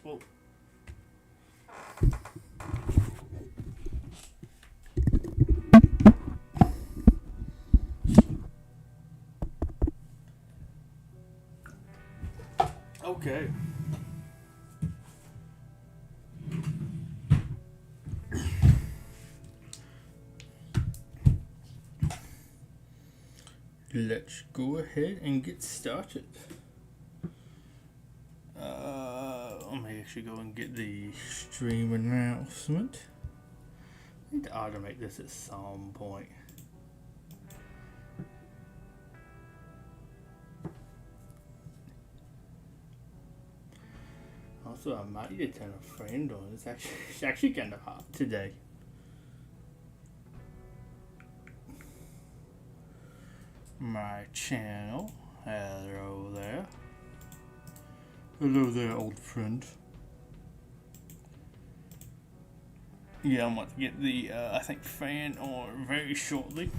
Well, okay. Let's go ahead and get started. Let me actually go and get the stream announcement. I need to automate this at some point. Also, I might need to turn a friend on. It's actually kind of hot today. My channel. Hello there. Hello there, old friend. Yeah, I'm about to get the, I think, fan on very shortly.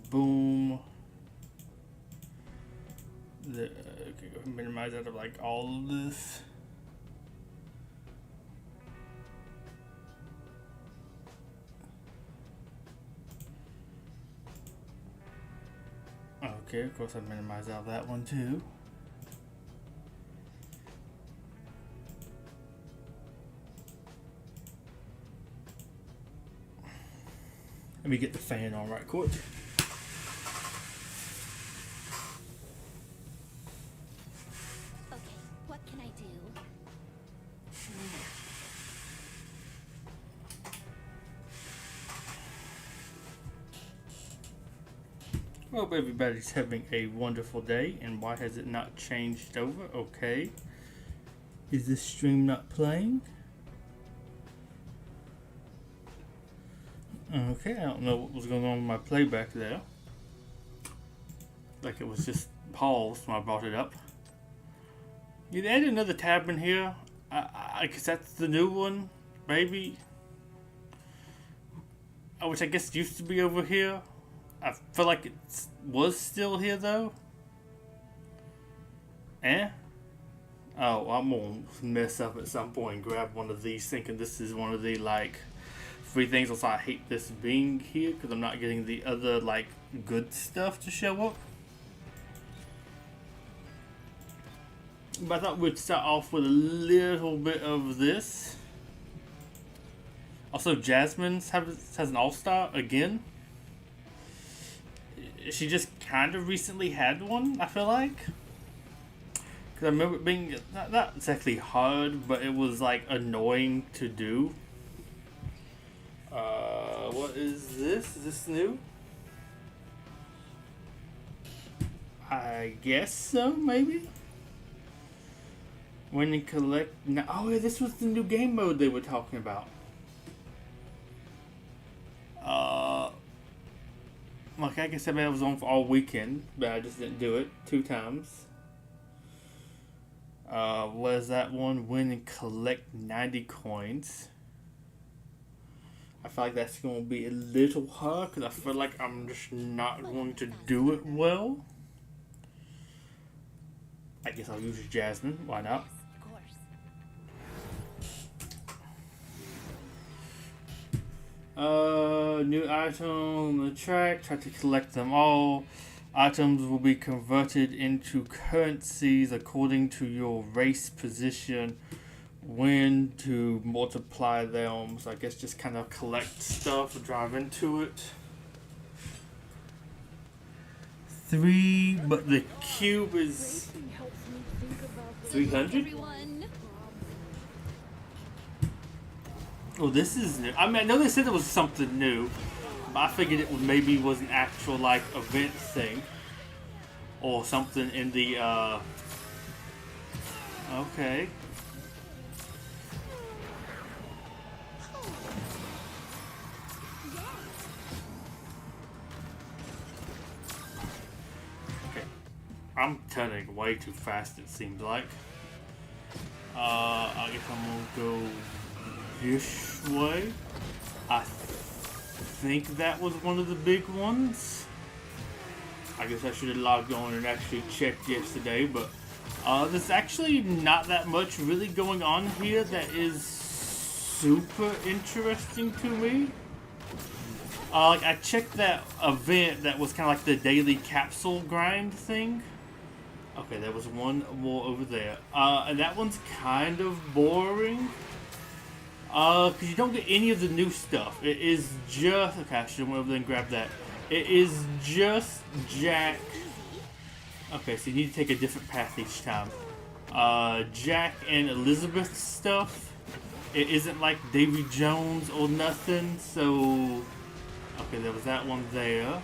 Boom. Okay, go ahead and minimize out of like all of this. Okay, of course I minimize out that one too. Let me get the fan on right quick. Okay, what can I do? Hope everybody's having a wonderful day, and why has it not changed over? Okay. Is this stream not playing? Okay, I don't know what was going on with my playback there. Like it was just paused when I brought it up. You add another tab in here? I guess that's the new one, maybe? Which I guess used to be over here. I feel like it was still here though. Oh, I'm gonna mess up at some point and grab one of these thinking this is one of the like free things. Also, I hate this being here because I'm not getting the other like good stuff to show up. But I thought we'd start off with a little bit of this. Also, Jasmine has an all-star again. She just kind of recently had one, I feel like. Because I remember it being not exactly hard, but it was like annoying to do. What is this? Is this new? I guess so, maybe? When you collect... Oh, yeah, this was the new game mode they were talking about. Like I guess I was on for all weekend, but I just didn't do it 2 times. What is that one? Win and collect 90 coins. I feel like that's going to be a little hard because I feel like I'm just not going to do it well. I guess I'll use Jasmine. Why not? New item on the track. Try to collect them all. Items will be converted into currencies according to your race position. When to multiply them. So I guess just kind of collect stuff, drive into it. 3, but the cube is 300? Oh, this is new. I mean, I know they said it was something new, but I figured it maybe was an actual, like, event thing. Or something in the, okay. Okay. I'm turning way too fast, it seems like. I guess I'm gonna go this way. I think that was one of the big ones. I guess I should have logged on and actually checked yesterday, but there's actually not that much really going on here that is super interesting to me. Like I checked that event that was kind of like the daily capsule grind thing. Okay, there was one more over there. And that one's kind of boring. Because you don't get any of the new stuff. It is just... Okay, I should have went over there and grabbed that. It is just Jack. Okay, so you need to take a different path each time. Jack and Elizabeth stuff. It isn't like Davy Jones or nothing, so... Okay, there was that one there.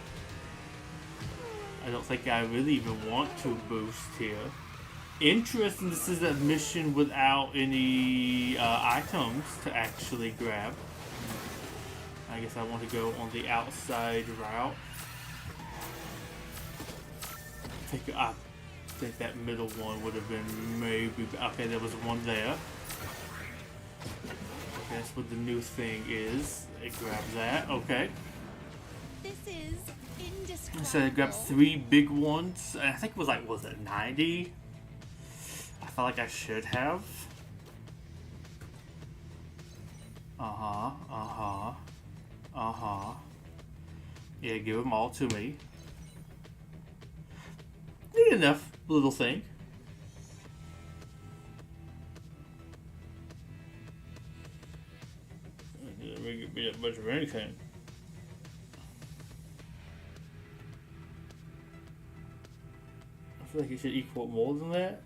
I don't think I really even want to boost here. Interesting, this is a mission without any items to actually grab. I guess I want to go on the outside route. I think that middle one would have been maybe... Okay, there was one there. Okay, that's what the new thing is. It grabs that. Okay. This is indescribable. So I grabbed 3 big ones. And I think it was like, was it 90? I felt like I should have. Yeah, give them all to me. Need enough, little thing. It didn't really give me that much of anything. I feel like it should equal more than that.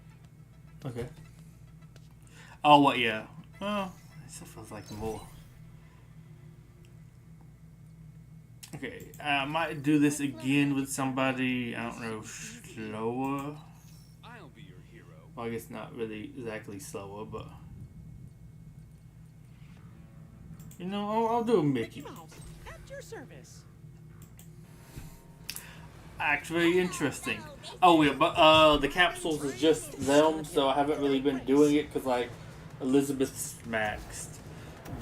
Okay. Oh, what? Yeah. Well, it still feels like more. Okay, I might do this again with somebody, I don't know, slower. I'll be your hero. Well, I guess not really exactly slower, but... You know, I'll do a Mickey. At your service. Actually interesting. Oh yeah, but the capsules is just them, so I haven't really been doing it because like Elizabeth's maxed.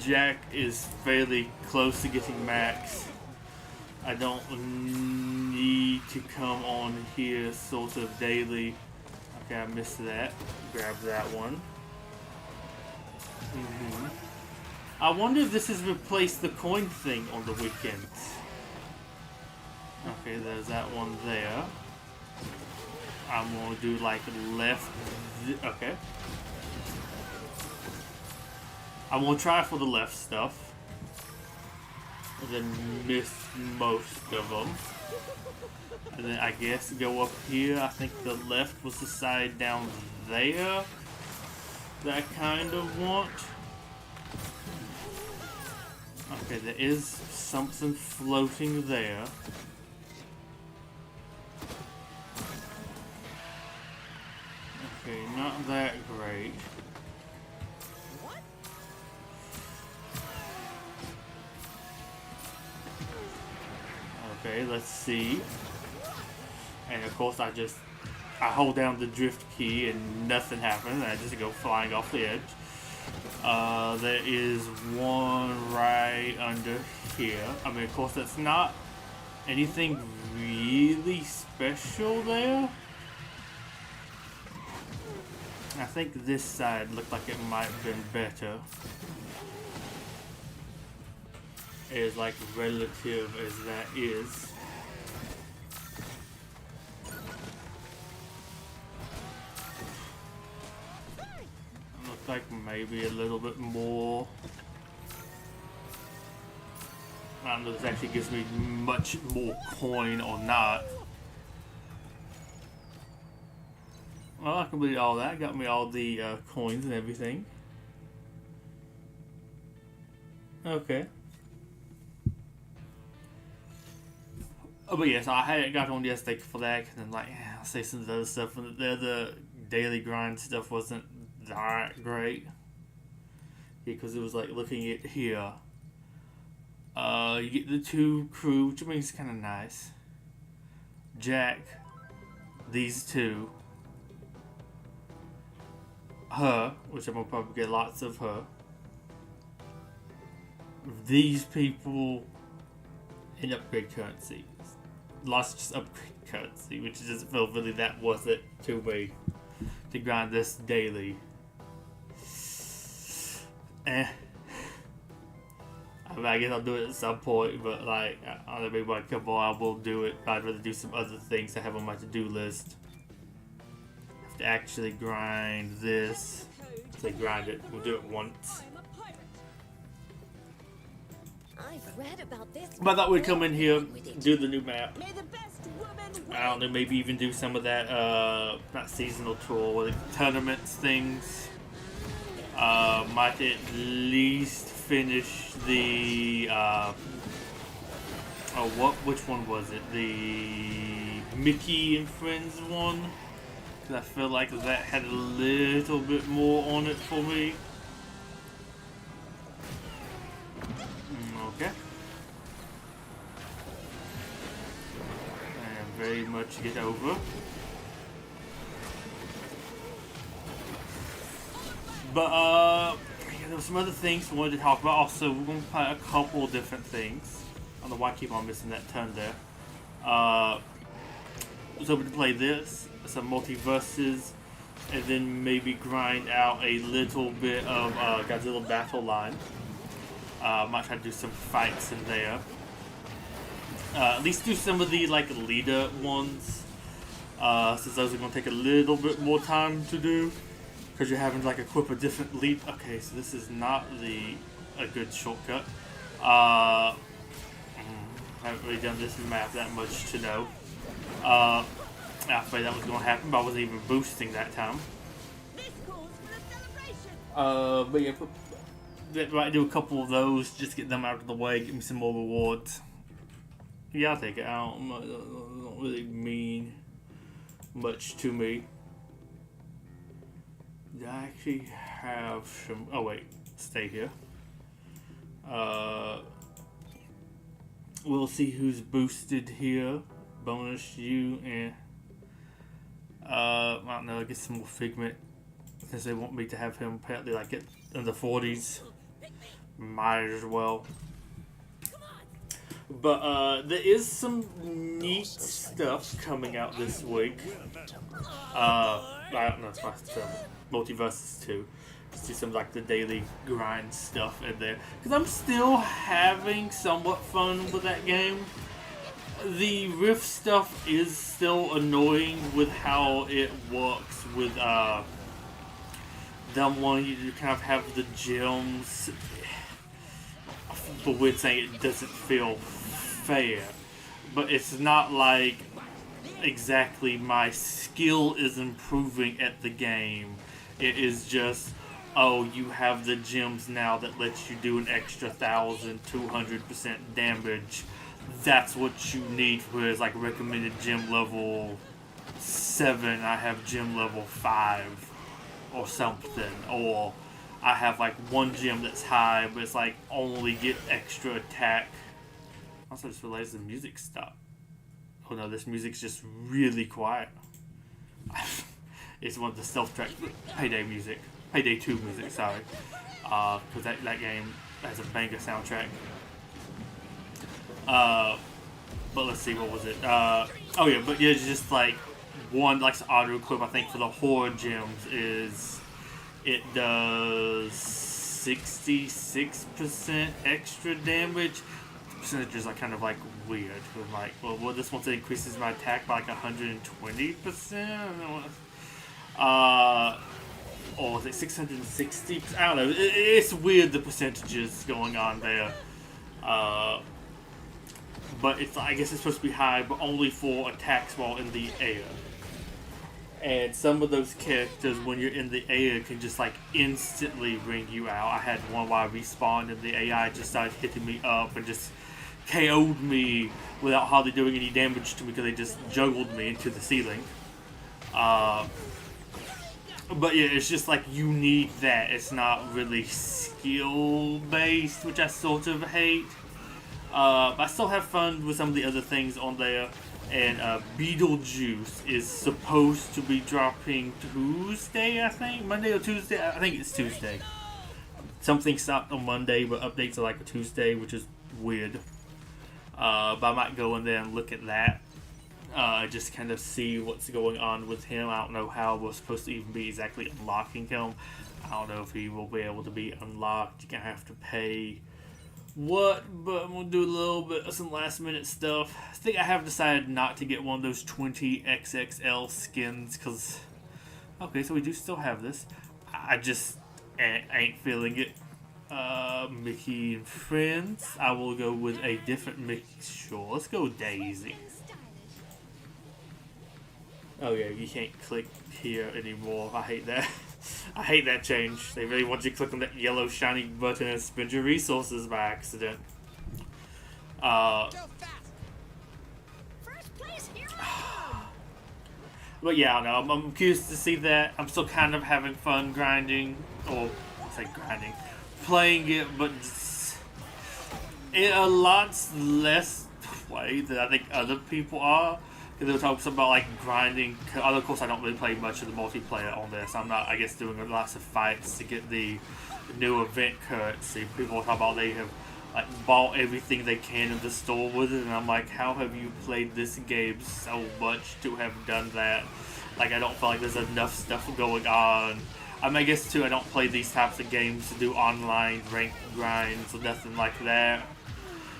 Jack is fairly close to getting maxed. I don't need to come on here sort of daily. Okay, I missed that. Grab that one. I wonder if this has replaced the coin thing on the weekends. Okay, there's that one there. I'm gonna do like left. Okay. I'm gonna try for the left stuff. And then miss most of them. And then I guess go up here. I think the left was the side down there that I kind of want. Okay, there is something floating there. Okay, not that great. Okay, let's see. And of course I hold down the drift key and nothing happens and I just go flying off the edge. There is one right under here. I mean, of course that's not anything really special there. I think this side looked like it might have been better. As like relative as that is. Looks like maybe a little bit more. I don't know if this actually gives me much more coin or not. Well, I completed all that. Got me all the coins and everything. Okay. Oh, but yes, I had got on yesterday for that, and then like, yeah, I'll say some of the other stuff. And the daily grind stuff wasn't that great. Yeah, because it was like looking at here. You get the 2 crew, which means kind of nice. Jack, these 2. Her, which I'm gonna probably get lots of her. These people, and upgrade currency. Lots of just upgrade currency, which doesn't feel really that worth it to me to grind this daily. I mean, I guess I'll do it at some point, but like, I don't know, maybe by a couple I will do it. I'd rather do some other things I have on my to-do list. I have to actually grind this. Say grind it, we'll do it once. I've read about this. But I thought we'd come in here, do the new map. I don't know, maybe even do some of that, not seasonal tour, like tournaments things. Might at least finish the, which one was it? The Mickey and Friends one? Because I feel like that had a little bit more on it for me. Okay. And very much get over. But yeah, there were some other things we wanted to talk about. Also, we're going to play a couple different things. I don't know why I keep on missing that turn there. I was hoping to play this, some Multiverses, and then maybe grind out a little bit of Godzilla Battle Line. Might try to do some fights in there. At least do some of the like leader ones, since those are going to take a little bit more time to do. Because you're having to like equip a different lead. Okay, so this is not a good shortcut. I haven't really done this map that much to know. I thought that was going to happen, but I wasn't even boosting that time. But yeah, might do a couple of those, just get them out of the way, get me some more rewards. Yeah, I'll take it. I don't really mean much to me. I actually have some. Oh wait, stay here. We'll see who's boosted here. Bonus you and I don't know. I get some more Figment since they want me to have him apparently like it in the 40s. Might as well. But there is some neat stuff coming out this week. I don't know. It's my Multiverses 2. Let's do some like the daily grind stuff in there because I'm still having somewhat fun with that game. The Rift stuff is still annoying with how it works with them wanting you to kind of have the gems, but we're saying it doesn't feel fair. But it's not like exactly my skill is improving at the game. It is just, oh, you have the gems now that lets you do an extra 1,200% damage. That's what you need. Whereas like recommended gem level 7, I have gem level 5 or something. Or I have like one gem that's high, but it's like only get extra attack. Also, just realized the music stopped. Oh no, this music's just really quiet. It's one of the stealth track Payday music. Payday 2 music, sorry. Because that game has a banger soundtrack. But let's see, what was it? Oh yeah, but yeah, it's just like one like auto equip. I think for the horde gems is it does 66% extra damage. The percentages are kind of like weird. I'm like, well, this one increases my attack by like 120%. Or is it 660? I don't know. It's weird the percentages going on there. But it's, I guess it's supposed to be high, but only for attacks while in the air. And some of those characters, when you're in the air, can just like instantly bring you out. I had one while I respawned, and the AI just started hitting me up and just KO'd me without hardly doing any damage to me because they just juggled me into the ceiling. But yeah, it's just like you need that. It's not really skill based, which I sort of hate. But I still have fun with some of the other things on there. And Beetlejuice is supposed to be dropping Tuesday, I think? Monday or Tuesday? I think it's Tuesday. Something stopped on Monday, but updates are like a Tuesday, which is weird. But I might go in there and look at that. just kind of see what's going on with him. I don't know how we're supposed to even be exactly unlocking him. I don't know if he will be able to be unlocked. You're gonna have to pay what, but I'm gonna do a little bit of some last minute stuff. I think I have decided not to get one of those 20 XXL skins because, okay, so we do still have this. I just ain't feeling it. Mickey and Friends. I will go with a different Mickey. Sure, let's go Daisy. Oh yeah, you can't click here anymore. I hate that. I hate that change. They really want you to click on that yellow shiny button and spend your resources by accident. First place hero. But yeah, I don't know. I'm curious to see that. I'm still kind of having fun grinding, or I say grinding, playing it, but it a lot less play than I think other people are. They were talking about like grinding. Of course, I don't really play much of the multiplayer on this. I'm not, I guess, doing lots of fights to get the new event currency. People talk about they have like bought everything they can in the store with it, and I'm like, how have you played this game so much to have done that? Like, I don't feel like there's enough stuff going on. I mean, I guess too, I don't play these types of games to do online rank grinds or nothing like that.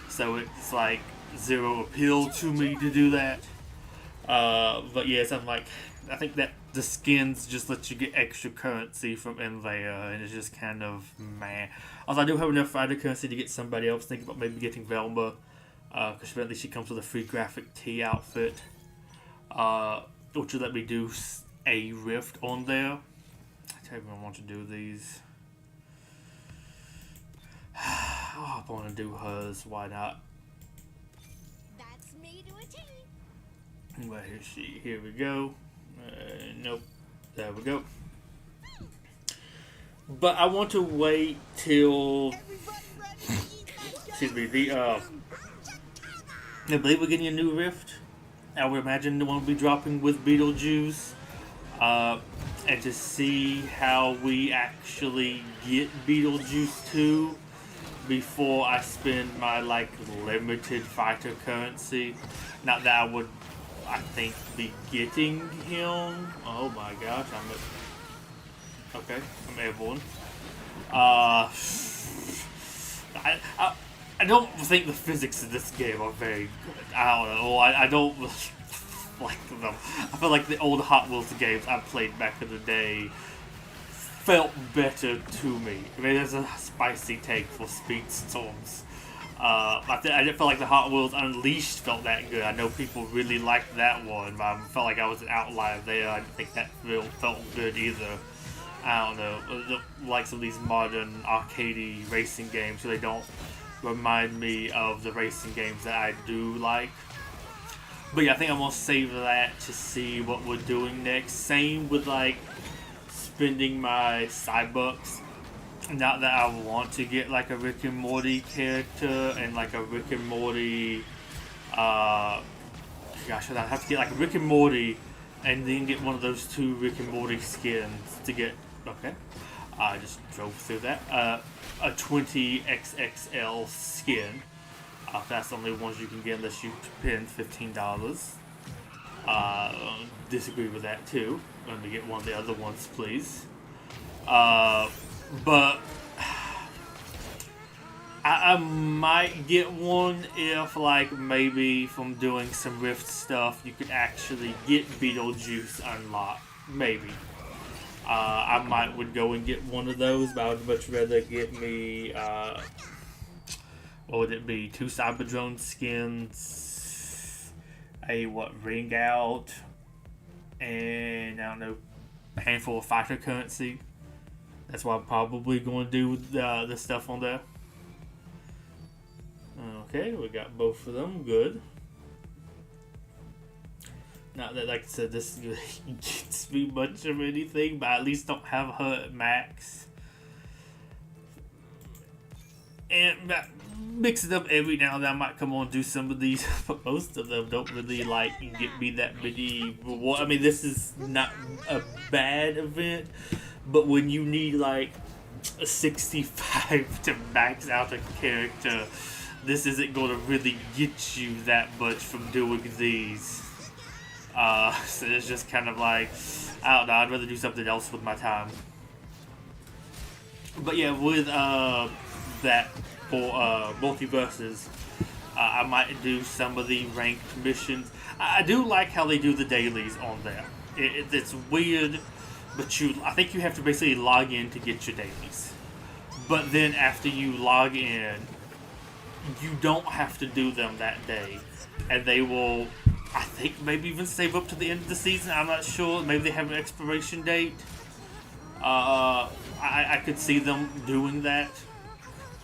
So it's like zero appeal to me to do that. But yes, I'm like, I think that the skins just let you get extra currency from in there, and it's just kind of meh. Also, I do have enough fighter currency to get somebody else. Thinking about maybe getting Velma, because apparently she comes with a free graphic tee outfit, which will let me do a rift on there. I tell you if I want to do these. Oh, I want to do hers. Why not? That's me to a T. Where is she? Here we go. Nope. There we go. But I want to wait till. Excuse me. I believe we're getting a new rift. I would imagine the one will be dropping with Beetlejuice. And to see how we actually get Beetlejuice 2 before I spend my like limited fighter currency. Not that I would, I think, be getting him. Oh my gosh, I'm airborne. I don't think the physics of this game are very good. I don't know. I don't like them. I feel like the old Hot Wheels games I played back in the day felt better to me. I mean, there's a spicy take for Speedstorms. I didn't feel like the Hot Wheels Unleashed felt that good. I know people really liked that one, but I felt like I was an outlier there. I didn't think that felt good either. I don't know. Like some of these modern arcadey racing games, so they don't remind me of the racing games that I do like. But yeah, I think I'm gonna save that to see what we're doing next. Same with like spending my Cybucks. Not that I want to get like a Rick and Morty character and like a Rick and Morty. Gosh, I'd have to get like a Rick and Morty, and then get one of those two Rick and Morty skins to get. Okay, I just drove through that. A 20 XXL skin. That's the only ones you can get unless you spend $15. Disagree with that too. Let me get one of the other ones, please. But I might get one if, like, maybe from doing some Rift stuff, you could actually get Beetlejuice unlocked. Maybe. I would go and get one of those, but I would much rather get me, what would it be? 2 Cyberdrone skins, a ring out, and I don't know, a handful of fighter currency. That's what I'm probably going to do with the stuff on there. Okay, we got both of them. Good. Not that, like I said, this gets me much of anything, but I at least don't have her at max. And mix it up every now and then. I might come on and do some of these, but most of them don't really like get me that many reward. I mean, this is not a bad event, but when you need like a 65 to max out a character, this isn't going to really get you that much from doing these. So it's just kind of like, I don't know, I'd rather do something else with my time. But yeah, with that for Multiverses, I might do some of the ranked missions. I do like how they do the dailies on there. It's weird, but I think you have to basically log in to get your dailies. But then after you log in, you don't have to do them that day. And they will, I think, maybe even save up to the end of the season. I'm not sure. Maybe they have an expiration date. I could see them doing that.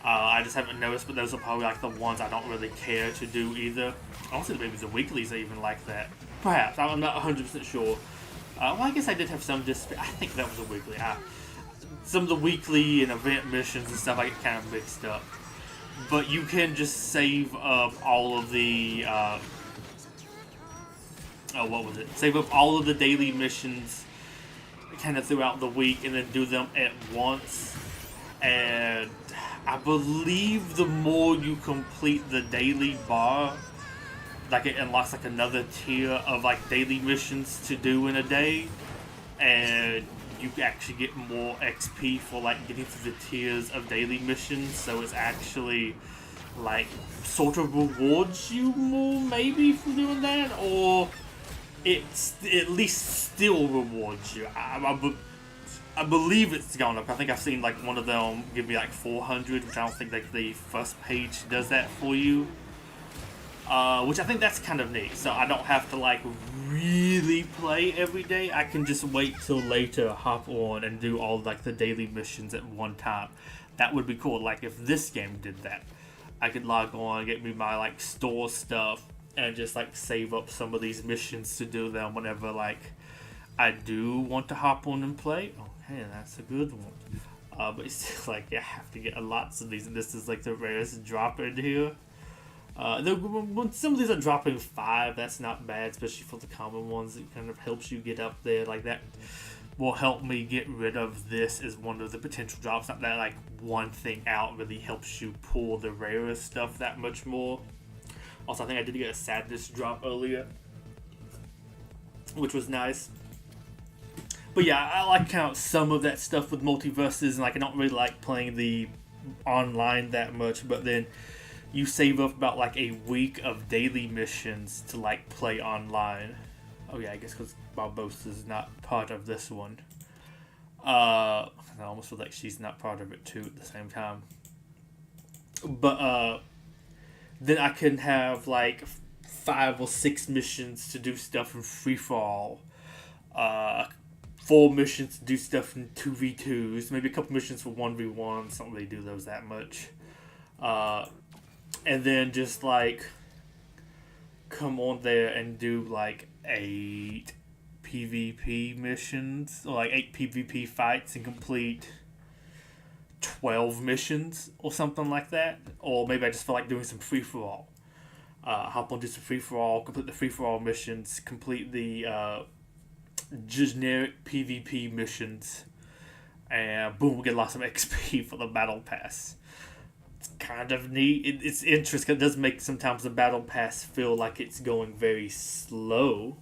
I just haven't noticed, but those are probably like the ones I don't really care to do either. Honestly, maybe the weeklies are even like that. Perhaps. I'm not 100% sure. Well, I guess I did have some I think that was a weekly. Some of the weekly and event missions and stuff I get kind of mixed up. But you can just save up all of the save up all of the daily missions kind of throughout the week and then do them at once. And I believe the more you complete the daily bar, like it unlocks like another tier of like daily missions to do in a day, and you actually get more XP for like getting through the tiers of daily missions. So it's actually like sort of rewards you more maybe for doing that, or it's at least still rewards you. I believe it's gone up. I think I've seen like one of them give me like 400, which I don't think like the first page does that for you. Which I think that's kind of neat. So I don't have to like really play every day. I can just wait till later, hop on, and do all like the daily missions at one time. That would be cool. Like if this game did that, I could log on, get me my like store stuff, and just like save up some of these missions to do them whenever like I do want to hop on and play. Oh, hey, that's a good one. But it's still like I have to get lots of these, and this is like the rarest drop in here. When some of these are dropping 5, that's not bad, especially for the common ones. It kind of helps you get up there. Like that will help me get rid of this as one of the potential drops. Not that like one thing out really helps you pull the rarest stuff that much more. Also, I think I did get a sadness drop earlier, which was nice. But yeah, I like kind of some of that stuff with Multiverses, and like I don't really like playing the online that much, but then you save up about like a week of daily missions to like play online. Oh yeah, I guess because Barbosa is not part of this one. I almost feel like she's not part of it too at the same time. But then I can have like 5 or 6 missions to do stuff in free for all. 4 missions to do stuff in 2v2s, maybe a couple missions for 1v1s. Don't really do those that much. And then just like come on there and do like 8 PvP missions, or like 8 PvP fights, and complete 12 missions or something like that. Or maybe I just feel like doing some free for all. Hop on, do some free for all, complete the free for all missions, complete the generic PvP missions, and boom, we get lots of XP for the battle pass. It's kind of neat. It's interesting. It does make sometimes the battle pass feel like it's going very slow.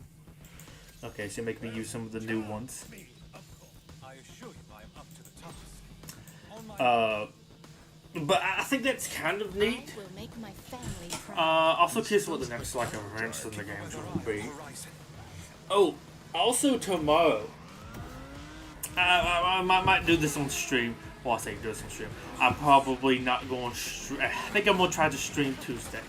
Okay, so make me use some of the new ones. But I think that's kind of neat. Also curious what the next like events in the games will be. Oh, also tomorrow, I might do this on stream. Well, I say do this on stream. I'm probably not going to stream. I think I'm going to try to stream Tuesday.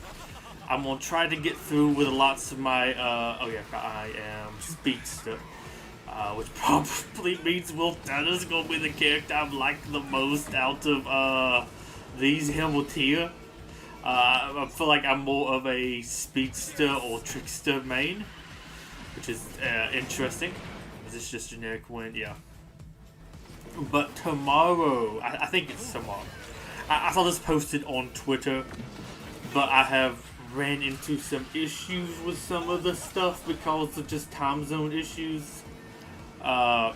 I'm going to try to get through with lots of my, I am Speedster. Which probably means Will Turner's going to be the character I'm like the most out of these Hamilton. I feel like I'm more of a Speedster or Trickster main, which is interesting. Is this just generic win? Yeah. But tomorrow, I think it's tomorrow. I saw this posted on Twitter, but I have ran into some issues with some of the stuff because of just time zone issues. But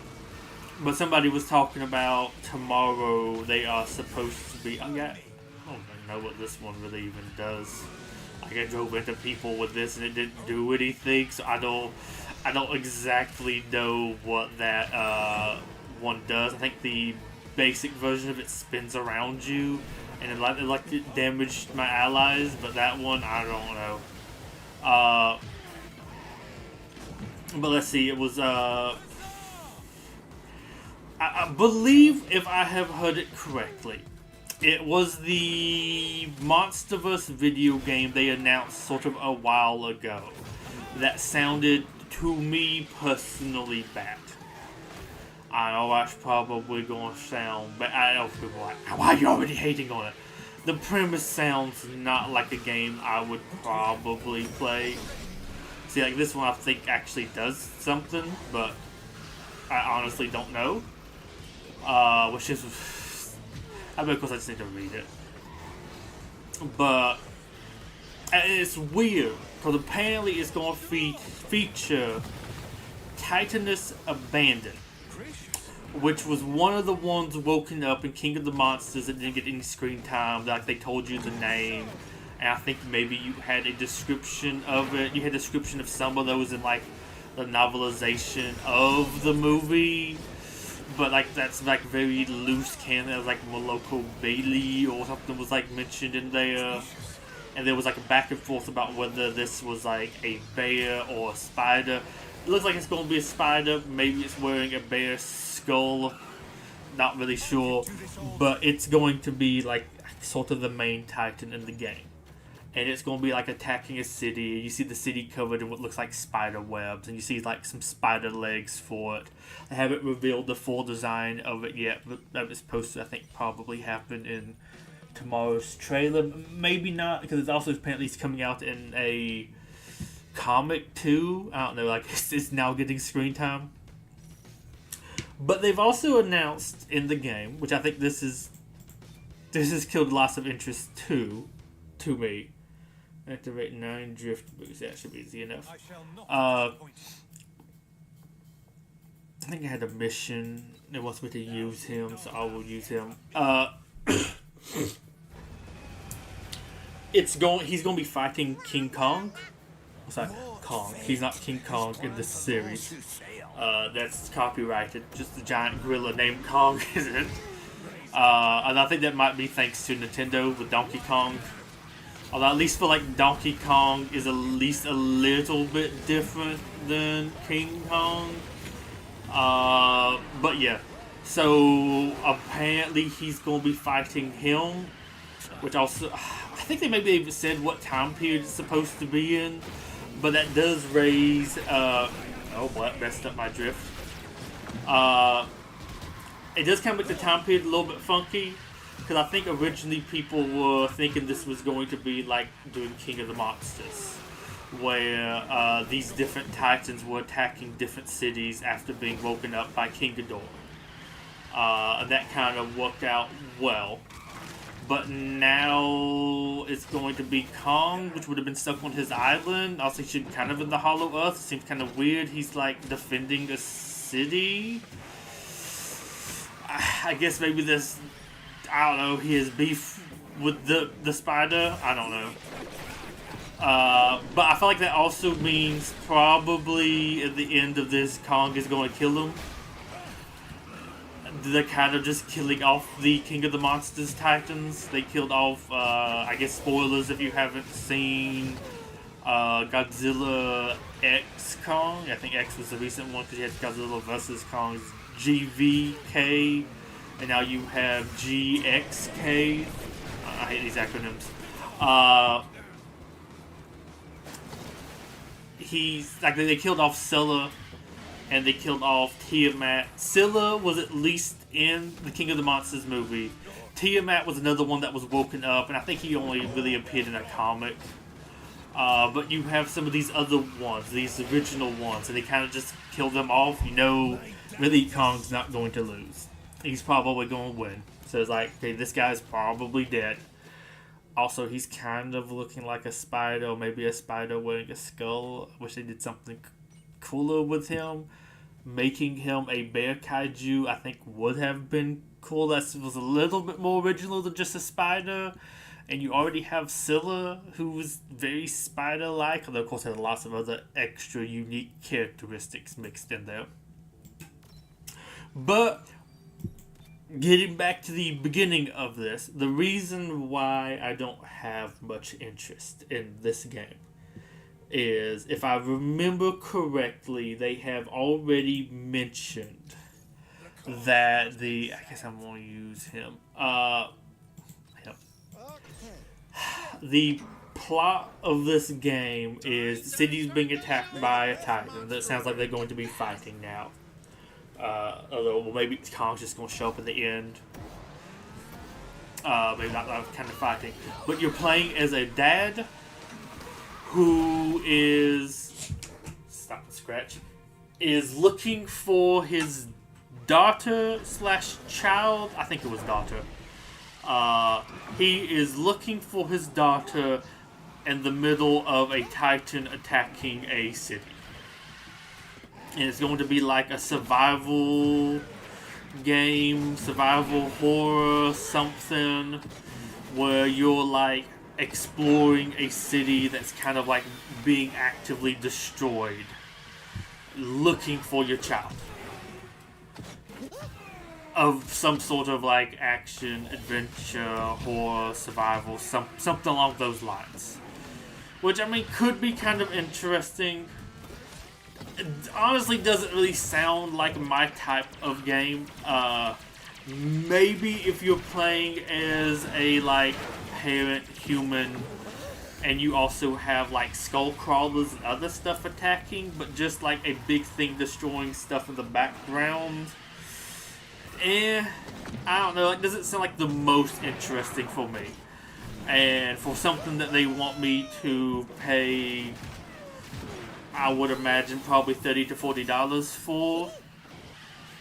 somebody was talking about tomorrow they are supposed to be. I don't even know what this one really even does. Like I drove into people with this and it didn't do anything, so I I don't exactly know what that one does. I think the basic version of it spins around you, and it damaged my allies. But that one, I don't know. But let's see. It was I believe, if I have heard it correctly, it was the Monsterverse video game they announced sort of a while ago that sounded, to me personally, bad. I know that's probably going to sound bad. I know people are like, why are you already hating on it? The premise sounds not like a game I would probably play. See, like this one I think actually does something, but I honestly don't know. Which is, I mean, of course I just need to read it. But it's weird, because apparently it's going to feature Titanus Abandoned, which was one of the ones woken up in King of the Monsters that didn't get any screen time. Like, they told you the name, and I think maybe you had a description of it. You had a description of some of those in, like, the novelization of the movie. But, like, that's, like, very loose canon. It was, like, Moloko Bailey or something was, like, mentioned in there. And there was, like, a back and forth about whether this was, like, a bear or a spider. It looks like it's going to be a spider. Maybe it's wearing a bear skull. Not really sure. But it's going to be, like, sort of the main Titan in the game. And it's going to be, like, attacking a city. You see the city covered in what looks like spider webs. And you see, like, some spider legs for it. They haven't revealed the full design of it yet. But that was supposed to, I think, probably happen in tomorrow's trailer. Maybe not, because it's also apparently coming out in a comic, too. I don't know, like, it's now getting screen time. But they've also announced in the game, which I think this has killed lots of interest, too, to me. Activate 9 drift boots. That should be easy enough. I think I had a mission. It wants me to use him, so I will use him. He's going to be fighting King Kong. Sorry, Kong. He's not King Kong in this series. That's copyrighted. Just a giant gorilla named Kong, isn't it? And I think that might be thanks to Nintendo with Donkey Kong. Although I at least feel like Donkey Kong is at least a little bit different than King Kong. But yeah. So apparently he's going to be fighting him. Which also, I think they maybe even said what time period it's supposed to be in. But that does raise, oh boy, that messed up my drift. It does kind of make the time period a little bit funky. Because I think originally people were thinking this was going to be like doing King of the Monsters. Where these different titans were attacking different cities after being woken up by King Ghidorah. And that kind of worked out well. But now it's going to be Kong, which would have been stuck on his island. Also, he's kind of in the Hollow Earth. It seems kind of weird. He's like defending a city. I guess maybe this, I don't know, he has beef with the spider. I don't know. But I feel like that also means probably at the end of this, Kong is going to kill him. They're kind of just killing off the King of the Monsters Titans. They killed off, I guess, spoilers if you haven't seen Godzilla X Kong. I think X was the recent one because you had Godzilla vs. Kong's GVK. And now you have GXK. I hate these acronyms. He's like, they killed off Scylla. And they killed off Tiamat. Scylla was at least in the King of the Monsters movie. Tiamat was another one that was woken up, and I think he only really appeared in a comic. But you have some of these other ones, these original ones, and they kind of just kill them off. You know, really Kong's not going to lose. He's probably going to win. So it's like, okay, this guy's probably dead. Also, he's kind of looking like a spider, or maybe a spider wearing a skull. I wish they did something cooler with him. Making him a bear kaiju, I think, would have been cool. That was a little bit more original than just a spider. and you already have Scylla, who's very spider-like, although of course has lots of other extra unique characteristics mixed in there. But getting back to the beginning of this, the reason why I don't have much interest in this game is, if I remember correctly, they have already mentioned that I guess I'm going to use him. The plot of this game is the city's being attacked by a titan. That sounds like they're going to be fighting now. Although maybe Kong's just going to show up at the end. Maybe not that kind of fighting. But you're playing as a dad who is... Stop the scratch. Is looking for his daughter/child. I think it was daughter. He is looking for his daughter in the middle of a titan attacking a city. And it's going to be like a survival game, survival horror, something, where you're like exploring a city that's kind of like being actively destroyed, looking for your child. Of some sort of like action, adventure, horror, survival, something along those lines. Which, I mean, could be kind of interesting. It honestly doesn't really sound like my type of game. Maybe if you're playing as a like parent human and you also have like skull crawlers and other stuff attacking, but just like a big thing destroying stuff in the background. I don't know, it doesn't sound like the most interesting for me. And for something that they want me to pay, I would imagine probably $30 to $40 for.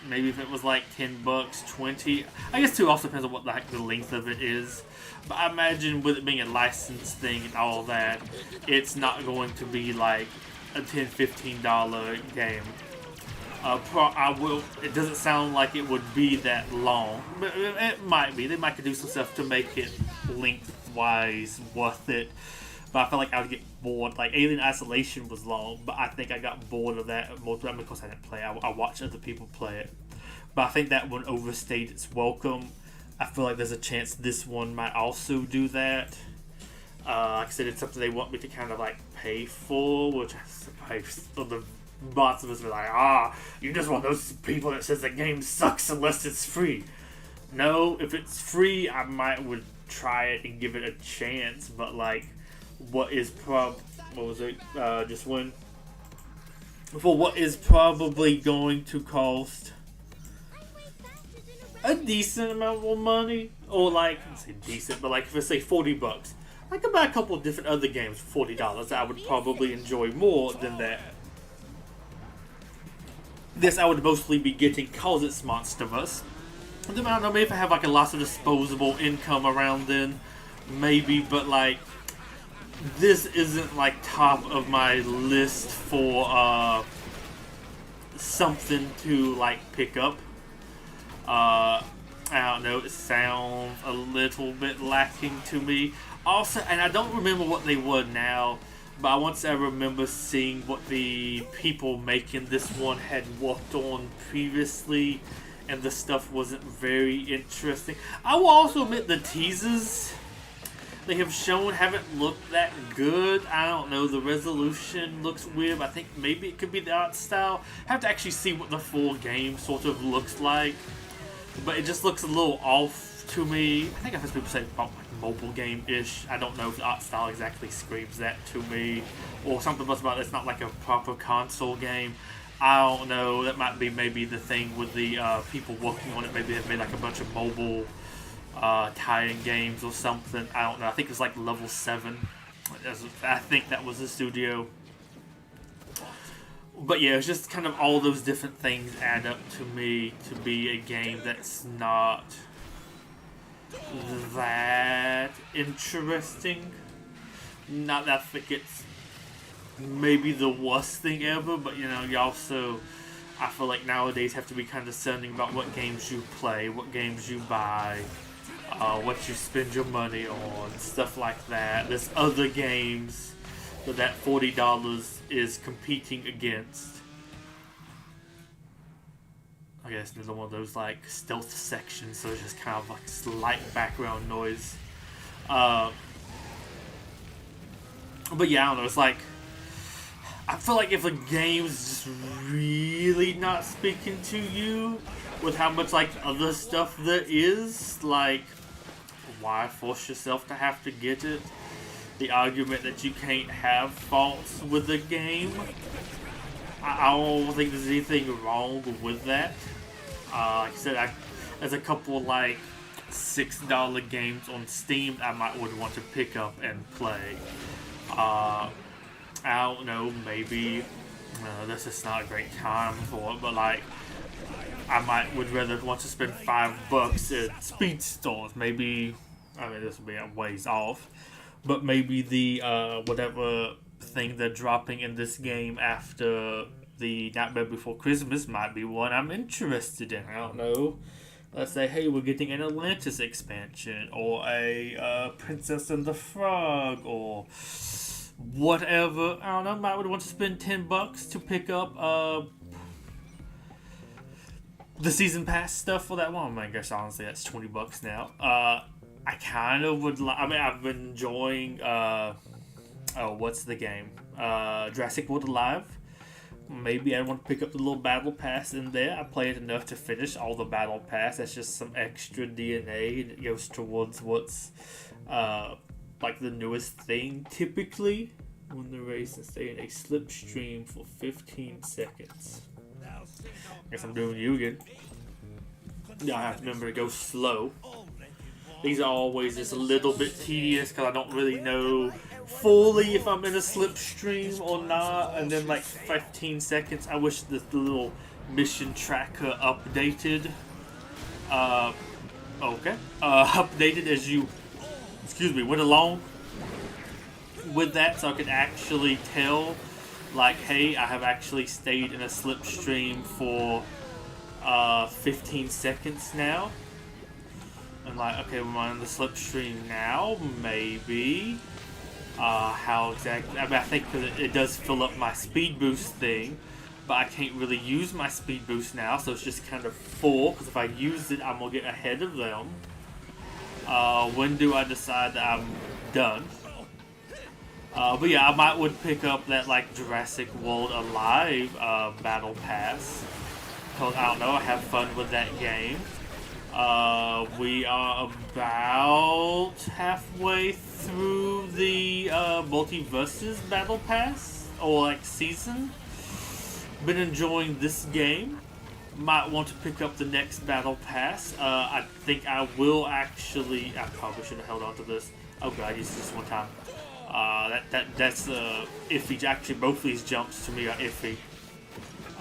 Maybe if it was like $10, $20. I guess too also depends on what the length of it is. But I imagine with it being a licensed thing and all that, it's not going to be like a $10, $15 game. It doesn't sound like it would be that long, but it might be. They might do some stuff to make it lengthwise worth it. But I feel like I would get bored. Like Alien Isolation was long, but I think I got bored of that most. I mean, of course, I didn't play. I watched other people play it, but I think that one overstayed its welcome. I feel like there's a chance this one might also do that. Like I said, it's something they want me to kind of like pay for, which I suppose the lots of us are like, you just want those people that says the game sucks unless it's free. No, if it's free, I would try it and give it a chance. But like, what is just one for what is probably going to cost a decent amount of money, or like, let's say decent, but like if I say $40, I could buy a couple of different other games for $40. I would probably enjoy more than that. This I would mostly be getting cause it's Monsterverse. I don't know, maybe if I have like a lot of disposable income around then, maybe, but like, this isn't like top of my list for something to like pick up. I don't know, it sounds a little bit lacking to me. Also, and I don't remember what they were now, but once I remember seeing what the people making this one had worked on previously, and the stuff wasn't very interesting. I will also admit the teasers they have shown haven't looked that good. I don't know, the resolution looks weird. I think maybe it could be the art style. I have to actually see what the full game sort of looks like, but it just looks a little off to me. I think I've heard people say about like mobile game-ish. I don't know if the art style exactly screams that to me, or something else about it's not like a proper console game. I don't know. That might be maybe the thing with the people working on it. Maybe they've made like a bunch of mobile tie-in games or something. I don't know. I think it's like Level 7. I think that was the studio. But yeah, it's just kind of all those different things add up to me to be a game that's not that interesting. Not that I think it's maybe the worst thing ever, but you know, you also, I feel like nowadays have to be kind of discerning about what games you play, what games you buy, what you spend your money on, stuff like that. There's other games that $40 is competing against. I guess another one of those like stealth sections, so it's just kind of like slight background noise. But yeah, I don't know. It's like I feel like if a game's just really not speaking to you with how much like other stuff there is, like why force yourself to have to get it? The argument that you can't have faults with the game, I don't think there's anything wrong with that. Like I said, there's a couple like $6 games on Steam I would want to pick up and play. I don't know, maybe this is not a great time for it, but like I would rather want to spend $5 at Speedstorm. Maybe, I mean, this will be a ways off, but maybe the whatever thing they're dropping in this game after the Nightmare Before Christmas might be one I'm interested in. I don't know. Let's say, hey, we're getting an Atlantis expansion, or a Princess and the Frog, or whatever. I don't know. Might would want to spend $10 to pick up the season pass stuff for that one. I guess honestly that's $20 now. I kind of would. I mean, I've been enjoying. What's the game? Jurassic World Alive. Maybe I want to pick up the little battle pass in there. I played enough to finish all the battle pass. That's just some extra DNA, and it goes towards what's like the newest thing. Typically, win the race and stay in a slipstream for 15 seconds. Guess I'm doing you again. Yeah, I have to remember to go slow. These are always just a little bit tedious because I don't really know fully if I'm in a slipstream or not. And then like 15 seconds, I wish the little mission tracker updated. Updated as you, went along with that, so I could actually tell, like, hey, I have actually stayed in a slipstream for 15 seconds now. And like, okay, we're on the slipstream now, maybe. How exactly? I mean, I think it does fill up my speed boost thing, but I can't really use my speed boost now, so it's just kind of full, because if I use it, I'm going to get ahead of them. When do I decide that I'm done? But yeah, I would pick up that like Jurassic World Alive battle pass, because I don't know, I have fun with that game. We are about halfway through the Multiverses battle pass, or like season. Been enjoying this game. Might want to pick up the next battle pass. I think I will actually. I probably should have held on to this. Oh god, I used this one time. That's iffy. Actually, both of these jumps to me are iffy.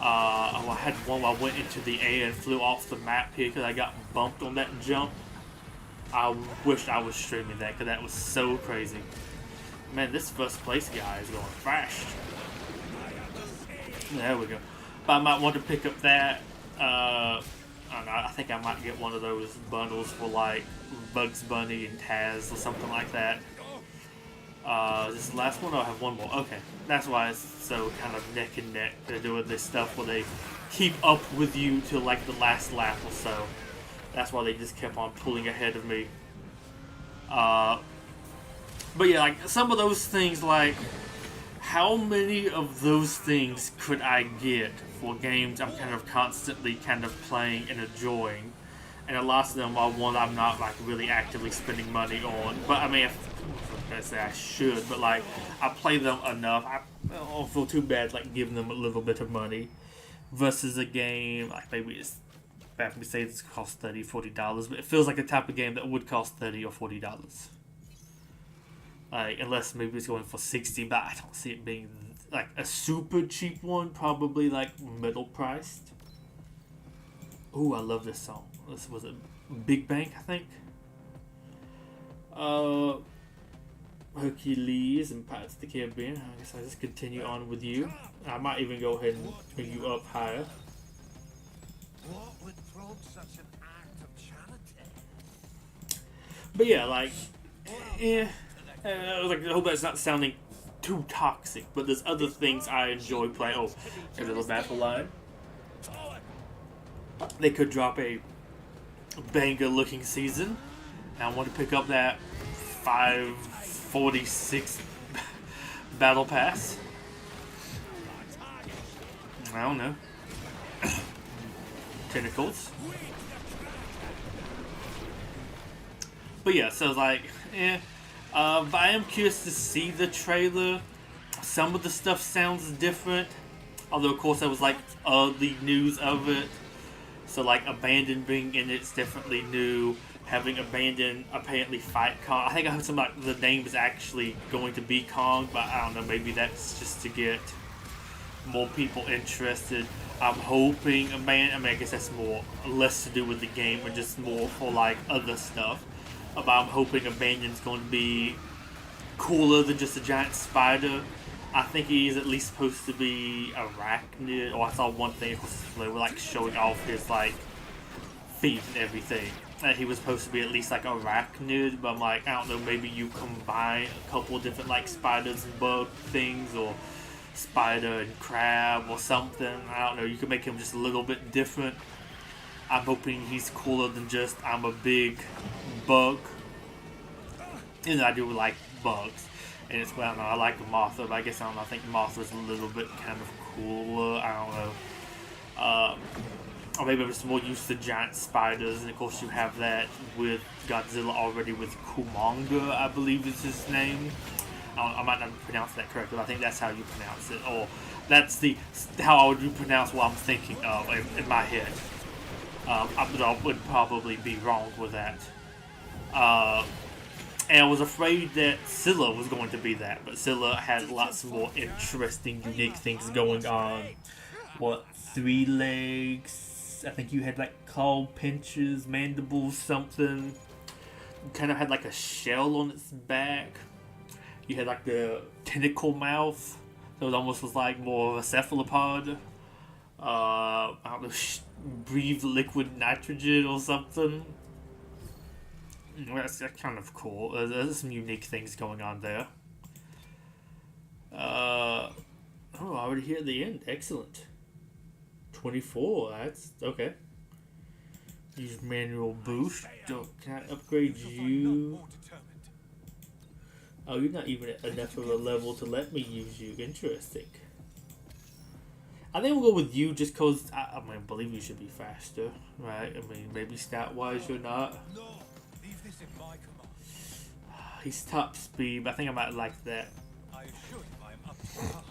I had one where I went into the air and flew off the map here because I got bumped on that jump. I wish I was streaming that because that was so crazy. Man, this first place guy is going fast. There we go. But I might want to pick up that. I don't know, I think I might get one of those bundles for like Bugs Bunny and Taz or something like that. Is this the last one? Or I have one more. Okay, that's why it's so kind of neck and neck. They're doing this stuff where they keep up with you till like the last lap or so. That's why they just kept on pulling ahead of me. But yeah, like some of those things, like how many of those things could I get for games I'm kind of constantly kind of playing and enjoying? And a lot of them are one I'm not like really actively spending money on. But I mean, I say I should, but like I play them enough. I don't feel too bad like giving them a little bit of money versus a game like maybe it's bad for me to say it's cost $30, $40, but it feels like a type of game that would cost $30 or $40. Like unless maybe it's going for $60, but I don't see it being like a super cheap one. Probably like middle priced. Ooh, I love this song. This was a Big Bank, I think. Hercules and Pirates of the Caribbean. I guess I'll just continue on with you. I might even go ahead and bring you up higher. What would prompt such an act of charity? But yeah, like, yeah. Like, I hope that's not sounding too toxic, but there's other things I enjoy playing. Oh, there's a little battle line. They could drop a banger looking season. And I want to pick up that 546 battle pass. I don't know. Tentacles. But yeah, so like, but I am curious to see the trailer. Some of the stuff sounds different. Although, of course, that was like the news of it. So, like, Abandon being in it's definitely new. Having Abandon apparently fight Kong. I think I heard something like the name is actually going to be Kong, but I don't know. Maybe that's just to get more people interested. I'm hoping Abandon. I mean, I guess that's less to do with the game and just more for like other stuff. But I'm hoping Abandon's going to be cooler than just a giant spider. I think he is at least supposed to be arachnid. Or I saw one thing they were like showing off his like feet and everything. And he was supposed to be at least like arachnid, but I'm like, I don't know, maybe you combine a couple of different like spiders and bug things, or spider and crab or something. I don't know, you could make him just a little bit different. I'm hoping he's cooler than just I'm a big bug. And I do like bugs. And it's, well, I don't know, I like Mothra, but I guess I don't know, I think Mothra's a little bit kind of cooler. I don't know. Or maybe I'm just more used to giant spiders, and of course you have that with Godzilla already with Kumonga, I believe is his name. I might not pronounce that correctly, but I think that's how you pronounce it, or that's how I would pronounce what I'm thinking of in my head. I would probably be wrong with that. And I was afraid that Scylla was going to be that, but Scylla had lots more interesting, unique things going on. What, 3 legs? I think you had like claw pinches, mandibles, something. You kind of had like a shell on its back. You had like the tentacle mouth. So it almost was like more of a cephalopod. I don't know, breathe liquid nitrogen or something. That's kind of cool. There's some unique things going on there. Oh, I already hear the end. Excellent. 24. That's okay. Use manual boost. Can I upgrade you? Oh, you're not even at enough of a level to let me use you. Interesting. I think we'll go with you just because I believe you should be faster, right? I mean, maybe stat-wise you're not. He's top speed, but I think I might like that. I assure you I am up to the task.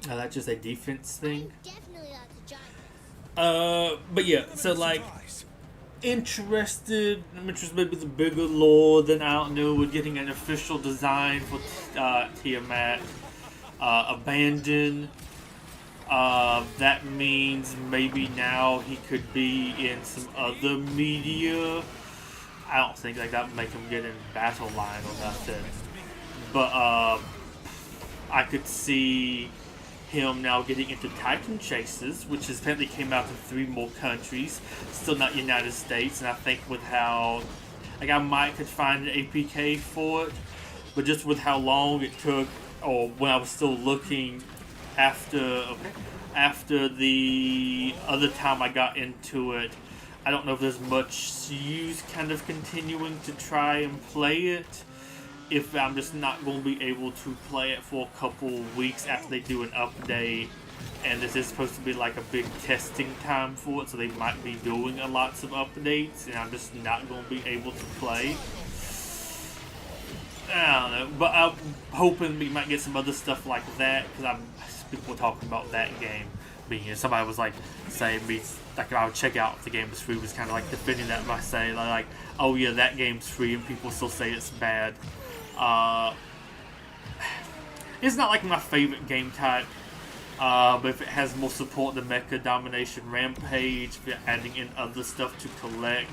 Oh, that's just a defense thing. But yeah, so like, interested. I'm interested maybe with the bigger lore than I don't know. We're getting an official design for Tiamat. Abandon. That means maybe now he could be in some other media. I don't think like that would make him get in battle line or nothing. But I could see him now getting into Titan chases, which has apparently came out in 3 more countries, still not United States. And I think with how, like, I might could find an APK for it, but just with how long it took, or when I was still looking after the other time I got into it, I don't know if there's much use kind of continuing to try and play it, if I'm just not going to be able to play it for a couple weeks after they do an update. And this is supposed to be like a big testing time for it, so they might be doing lots of updates, and I'm just not going to be able to play. I don't know, but I'm hoping we might get some other stuff like that, because people were talking about that game being, somebody was like saying me, like, I would check out if the game was free, was kind of like defending that by saying like, oh yeah, that game's free, and people still say it's bad. It's not like my favorite game type, but if it has more support than Mecha Domination Rampage, if you're adding in other stuff to collect,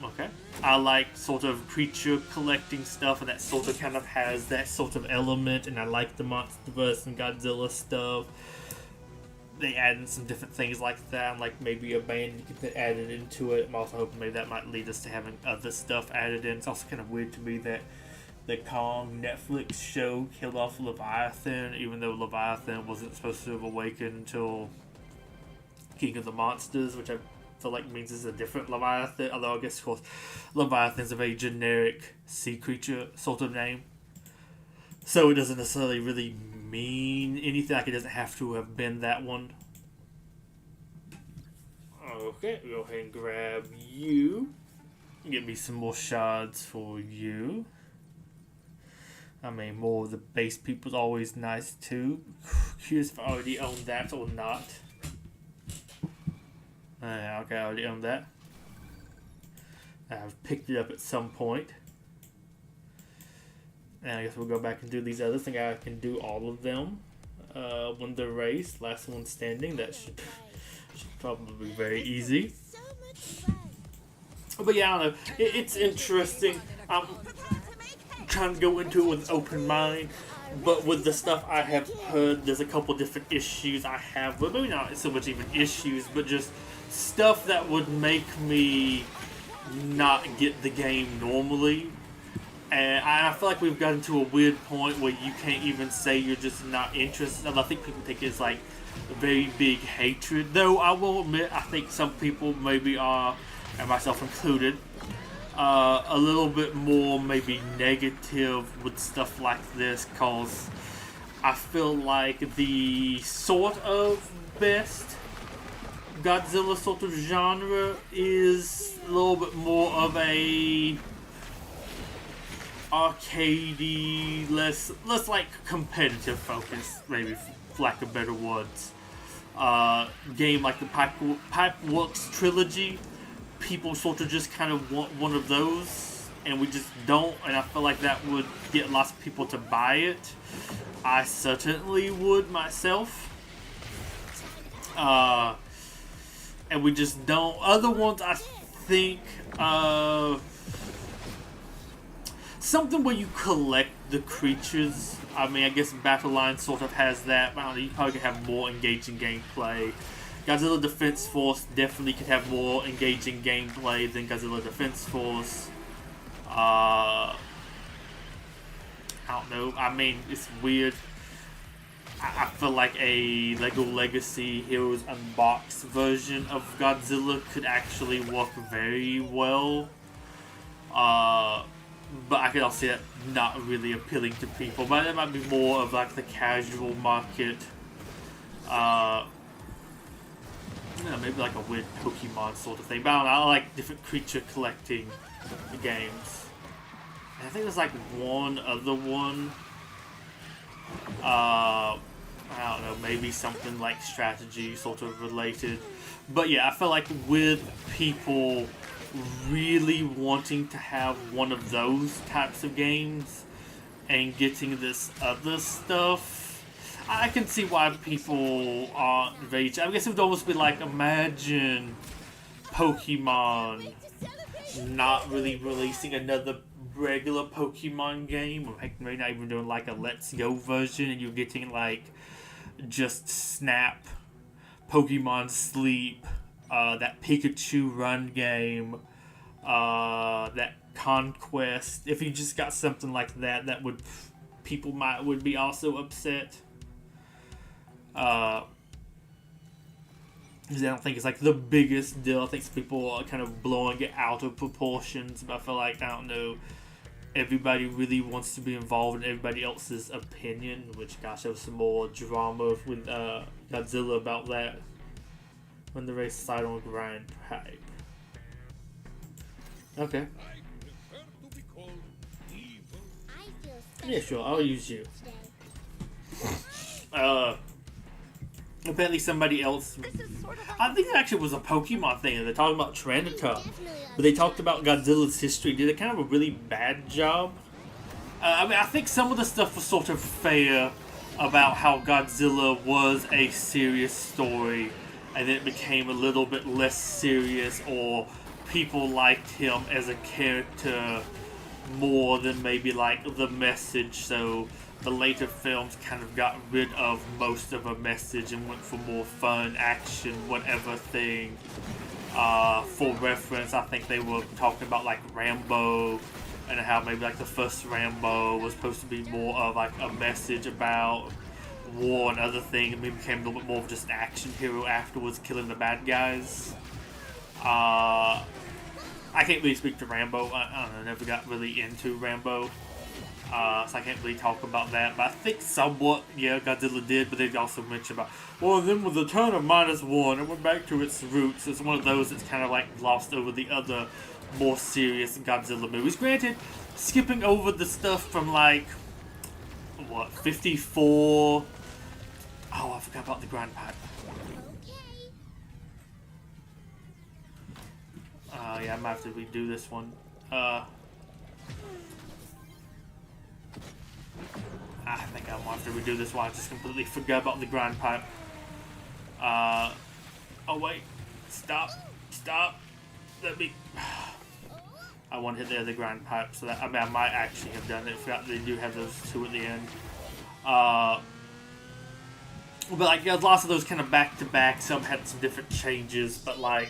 okay. I like sort of creature collecting stuff, and that sort of kind of has that sort of element, and I like the Monsterverse and Godzilla stuff. they add in some different things like that, like maybe a band you can add it into it. I'm also hoping maybe that might lead us to having other stuff added in. It's also kind of weird to me that the Kong Netflix show killed off Leviathan, even though Leviathan wasn't supposed to have awakened until King of the Monsters, which I feel like means it's a different Leviathan. Although I guess, of course, Leviathan's a very generic sea creature sort of name. So it doesn't necessarily really mean anything. Like, it doesn't have to have been that one. Okay, we'll go ahead and grab you. Get me some more shards for you. I mean, more of the base people's always nice too. Curious if I already own that or not. Okay, I already own that. I've picked it up at some point. And I guess we'll go back and do these others. I think I can do all of them. Win the race, last one standing. That should probably be very easy. But yeah, I don't know. It's interesting. I'm trying to go into it with an open mind. But with the stuff I have heard, there's a couple different issues I have. Well, maybe not so much even issues, but just stuff that would make me not get the game normally. And I feel like we've gotten to a weird point where you can't even say you're just not interested. And I think people think it's like a very big hatred. Though I will admit, I think some people maybe are, and myself included, a little bit more maybe negative with stuff like this. Because I feel like the sort of best Godzilla sort of genre is a little bit more of a arcadey, less like competitive focus, maybe for lack of better words. Game like the Pipeworks trilogy, people sort of just kind of want one of those, and we just don't. And I feel like that would get lots of people to buy it. I certainly would myself. And we just don't. Other ones, I think. Something where you collect the creatures. I mean, I guess Battle Line sort of has that. But I don't know, you probably could have more engaging gameplay. Godzilla Defense Force definitely could have more engaging gameplay than Godzilla Defense Force. I don't know. I mean, it's weird. I feel like a Lego Legacy Heroes Unboxed version of Godzilla could actually work very well. But I could also see that not really appealing to people. But it might be more of like the casual market. Maybe like a weird Pokemon sort of thing. But I don't know, I like different creature collecting games. And I think there's like one other one. I don't know, maybe something like strategy sort of related. But yeah, I feel like with people really wanting to have one of those types of games and getting this other stuff, I can see why people aren't very... I guess it would almost be like, imagine Pokemon not really releasing another regular Pokemon game, or heck, maybe not even doing like a Let's Go version, and you're getting like just Snap, Pokemon Sleep, that Pikachu Run game, that Conquest. If you just got something like that, that would would be also upset. Because I don't think it's like the biggest deal. I think people are kind of blowing it out of proportions. But I feel like, I don't know, everybody really wants to be involved in everybody else's opinion. Which, gosh, there was some more drama with Godzilla about that when the race side on grind pipe. Okay. Yeah, sure. I'll use you. Apparently somebody else... I think it actually was a Pokemon thing. They're talking about Tyranitar. But they talked about Godzilla's history. Did a kind of a really bad job. I mean, I think some of the stuff was sort of fair about how Godzilla was a serious story. And then it became a little bit less serious. Or people liked him as a character more than maybe like the message. So the later films kind of got rid of most of a message and went for more fun, action, whatever thing. For reference, I think they were talking about like Rambo and how maybe like the first Rambo was supposed to be more of like a message about war and other things, and maybe became a little bit more of just an action hero afterwards, killing the bad guys. I can't really speak to Rambo. I don't know, never got really into Rambo. So I can't really talk about that. But I think somewhat, yeah, Godzilla did. But they also mentioned about, well, then with the turn of -1, it went back to its roots. It's one of those that's kind of like glossed over the other more serious Godzilla movies. Granted, skipping over the stuff from like, what, 54? Oh, I forgot about the grind pipe. Yeah, I might have to redo this one. I think I might have to redo this one. I just completely forgot about the grind pipe. Oh wait, stop. Let me. I want to hit the other grind pipe, so that I might actually have done it. I forgot they do have those two at the end. But like, yeah, lots of those kind of back to back. Some had some different changes, but like.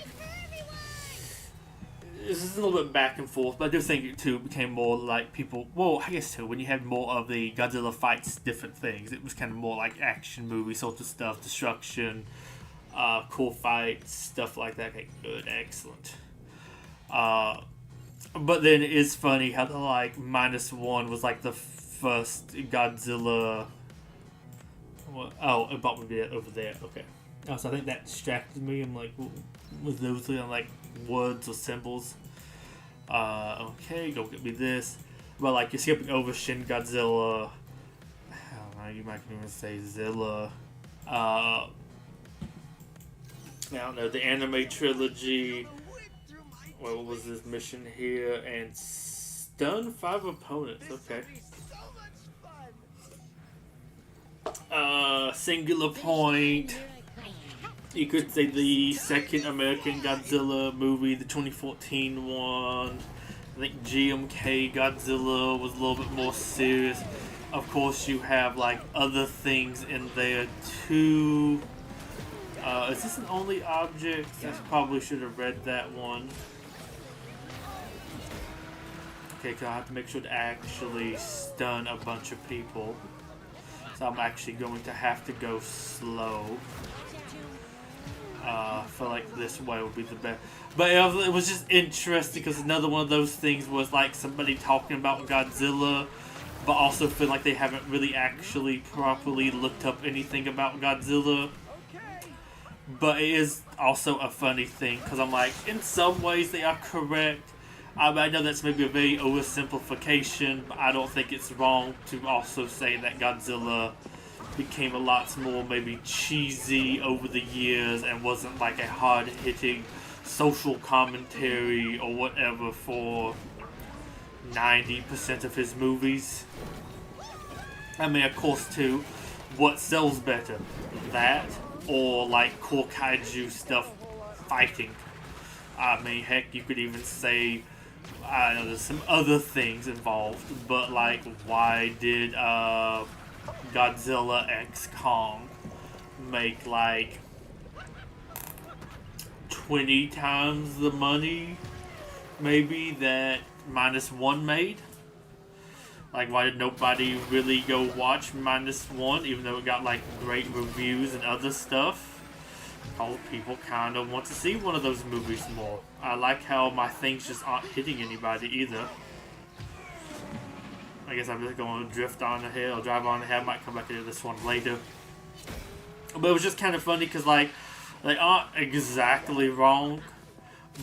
This is a little bit back and forth, but I do think it too became more like people. Well, I guess too, when you had more of the Godzilla fights, different things, it was kind of more like action movie sort of stuff, destruction, cool fights, stuff like that. Okay, good, excellent. But then it is funny how the like -1 was like the first Godzilla. Oh, it brought me over there. Okay. Oh, so I think that distracted me. I'm like, with those like words or symbols. Okay, go get me this. Well, like, you're skipping over Shin Godzilla. I don't know, you might even say Zilla. I don't know, the anime trilogy. What was this mission here? And stun 5 opponents. Okay. Singular Point. You could say the second American Godzilla movie, the 2014 one. I think GMK Godzilla was a little bit more serious. Of course, you have like other things in there too. Is this an only object? I probably should have read that one. Okay, because I have to make sure to actually stun a bunch of people. So I'm actually going to have to go slow. I feel like this way would be the best. But it was just interesting because another one of those things was like somebody talking about Godzilla, but also feel like they haven't really actually properly looked up anything about Godzilla. But it is also a funny thing because I'm like, in some ways they are correct. I know that's maybe a very oversimplification, but I don't think it's wrong to also say that Godzilla became a lot more maybe cheesy over the years and wasn't like a hard-hitting social commentary or whatever for 90% of his movies. I mean, of course, too, what sells better? That or like core kaiju stuff fighting? I mean, heck, you could even say, I know there's some other things involved, but like, why did Godzilla x Kong make like 20 times the money maybe that -1 made? Like, why did nobody really go watch -1 even though it got like great reviews and other stuff? Because people kind of want to see one of those movies more. I like how my things just aren't hitting anybody either. I guess I'm just going to drift on ahead or drive on ahead. I might come back to this one later. But it was just kind of funny because, like, they aren't exactly wrong.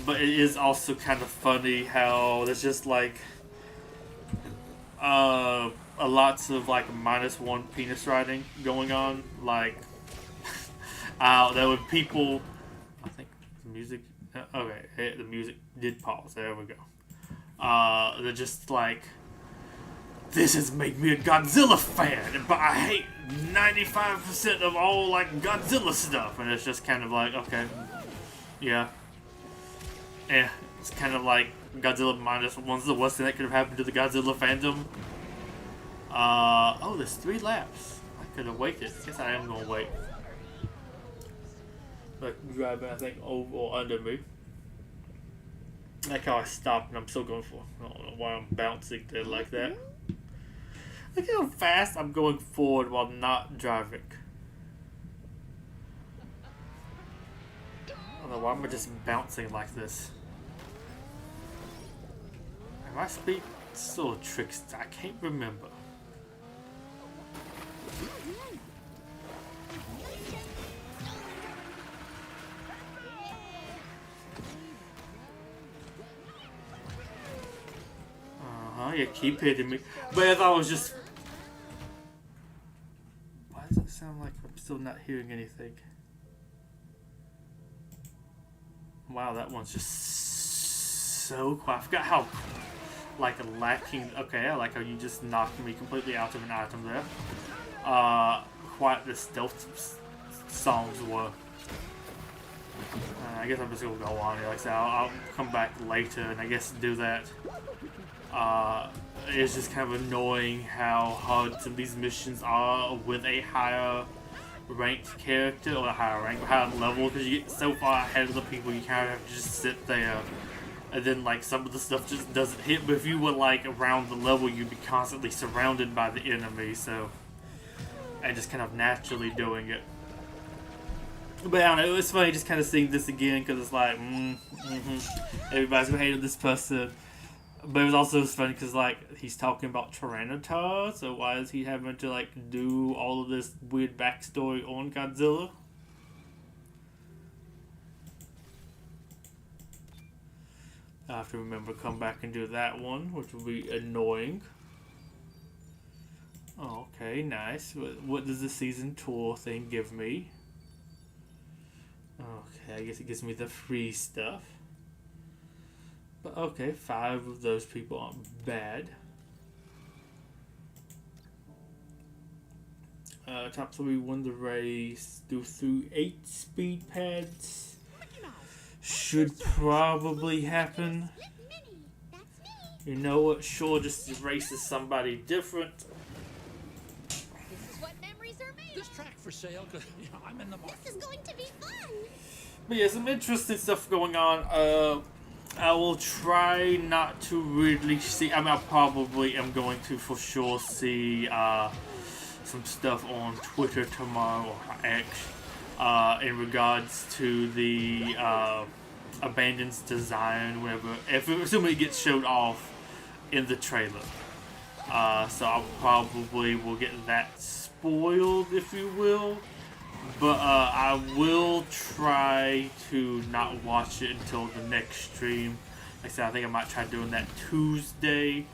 But it is also kind of funny how there's just, like, a lots of, like, -1 penis riding going on. Like, there were people... I think the music... Okay, the music did pause. There we go. They're just, like... This has made me a Godzilla fan, but I hate 95% of all, like, Godzilla stuff. And it's just kind of like, okay, yeah. Yeah, it's kind of like Godzilla -1's the worst thing that could have happened to the Godzilla fandom. Oh, there's 3 laps. I could have waited. I guess I am gonna wait. Like driving, I think, over or under me. Like how I stopped and I'm still going for. I don't know why I'm bouncing there like that. Look how fast I'm going forward while not driving. I don't know why am I just bouncing like this. Am I speed still a trickster? I can't remember. You keep hitting me. But if I was just... Why does it sound like I'm still not hearing anything? Wow, that one's just so quiet. I forgot how, like, lacking... Okay, I like how you just knocked me completely out of an item there. Quiet the stealth songs were. I guess I'm just gonna go on here. Like I said, I'll come back later and I guess do that. It's just kind of annoying how hard some of these missions are with a higher ranked character, or a higher level, because you get so far ahead of the people you kind of have to just sit there, and then like some of the stuff just doesn't hit. But if you were like around the level, you'd be constantly surrounded by the enemy, so, and just kind of naturally doing it. But I don't know, it's funny just kind of seeing this again, because it's like, everybody's gonna hate this person. But it was also funny because, like, he's talking about Tyranitar, so why is he having to, like, do all of this weird backstory on Godzilla? I have to remember to come back and do that one, which will be annoying. Oh, okay, nice. What does the season tour thing give me? Okay, I guess it gives me the free stuff. But okay, 5 of those people aren't bad. Top 3 won the race. Do through 8 speed pads. Should probably happen. You know what? Sure, just races somebody different. This is what memories are made. This track for sale, because I'm in the market. This is going to be fun. But yeah, some interesting stuff going on. I will try not to really see. I mean, I probably am going to for sure see some stuff on Twitter tomorrow, or X, in regards to the Abandoned's design, whatever. Assuming it gets showed off in the trailer. So I probably will get that spoiled, if you will. But I will try to not watch it until the next stream. Like I said, I think I might try doing that Tuesday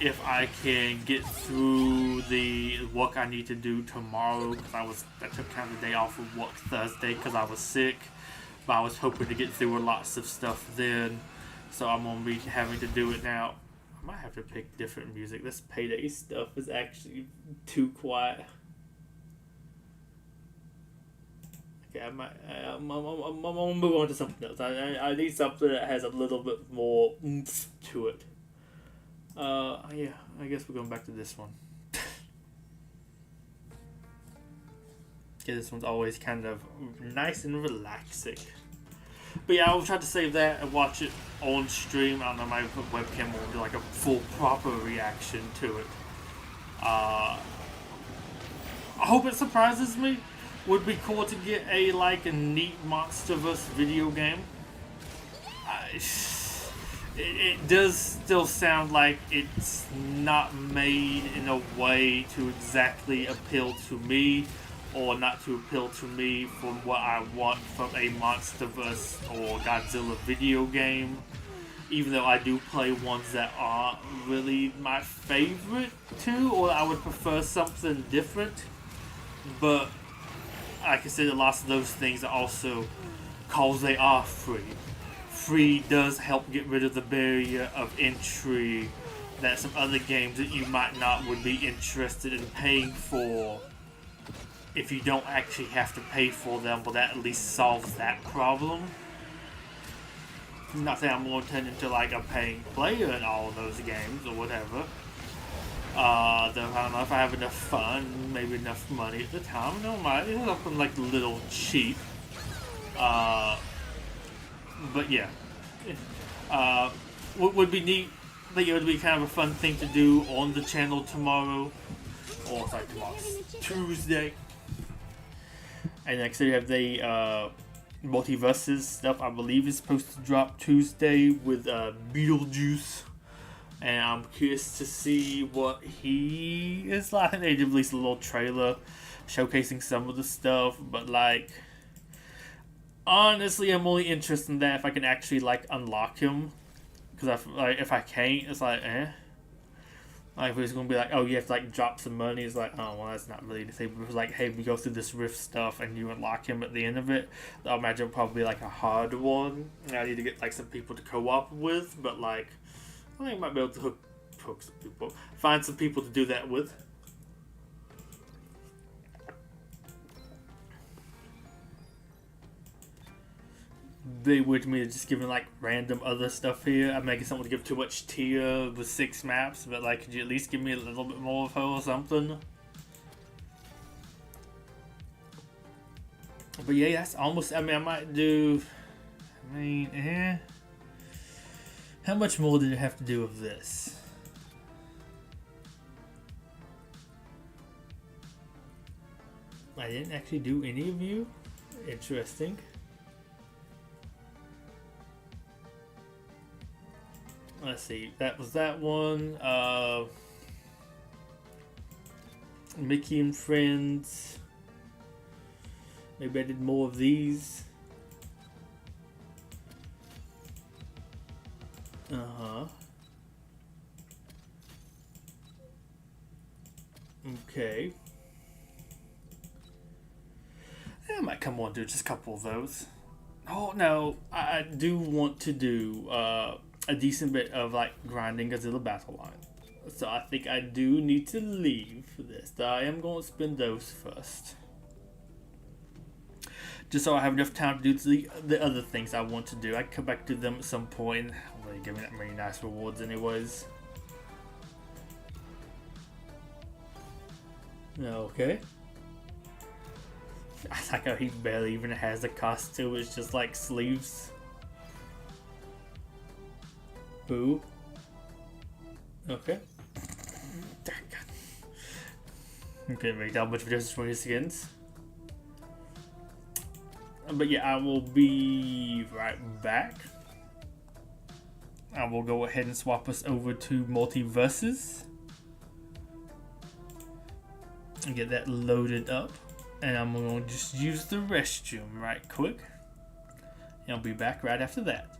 if I can get through the work I need to do tomorrow. Because I took kind of the day off of work Thursday because I was sick. But I was hoping to get through lots of stuff then. So I'm going to be having to do it now. I might have to pick different music. This Payday stuff is actually too quiet. Okay, I'm gonna move on to something else. I need something that has a little bit more oomph to it. Yeah, I guess we're going back to this one. Okay, this one's always kind of nice and relaxing. But yeah, I'll try to save that and watch it on stream. I don't know, my webcam will do like a full proper reaction to it. I hope it surprises me. Would be cool to get a neat Monsterverse video game. It does still sound like it's not made in a way to exactly appeal to me, or not to appeal to me from what I want from a Monsterverse or Godzilla video game. Even though I do play ones that aren't really my favorite too, or I would prefer something different. But like I said, a lot of those things are also cause they are free. Free does help get rid of the barrier of entry that some other games that you might not would be interested in paying for. If you don't actually have to pay for them, well, that at least solves that problem. I'm not saying I'm going to turn into like a paying player in all of those games or whatever. Though I don't know if I have enough fun, maybe enough money at the time. No, might it's something like a little cheap. But yeah, would be neat. I think it would be kind of a fun thing to do on the channel tomorrow, or it's like tomorrow's Tuesday. And next we have the Multiverses stuff. I believe is supposed to drop Tuesday with Beetlejuice. And I'm curious to see what he is like. I think they did release a little trailer showcasing some of the stuff, but like, honestly, I'm only interested in that if I can actually like unlock him. Because if I can't, it's like, eh. Like, if it's gonna be like, oh, you have to like drop some money, it's like, oh, well, that's not really the thing. But if it's like, hey, we go through this rift stuff and you unlock him at the end of it, I imagine it'll probably be like a hard one. I need to get like some people to co-op with, but like, I think I might be able to hook some people, find some people to do that with. They would me just giving like random other stuff here. I'm making someone give too much tier with 6 maps, but like, could you at least give me a little bit more of her or something? But yeah, that's almost. I mean, I might do. I mean, How much more did it have to do with this? I didn't actually do any of you. Interesting. Let's see. That was that one. Mickey and Friends. Maybe I did more of these. Okay. I might come on and do just a couple of those. Oh no, I do want to do a decent bit of like grinding Godzilla battle line. So I think I do need to leave for this. I am going to spin those first. Just so I have enough time to do the other things I want to do. I can come back to them at some point. They give me that many nice rewards anyways. Okay. I like how he barely even has a costume. It's just like sleeves. Boo. Okay. Okay, make that much of a difference between his skins. But yeah, I will be right back. I will go ahead and swap us over to Multiverses. And get that loaded up. And I'm going to just use the restroom right quick. And I'll be back right after that.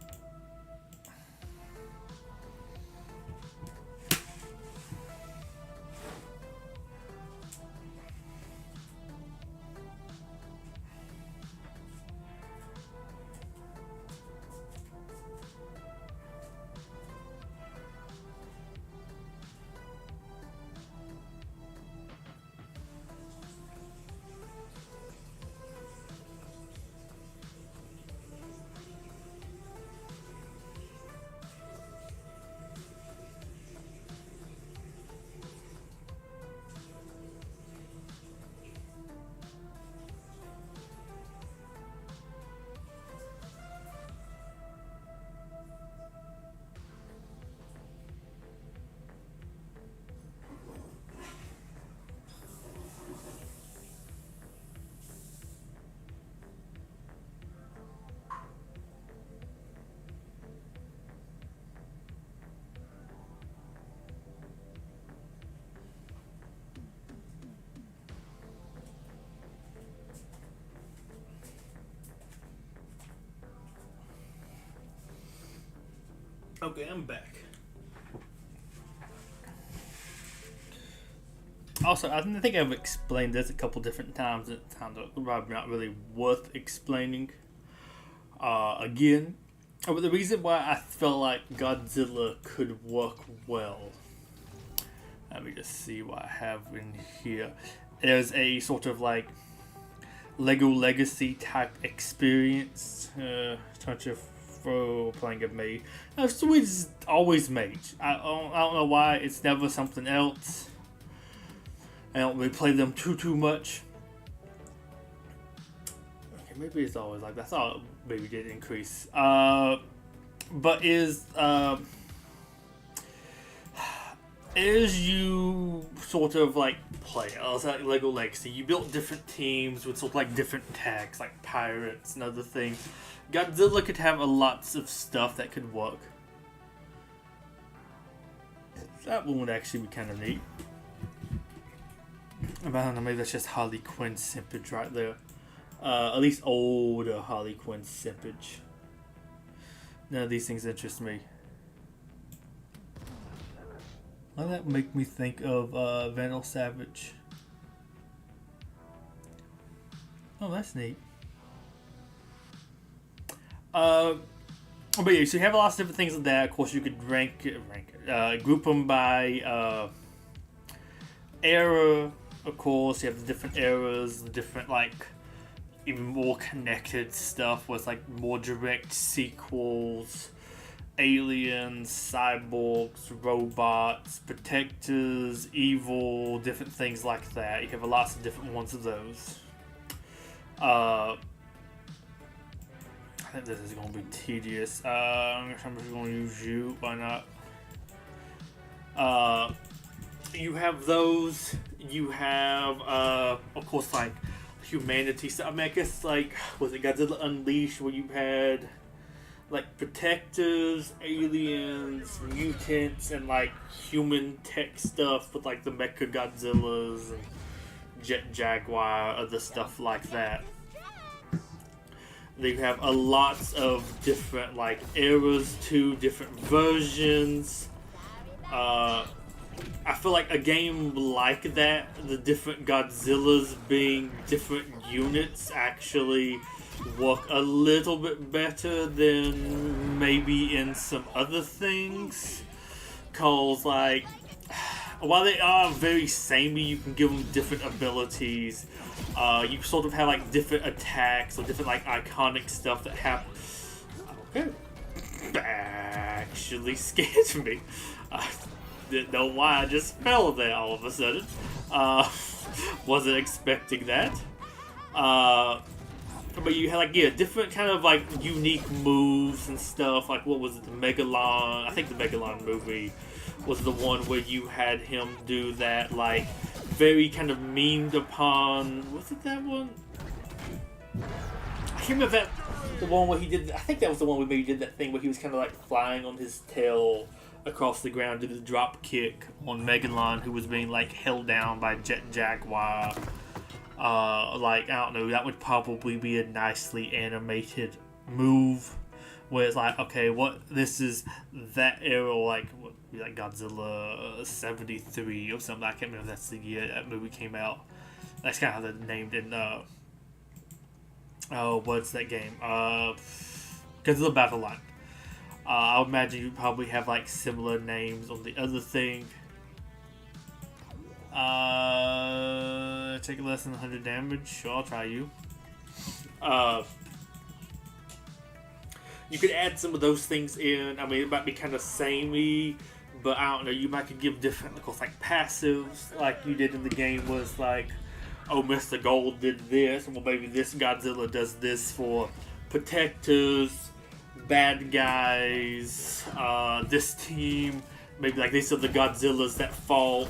Okay, I'm back. Also, I think I've explained this a couple different times. It's probably not really worth explaining again. But the reason why I felt like Godzilla could work well. Let me just see what I have in here. There's a sort of like Lego Legacy type experience. Trying to prefer playing a mage. Sweet is always mage. I don't know why. It's never something else. I don't really play them too much. Okay, maybe it's always like that. I thought maybe it did increase. But as you sort of like play, it's like Lego Legacy, you built different teams with sort of like different tags, like pirates and other things. Godzilla could have lots of stuff that could work. That one would actually be kind of neat. But I don't know, maybe that's just Harley Quinn simpage right there. At least older Harley Quinn simpage. None of these things interest me. Why does that make me think of Vandal Savage? Oh, that's neat. But yeah, so you have lots of different things like that. Of course, you could group them by era. Of course, you have the different eras, the different like even more connected stuff with like more direct sequels. Aliens, cyborgs, robots, protectors, evil, different things like that. You have lots of different ones of those. I think this is going to be tedious. I'm just going to use you. Why not? You have those. You have, of course, like humanity stuff. I mean, I guess like was it Godzilla Unleashed where you had like protectors, aliens, mutants, and like human tech stuff with like the Mecha Godzillas and Jet Jaguar, other stuff like that. They have a lots of different like eras too, different versions. I feel like a game like that, the different Godzillas being different units, actually work a little bit better than maybe in some other things. Cause like, while they are very samey, you can give them different abilities. You sort of have like different attacks or different like iconic stuff that happen. Okay, actually scared me. I didn't know why I just fell there all of a sudden. Wasn't expecting that. But you had like different kind of like unique moves and stuff. Like what was it, the Megalon? I think the Megalon movie was the one where you had him do that like very kind of memed upon. Was it that one? I can't remember that the one where he did. I think that was the one where maybe he did that thing where he was kind of like flying on his tail across the ground, did the drop kick on Megalon, who was being like held down by Jet Jaguar. Like, I don't know, that would probably be a nicely animated move where it's like, okay, this is that era, like Godzilla 73 or something. I can't remember if that's the year that movie came out. That's kind of how they're named in, what's that game? Godzilla Battle Line. I would imagine you probably have like similar names on the other thing. Take less than 100 damage. Sure, I'll try you. You could add some of those things in. I mean, it might be kind of samey, but I don't know. You might could give different, of course, like passives, like you did in the game. Was like, oh, Mr. Gold did this, well, maybe this Godzilla does this for protectors, bad guys. This team, maybe like these are the Godzillas that fall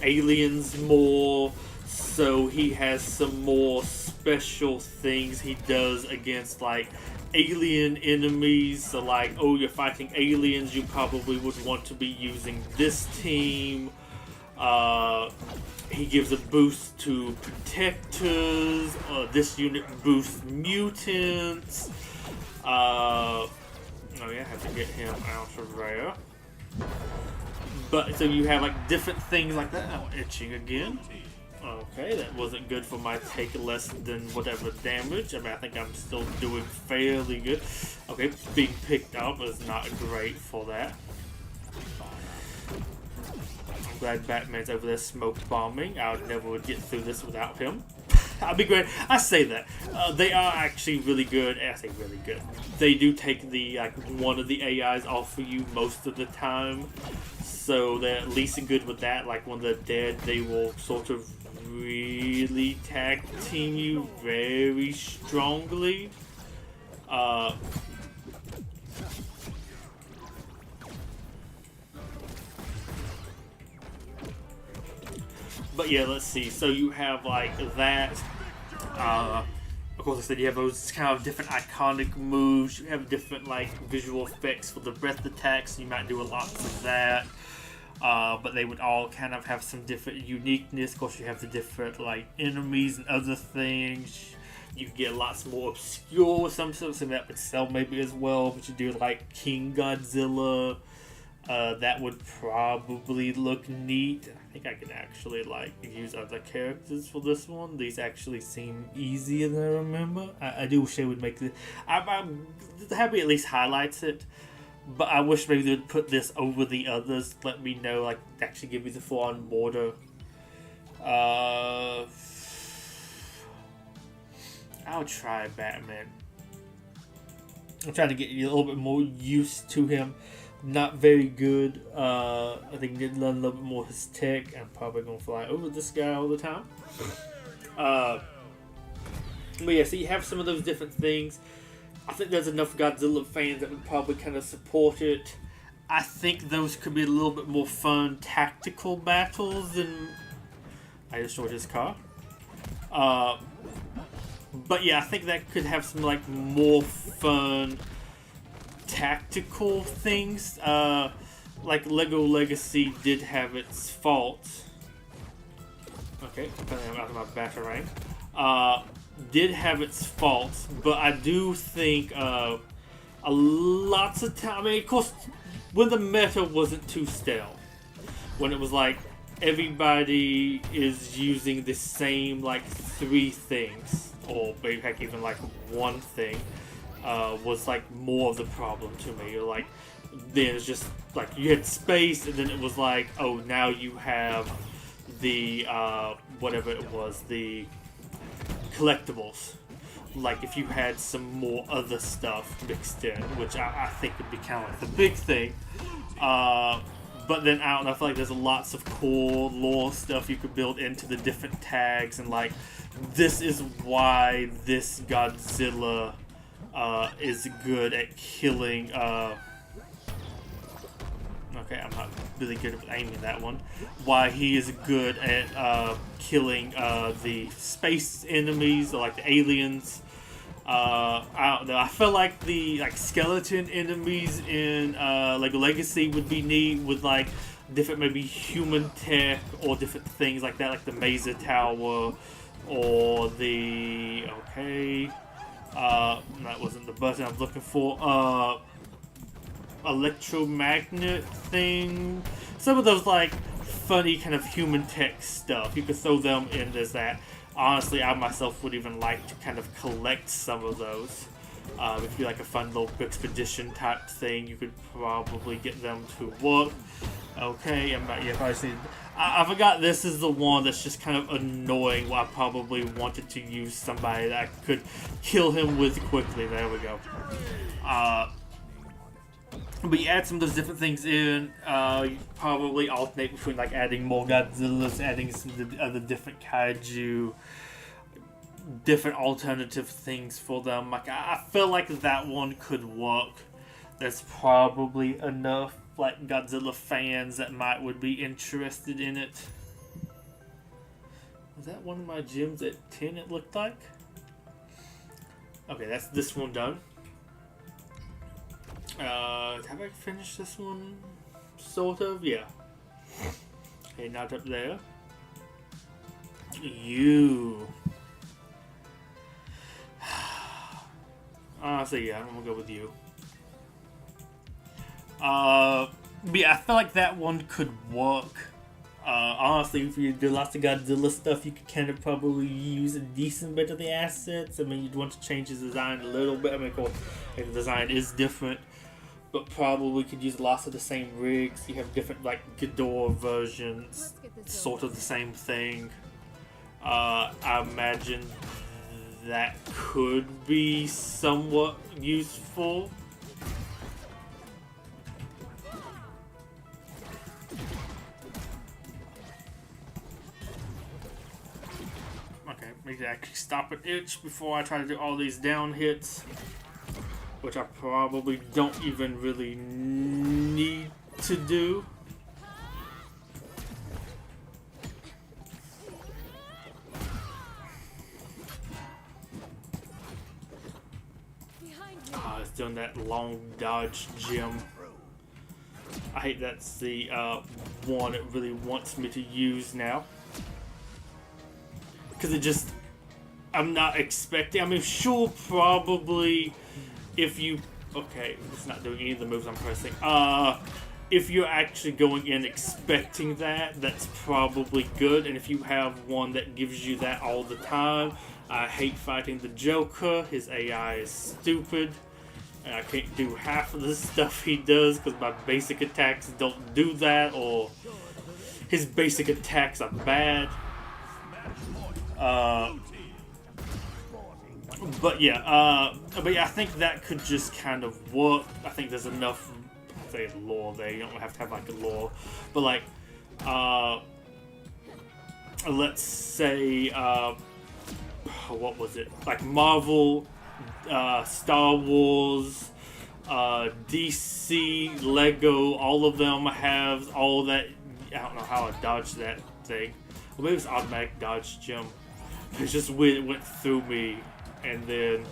aliens more. So he has some more special things he does against like alien enemies. So like, oh, you're fighting aliens, you probably would want to be using this team. He gives a boost to protectors. This unit boosts mutants. Oh yeah, I have to get him out of there. But so you have like different things like that. Oh, itching again. Okay, that wasn't good for my take less than whatever damage. I mean, I think I'm still doing fairly good. Okay, being picked up is not great for that. I'm glad Batman's over there smoke bombing. I would never get through this without him. I'll be great. I say that they are actually really good. I say really good. They do take the one of the AIs off of you most of the time, so they're at least good with that. Like when they're dead, they will sort of really tag team you very strongly. But yeah, let's see. So you have like that. Of course, I said you have those kind of different iconic moves. You have different like visual effects for the breath attacks. You might do a lot of that. But they would all kind of have some different uniqueness. Of course, you have the different like enemies and other things. You can get lots more obscure with some that would sell maybe as well. But you do like King Godzilla. That would probably look neat. I think I can actually like use other characters for this one. These actually seem easier than I remember. I do wish they would make this. I'm happy at least highlights it, but I wish maybe they would put this over the others. Let me know, like actually give me the full-on border. I'll try Batman. I'm trying to get you a little bit more used to him. Not very good. I think did learn a little bit more his tech. I'm probably gonna fly over this guy all the time. But yeah, so you have some of those different things. I think there's enough Godzilla fans that would probably kind of support it. I think those could be a little bit more fun tactical battles than I destroyed his car. But yeah, I think that could have some like more fun tactical things. Like Lego Legacy did have its faults. Okay, I'm out of my battery. Did have its faults, but I do think a lots of time. I mean, of course, when the meta wasn't too stale, when it was like everybody is using the same like 3 things, or maybe heck even like 1 thing. Was like more of the problem to me. Like, there's just like you had space, and then it was like, oh, now you have the whatever it was, the collectibles. Like if you had some more other stuff mixed in, which I think would be kind of like the big thing. But then I don't know, I feel like there's lots of cool lore stuff you could build into the different tags, and like this is why this Godzilla is good at killing. Okay, I'm not really good at aiming that one. Why he is good at killing the space enemies, or like the aliens. I don't know. I feel like the skeleton enemies in Lego Legacy would be neat with like different maybe human tech or different things like that, like the Mesa Tower or the that wasn't the button I was looking for. Electromagnet thing. Some of those like funny kind of human tech stuff. You could throw them in as that. Honestly, I myself would even like to kind of collect some of those. If you like a fun little expedition type thing, you could probably get them to work. Okay, I forgot this is the one that's just kind of annoying. I probably wanted to use somebody that could kill him with quickly. There we go. But you add some of those different things in. You probably alternate between like adding more Godzillas, adding some of the other different kaiju, different alternative things for them. Like I feel like that one could work. There's probably enough like Godzilla fans that would be interested in it. Was that one of my gyms at 10? It looked like. Okay, that's this one done. Have I finished this one? Sort of, yeah. Okay, not up there. You. Honestly, yeah, I'm gonna go with you. But yeah, I feel like that one could work. Honestly, if you do lots of Godzilla stuff, you could kind of probably use a decent bit of the assets. I mean, you'd want to change his design a little bit. I mean, of course, the design is different, but probably could use lots of the same rigs. You have different, like, Ghidorah versions, sort of the same thing. I imagine that could be somewhat useful. Okay, maybe actually stop an itch before I try to do all these down hits, which I probably don't even really need to do. It's doing that long dodge gem. I hate that's the one it really wants me to use now. Because it just, I'm not expecting, I mean, sure, probably, if you, okay, it's not doing any of the moves I'm pressing. If you're actually going in expecting that, that's probably good. And if you have one that gives you that all the time, I hate fighting the Joker. His AI is stupid. And I can't do half of the stuff he does because my basic attacks don't do that, or his basic attacks are bad. But yeah, I think that could just kind of work. I think there's enough, say, lore there. You don't have to have like a lore, but like, let's say, what was it? Like Marvel, Star Wars, DC, Lego, all of them have all that. I don't know how I dodged that thing. Or maybe it's automatic dodge gem. It's just weird, it went through me and then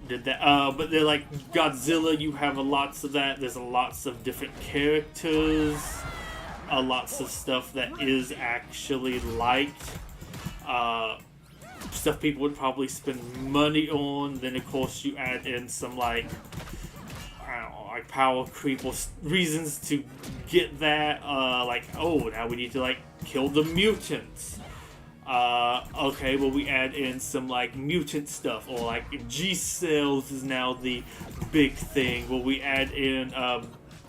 did that. But they're like Godzilla, you have lots of that. There's lots of different characters, lots of stuff that is actually liked. Stuff people would probably spend money on. Then of course you add in some like, I don't know, like power creep or reasons to get that. Like, oh, now we need to like kill the mutants. Okay, well we add in some like mutant stuff, or like G cells is now the big thing. Well, we add in,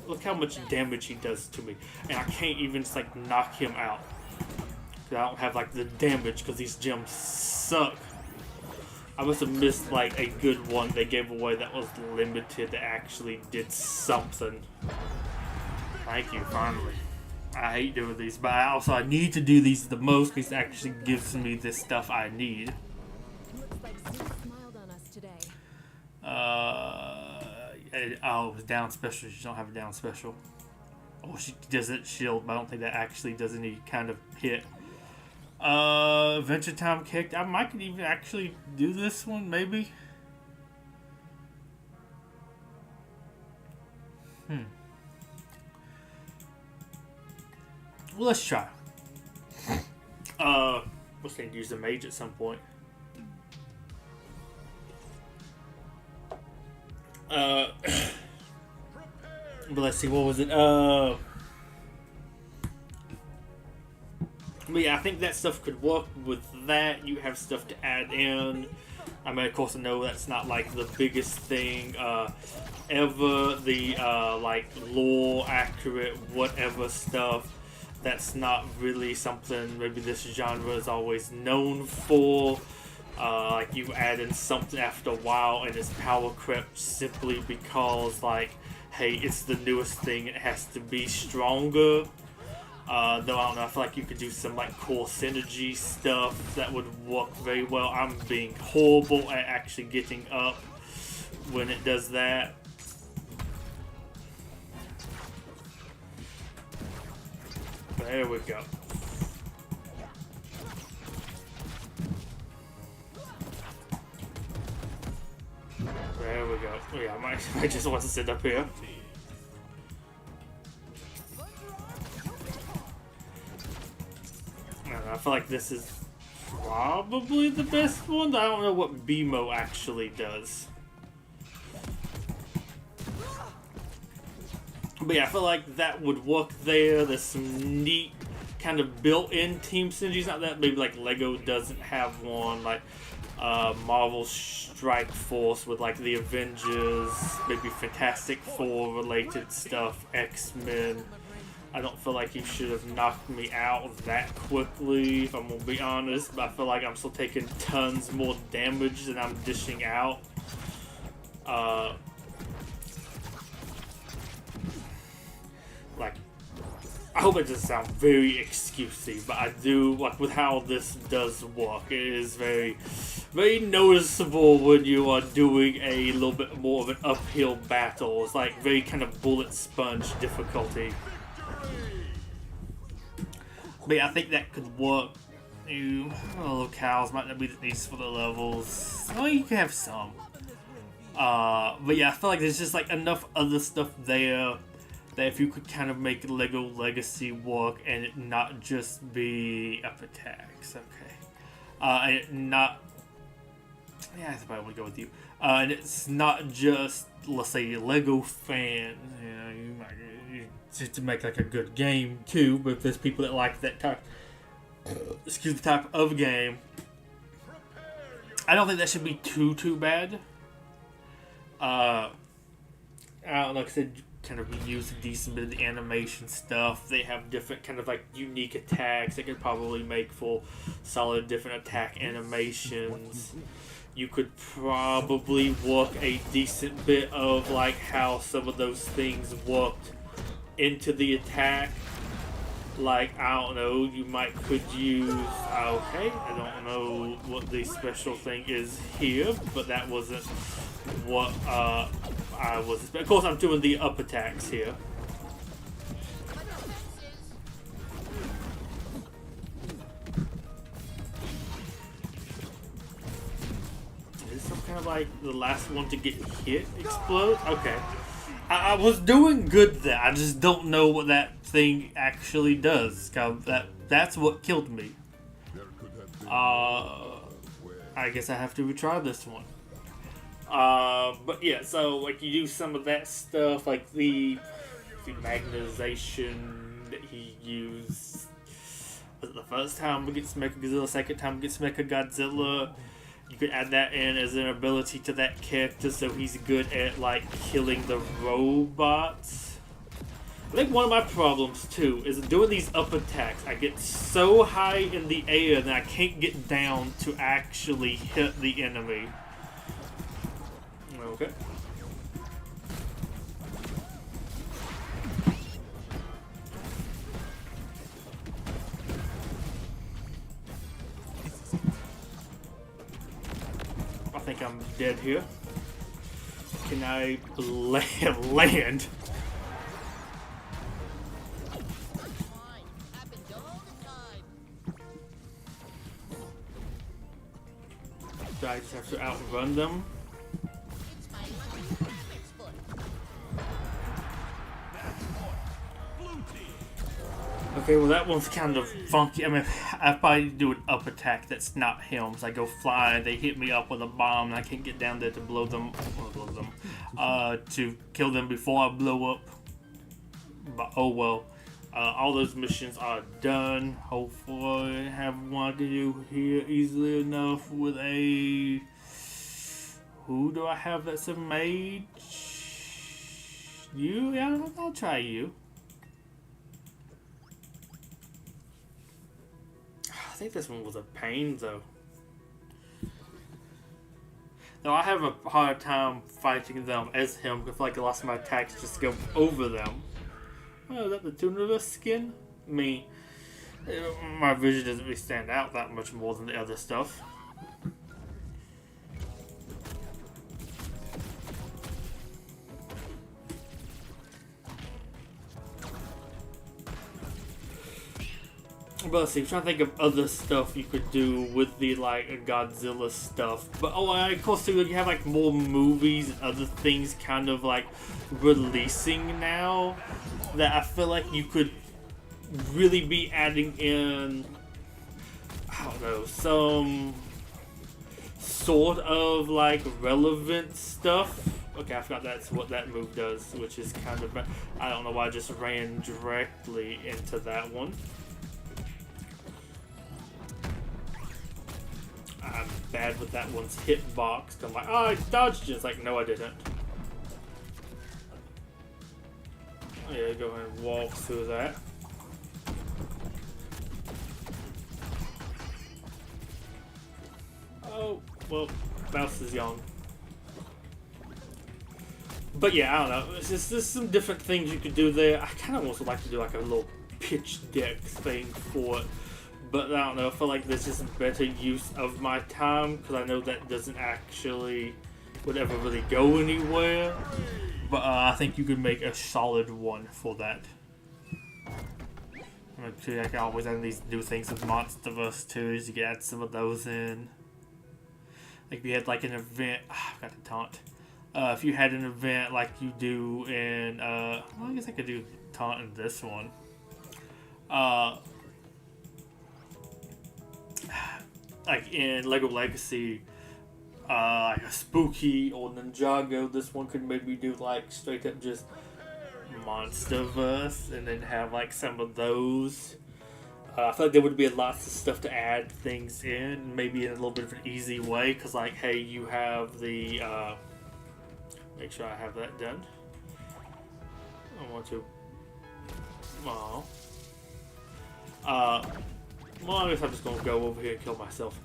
look how much damage he does to me, and I can't even just like knock him out. I don't have like the damage because these gems suck. I must have missed like a good one they gave away that was limited that actually did something. Thank you, finally. I hate doing these, but I need to do these the most because it actually gives me this stuff I need. Looks like Zeus smiled on us today. It was down special. She don't have a down special. Oh, she does it shield, but I don't think that actually does any kind of hit. Adventure Time kicked. I might could even actually do this one, maybe. Well, let's try. Let's say use the mage at some point. But let's see, what was it? But yeah, I think that stuff could work with that. You have stuff to add in. I mean, of course, I know that's not like the biggest thing ever. The like lore accurate, whatever stuff. That's not really something maybe this genre is always known for. Like you add in something after a while and it's power crept simply because like, hey, it's the newest thing, it has to be stronger. Though I don't know, I feel like you could do some like core synergy stuff that would work very well. I'm being horrible at actually getting up when it does that. There we go. There we go. Yeah, I just want to sit up here. I feel like this is probably the best one. I don't know what BMO actually does. But yeah, I feel like that would work there. There's some neat kind of built-in team synergies. Not that maybe like Lego doesn't have one. Like Marvel Strike Force with like the Avengers. Maybe Fantastic Four related stuff. X-Men. I don't feel like he should have knocked me out that quickly, if I'm gonna be honest. But I feel like I'm still taking tons more damage than I'm dishing out. Like, I hope it doesn't sound very excusey, but I do, like, with how this does work, it is very, very noticeable when you are doing a little bit more of an uphill battle. It's like very kind of bullet sponge difficulty. But yeah, I think that could work. Locales might not be the needs for the levels. Well, you can have some. But yeah, I feel like there's just like enough other stuff there that if you could kind of make Lego Legacy work and it not just be up attacks, okay. And it not, yeah, I probably would go with you. And it's not just, let's say, Lego fans. You know, you might just to make like a good game too. But if there's people that like that type, type of game, I don't think that should be too bad. I don't know, like I said, kind of reuse a decent bit of the animation stuff. They have different kind of like unique attacks that could probably make for solid different attack animations. You could probably work a decent bit of like how some of those things worked into the attack. Like, I don't know, you could use, okay, I don't know what the special thing is here, but that wasn't what I was expecting. Of course, I'm doing the up attacks here. Is this some kind of like the last one to get hit explode? Okay. I was doing good there. I just don't know what that thing actually does. That's what killed me. I guess I have to retry this one. But yeah, so like you do some of that stuff, like the magnetization that he used. Was it the first time we get Mechagodzilla, second time we get Mechagodzilla? You could add that in as an ability to that character, so he's good at like killing the robots. I think one of my problems too is doing these up attacks. I get so high in the air that I can't get down to actually hit the enemy. Okay. I think I'm dead here. Can I land? Do I just have to outrun them? Okay, well that one's kind of funky. I mean, I probably do an up attack that's not him. So I go flying, they hit me up with a bomb, and I can't get down there to to kill them before I blow up. But oh well. All those missions are done. Hopefully I have one I can do here easily enough with a... Who do I have that's a mage? You? Yeah, I'll try you. I think this one was a pain though. Though I have a hard time fighting them as him because like a lot of my attacks just go over them. Oh, is that the tuna skin? Me. My vision doesn't really stand out that much more than the other stuff. But let's see, I'm trying to think of other stuff you could do with the like Godzilla stuff. But oh, of course, too, you have like more movies and other things kind of like releasing now that I feel like you could really be adding in, I don't know, some sort of like relevant stuff. Okay, I forgot that's what that move does, which is kind of, I don't know why I just ran directly into that one. I'm bad with that one's hitbox. I'm like, oh, I dodged it. It's like, no, I didn't. Yeah, go ahead and walk through that. Oh, well, Mouse is young. But yeah, I don't know. It's just there's some different things you could do there. I kind of also like to do like a little pitch deck thing for it. But I don't know. I feel like this is a better use of my time because I know that doesn't actually would ever really go anywhere. But I think you could make a solid one for that. I can always add these new things with Monsterverse too. Is you can add some of those in. Like if you had like an event, I got to taunt. If you had an event like you do in, well, I guess I could do taunt in this one. Like in Lego Legacy, like a Spooky or Ninjago, this one could maybe do like straight up just Monsterverse and then have like some of those. I feel like there would be lots of stuff to add things in, maybe in a little bit of an easy way, because like, hey, you have the, make sure I have that done. I want to, well, I guess I'm just going to go over here and kill myself.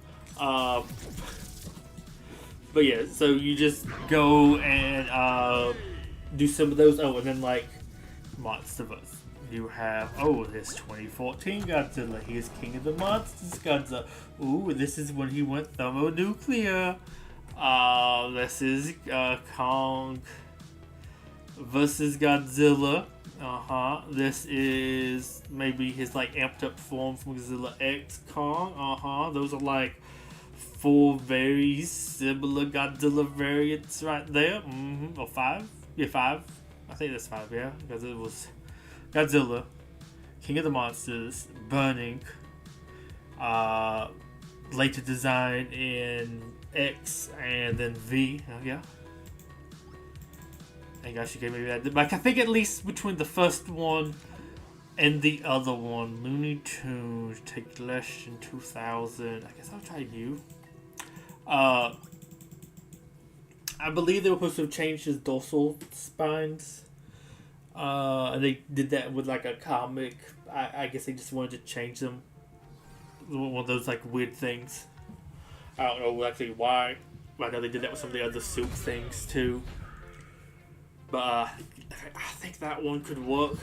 But yeah, so you just go and do some of those. Oh, and then like Monsterverse. You have, oh, this 2014 Godzilla. He is King of the Monsters Godzilla. Ooh, this is when he went thermonuclear. This is Kong versus Godzilla. This is maybe his like amped up form from Godzilla X Kong. Those are like 4 very similar Godzilla variants right there. Or 5? Yeah, 5. I think that's 5, yeah. Because it was Godzilla, King of the Monsters, Burning, later design in X and then V. Yeah. I guess you gave me that. Like I think at least between the first one and the other one, Looney Tunes take less than 2,000. I guess I'll try you. I believe they were supposed to have changed his dorsal spines. And they did that with like a comic. I guess they just wanted to change them. One of those like weird things. I don't know actually why. I know they did that with some of the other suit things too. But I think that one could work.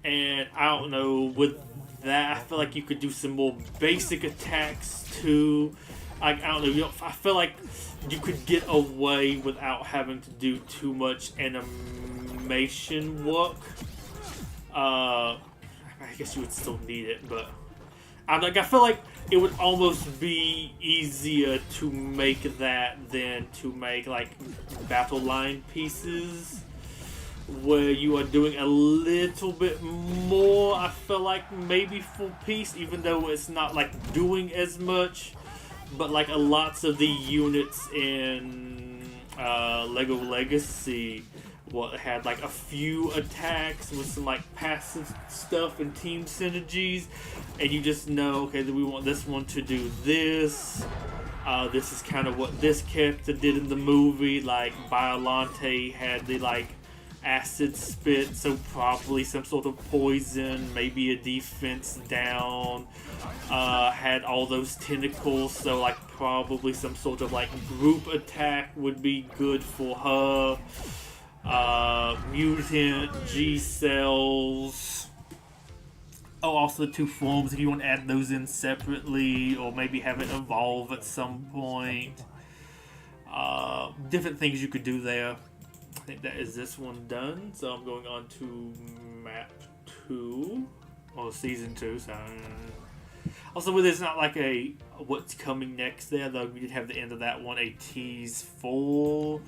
And I don't know, with that, I feel like you could do some more basic attacks too. I don't know, I feel like you could get away without having to do too much animation work. I guess you would still need it, but I feel like it would almost be easier to make that than to make like battle line pieces where you are doing a little bit more. I feel like maybe full piece, even though it's not like doing as much. But like lots of the units in Lego Legacy had like a few attacks with some like passive stuff and team synergies, and you just know, okay, that we want this one to do this. This is kind of what this character did in the movie. Like Biolante had the like acid spit, so probably some sort of poison, maybe a defense down. Had all those tentacles, so like probably some sort of like group attack would be good for her. Mutant, G-cells. Oh, also the 2 forms if you want to add those in separately, or maybe have it evolve at some point. Different things you could do there. I think that is this one done, so I'm going on to map 2, or season 2, so also there's not like a what's coming next there, though we did have the end of that one, a tease for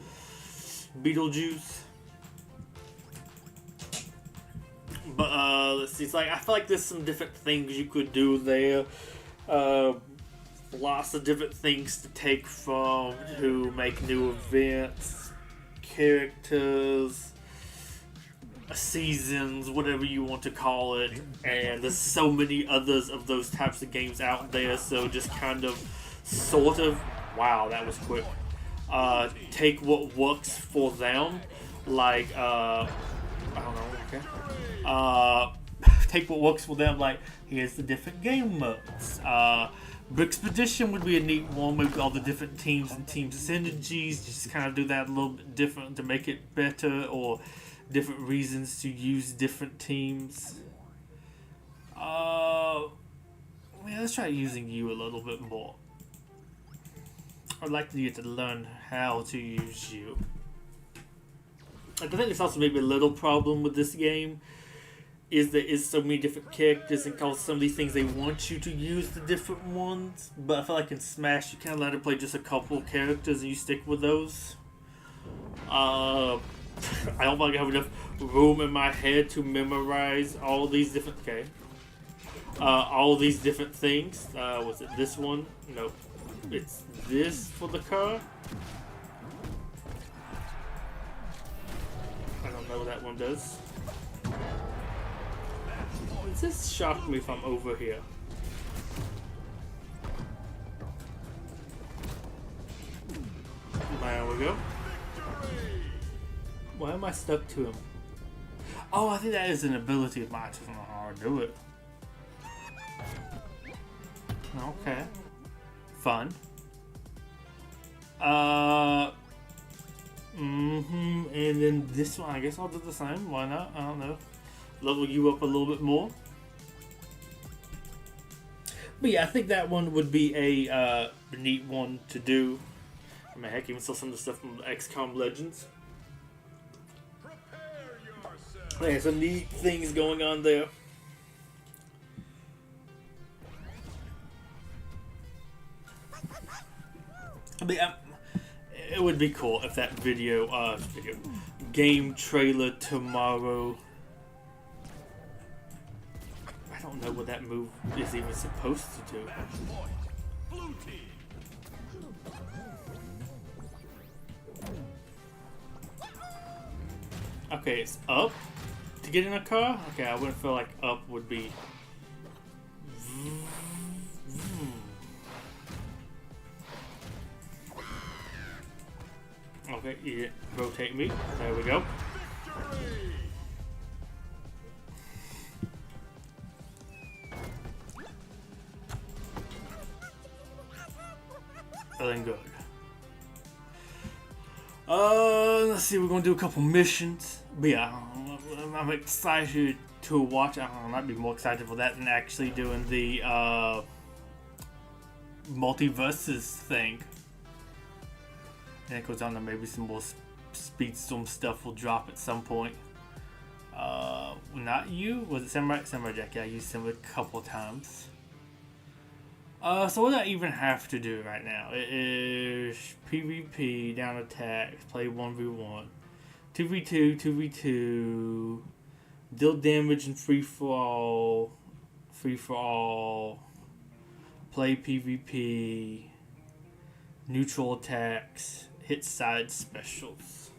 Beetlejuice. But let's see, it's like I feel like there's some different things you could do there. Lots of different things to take from to make new events, characters, seasons, whatever you want to call it, and there's so many others of those types of games out there, so just kind of sort of, wow, that was quick, take what works for them, like I don't know, Okay. Take what works for them. Like, here's the different game modes. Expedition would be a neat one with all the different teams and team synergies. Just kind of do that a little bit different to make it better, or different reasons to use different teams. Yeah, let's try using you a little bit more. I'd like you to learn how to use you. I think it's also maybe a little problem with this game is there is so many different characters, and cause some of these things they want you to use the different ones. But I feel like in Smash you kind of let it play just a couple characters and you stick with those. I don't think I have enough room in my head to memorize all these different. Okay. All these different things. Was it this one? Nope. It's this for the car. I don't know what that one does. Does this shock me if I'm over here? There we go. Why am I stuck to him? Oh, I think that is an ability of mine. I just don't know how to do it. Okay. Fun. And then this one, I guess I'll do the same. Why not? I don't know. Level you up a little bit more. But yeah, I think that one would be a neat one to do. I mean, heck, even still some of the stuff from XCOM Legends. Yeah, some neat things going on there. I mean, it would be cool if that game trailer tomorrow. I don't know what that move is even supposed to do. Okay, it's up to get in a car? Okay, I wouldn't feel like up would be. Okay, yeah, rotate me. There we go. Feeling good. Let's see, we're gonna do a couple missions. But yeah, I'm excited to watch. I might be more excited for that than actually doing the Multiverses thing. And it goes on to maybe some more Speedstorm stuff will drop at some point. Not you? Was it Samurai? Samurai Jack, yeah, I used him a couple times. So what do I even have to do right now? It is PvP, down attacks, play 1v1, 2v2, 2v2, deal damage in free for all, play PvP, neutral attacks, hit side specials.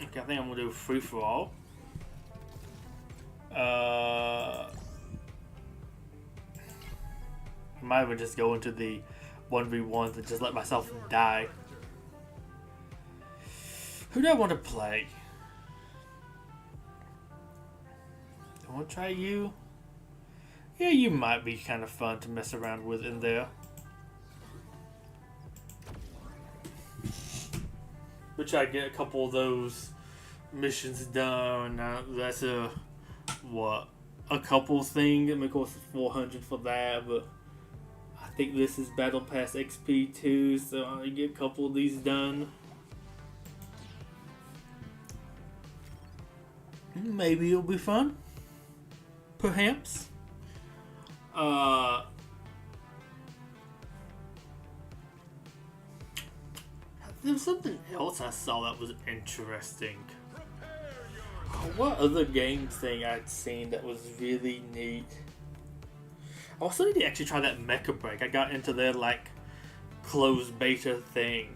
Okay, I think I'm gonna do free for all. I might even just go into the 1v1s and just let myself die. Who do I want to play? I want to try you. Yeah, you might be kind of fun to mess around with in there. But try to get a couple of those missions done. That's a couple thing. It may cost 400 for that, but I think this is Battle Pass XP too, so I'll get a couple of these done. Maybe it'll be fun. Perhaps. There was something else I saw that was interesting. What other game thing I'd seen that was really neat? I also need to actually try that Mecha Break. I got into their like closed beta thing.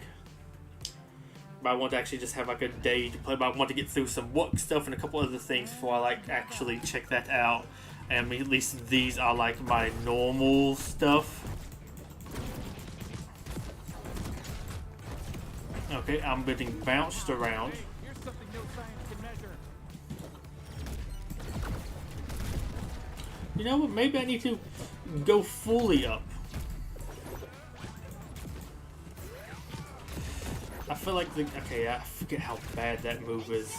But I want to actually just have like a day to play. But I want to get through some work stuff and a couple other things before I like actually check that out. And I mean, at least these are like my normal stuff. Okay, I'm getting bounced around. Here's something no science can measure. You know what? Maybe I need to go fully up. I feel like the... Okay, I forget how bad that move is.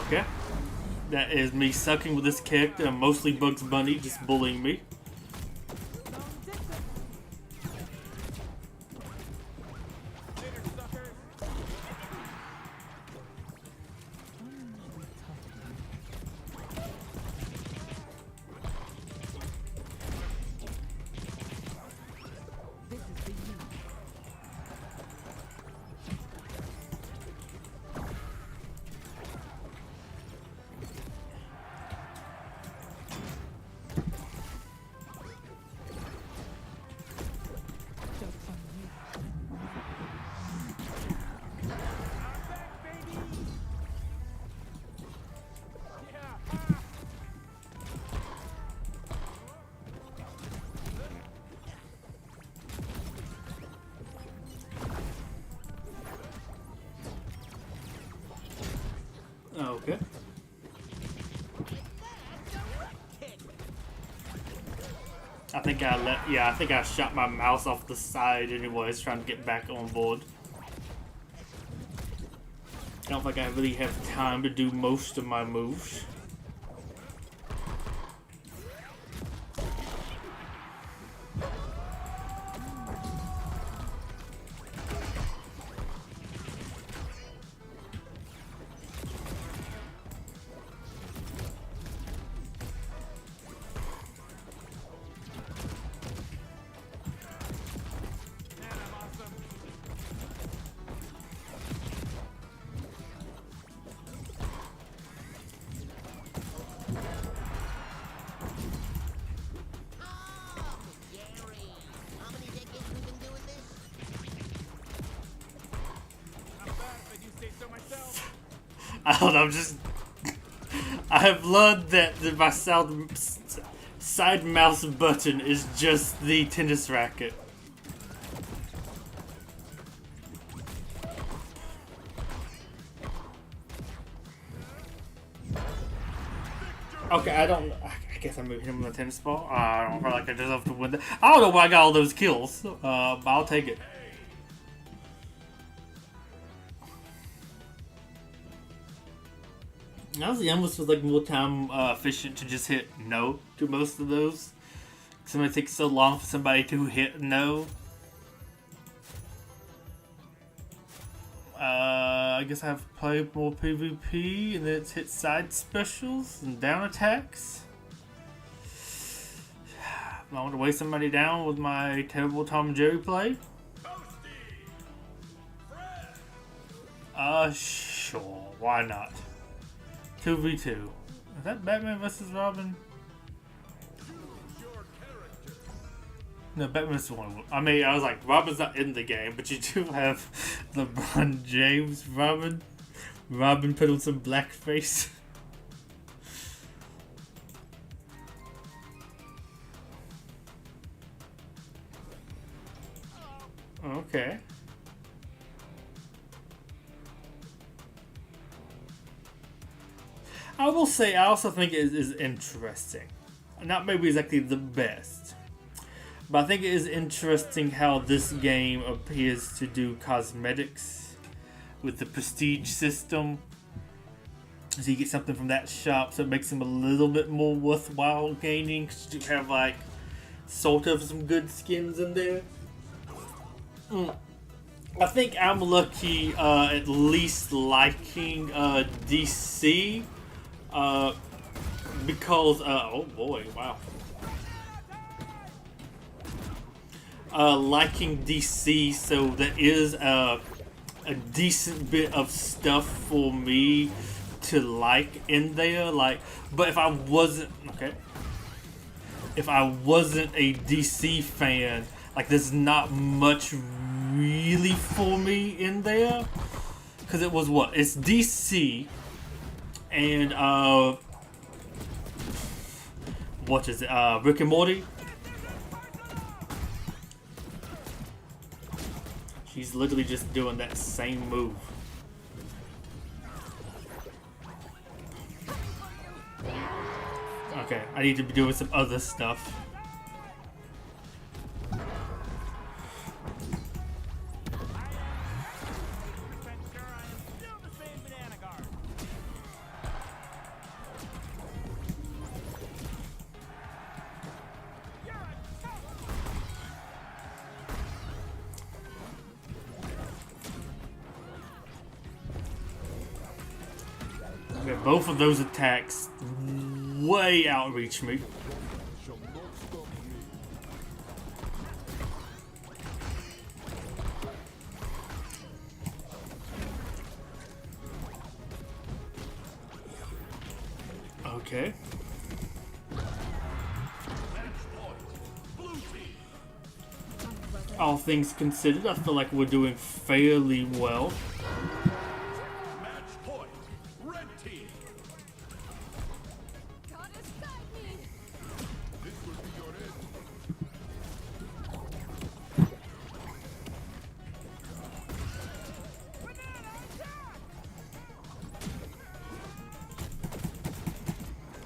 Okay. That is me sucking with this character, mostly Bugs Bunny just bullying me. Okay. I think I shot my mouse off the side anyways, trying to get back on board. I don't think I really have time to do most of my moves. I don't know, I have learned that my side mouse button is just the tennis racket. Okay, I guess I'm moving him with a tennis ball. I don't feel like I deserve to win that. I don't know why I got all those kills, but I'll take it. Honestly, I almost was like more time efficient to just hit no to most of those. Somebody takes so long for somebody to hit no. I guess I have to play more PvP and then it's hit side specials and down attacks. I want to weigh somebody down with my terrible Tom and Jerry play. Sure, why not? 2v2. Is that Batman vs. Robin? No, Batman's the one. I mean, I was like, Robin's not in the game, but you do have LeBron James Robin. Robin put on some blackface. Okay. I will say, I also think it is interesting. Not maybe exactly the best, but I think it is interesting how this game appears to do cosmetics with the prestige system. So you get something from that shop, so it makes them a little bit more worthwhile gaining, because you have like sort of some good skins in there. I think I'm lucky at least liking DC. Because, oh boy, wow. Liking DC, so there is a decent bit of stuff for me to like in there. Like, but if I wasn't, if I wasn't a DC fan, like, there's not much really for me in there. Because it was what? It's DC. And what is it? Rick and Morty. She's literally just doing that same move. Okay, I need to be doing some other stuff. Okay, both of those attacks way outreach me. Okay. All things considered, I feel like we're doing fairly well.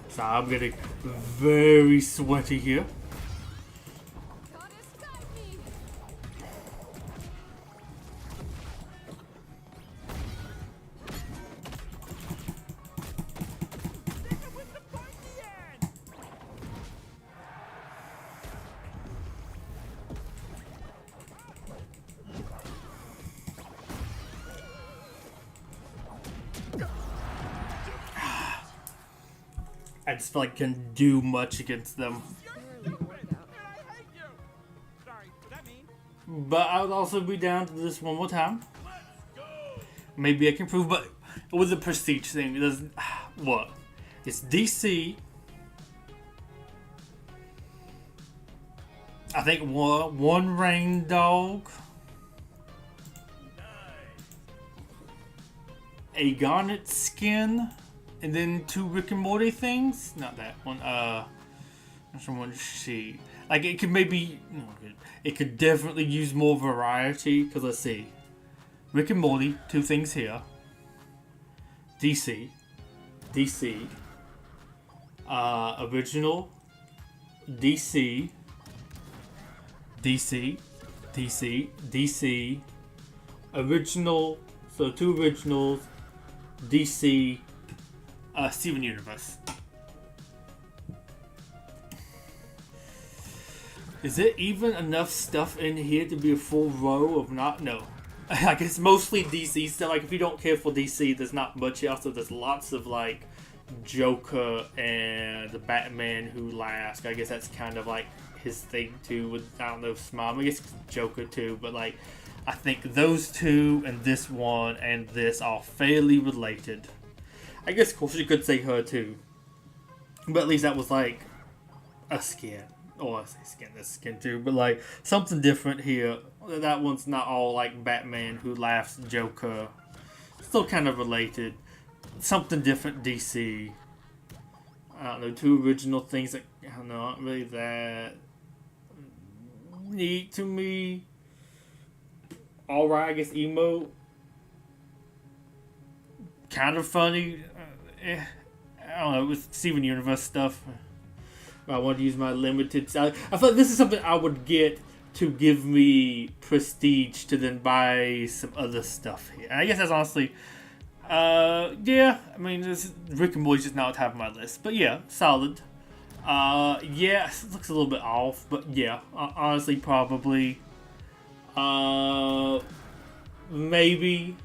So I'm getting very sweaty here. I just feel like I can do much against them. But I would also be down to this one more time. Maybe I can prove, but with the prestige thing, it doesn't. What? It's DC. I think one rain dog. A garnet skin. And then 2 Rick and Morty things? Not that one. Someone see. Like, it could maybe... It could definitely use more variety. Because, let's see. Rick and Morty, 2 things here. DC. Original. DC. Original. So, 2 originals. DC. Steven Universe. Is there even enough stuff in here to be a full row of not? No. I guess mostly DC stuff. Like, if you don't care for DC, there's not much else. So there's lots of, like, Joker and the Batman Who Laughs. I guess that's kind of, like, his thing, too. With, I don't know, Smile. I guess Joker, too. But, like, I think those 2 and this one and this are fairly related. I guess, of course, you could say her too. But at least that was like a skin. Or I say skin, that's skin too. But like something different here. That one's not all like Batman Who Laughs, Joker. Still kind of related. Something different, DC. I don't know, 2 original things that, I don't know, aren't really that neat to me. Alright, I guess emo. Kind of funny. I don't know, with Steven Universe stuff. I want to use my limited salary. I feel like this is something I would get to give me prestige to then buy some other stuff here. And I guess that's honestly, yeah, I mean, this Rick and Morty's just not top of my list. But yeah, solid. Yeah, it looks a little bit off, but yeah, honestly, probably. Maybe.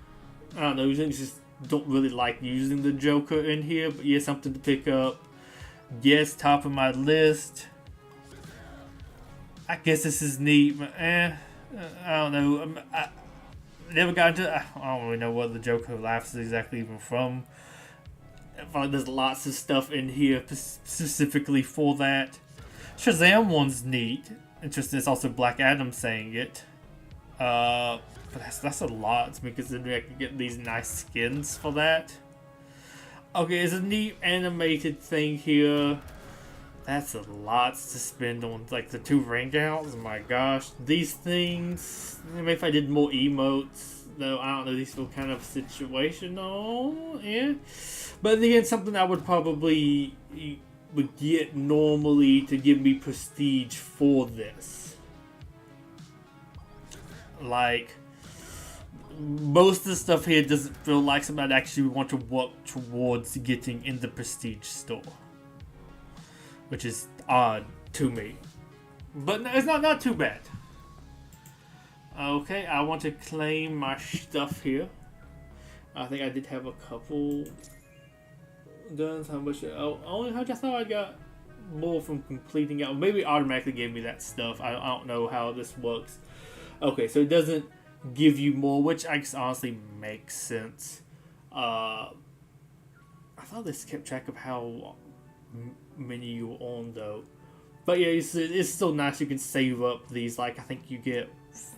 I don't know, just don't really like using the Joker in here, but yeah, something to pick up. Yes, top of my list. I guess this is neat, but I don't know. I never got into. I don't really know what the Joker Who Laughs is exactly even from. I feel like there's lots of stuff in here specifically for that. Shazam one's neat. Interesting. It's also Black Adam saying it. But that's a lot to me considering I can get these nice skins for that. Okay, there's a neat animated thing here. That's a lot to spend on like the 2 rank outs. Oh my gosh, these things. Maybe if I did more emotes, though, I don't know. These feel kind of situational, yeah. But again, something I would probably would get normally to give me prestige for this. Like, most of the stuff here doesn't feel like something I'd actually want to work towards getting in the prestige store, which is odd to me. But it's not too bad. Okay, I want to claim my stuff here. I think I did have a couple guns. How much? Oh, only I just thought I got more from completing it. Maybe it automatically gave me that stuff. I don't know how this works. Okay, so it doesn't give you more, which I guess honestly makes sense. I thought this kept track of how many you were on though. But yeah, it's still nice. You can save up these. Like I think you get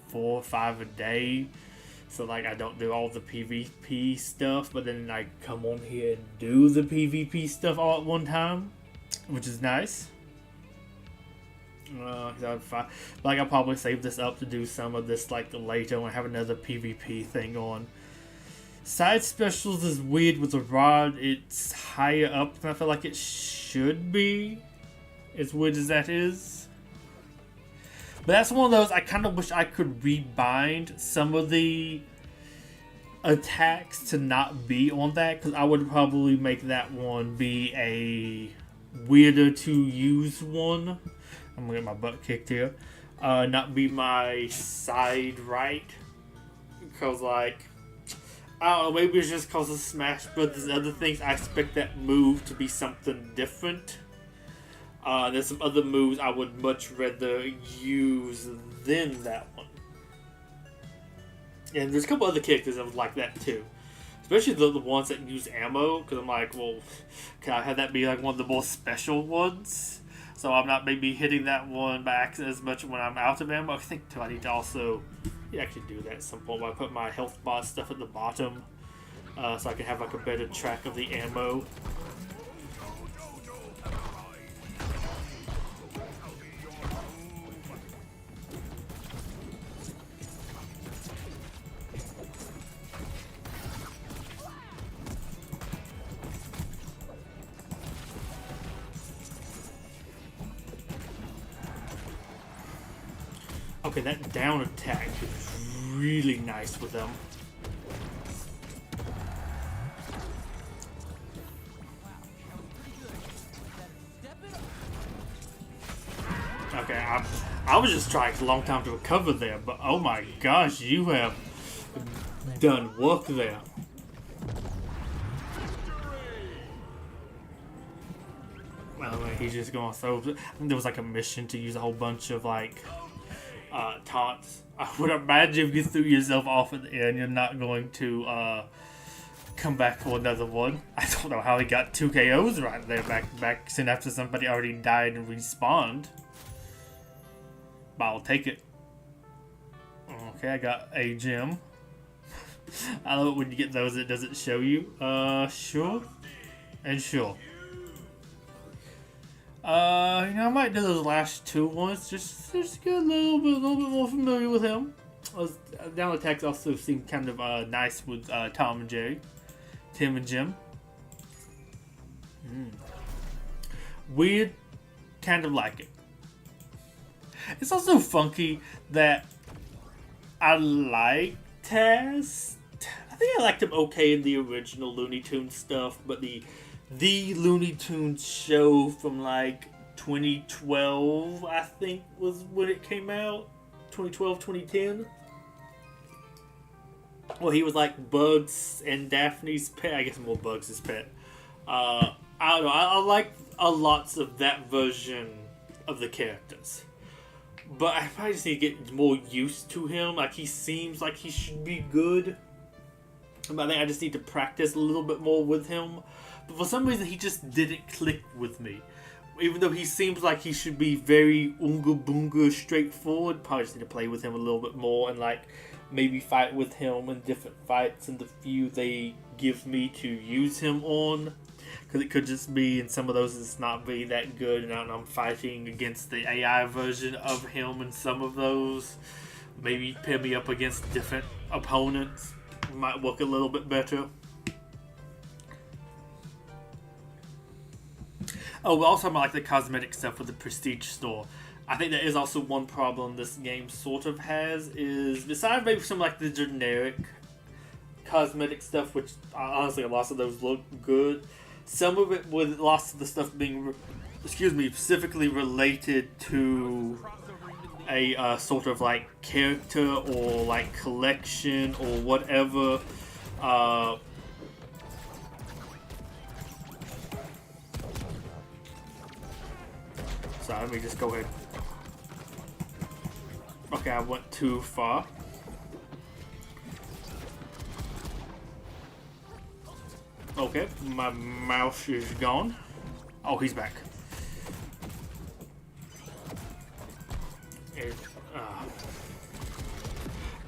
4 or 5 a day. So like I don't do all the PvP stuff, but then I come on here and do the PvP stuff all at one time, which is nice. Like I'll probably save this up to do some of this like later when I have another PvP thing on. Side specials is weird with the rod. It's higher up than I feel like it should be, as weird as that is. But that's one of those I kind of wish I could rebind some of the attacks to not be on that, because I would probably make that one be a weirder to use one. I'm gonna get my butt kicked here. Not be my side right, because like I don't know, maybe it's just because of Smash Brothers and other things. I expect that move to be something different. There's some other moves I would much rather use than that one. And there's a couple other characters that was like that too. Especially the ones that use ammo, because I'm like, well, can I have that be like one of the more special ones? So I'm not maybe hitting that one by accident as much when I'm out of ammo. I think too, I need to also actually do that at some point where I put my health bar stuff at the bottom, so I can have like a better track of the ammo. Okay, that down attack is really nice with them. Okay, I was just trying a long time to recover there, but oh my gosh, you have done work there. Well, he's just going to throw. I think there was like a mission to use a whole bunch of like taunts. I would imagine if you threw yourself off at the end, you're not going to come back for another one. I don't know how he got 2 KOs right there back soon after somebody already died and respawned. But I'll take it. Okay, I got a gem. I love it when you get those, it doesn't show you. Sure. And sure. I might do those last 2 ones just to get a little bit more familiar with him. Down attacks also seem kind of nice with Tom and Jerry, Tim and Jim. Weird, kind of like it. It's also funky that I like Taz. I think I liked him okay in the original Looney Tunes stuff, but the Looney Tunes show from like 2012, I think, was when it came out. 2012, 2010. Well, he was like Bugs and Daphne's pet. I guess more Bugs' pet. I don't know. I like lots of that version of the characters. But I probably just need to get more used to him. Like, he seems like he should be good. But I think I just need to practice a little bit more with him. But for some reason, he just didn't click with me. Even though he seems like he should be very Oonga Boonga straightforward, probably just need to play with him a little bit more and like maybe fight with him in different fights in the few they give me to use him on. because it could just be in some of those it's not be that good, and I'm fighting against the AI version of him in some of those. Maybe pair me up against different opponents. Might work a little bit better. Oh, we also like the cosmetic stuff with the prestige store. I think that is also one problem this game sort of has, is besides maybe some like the generic cosmetic stuff, which honestly a lot of those look good, some of it with lots of the stuff being specifically related to a sort of like character or like collection or whatever. So let me just go ahead. Okay, I went too far. Okay, my mouse is gone. Oh, he's back.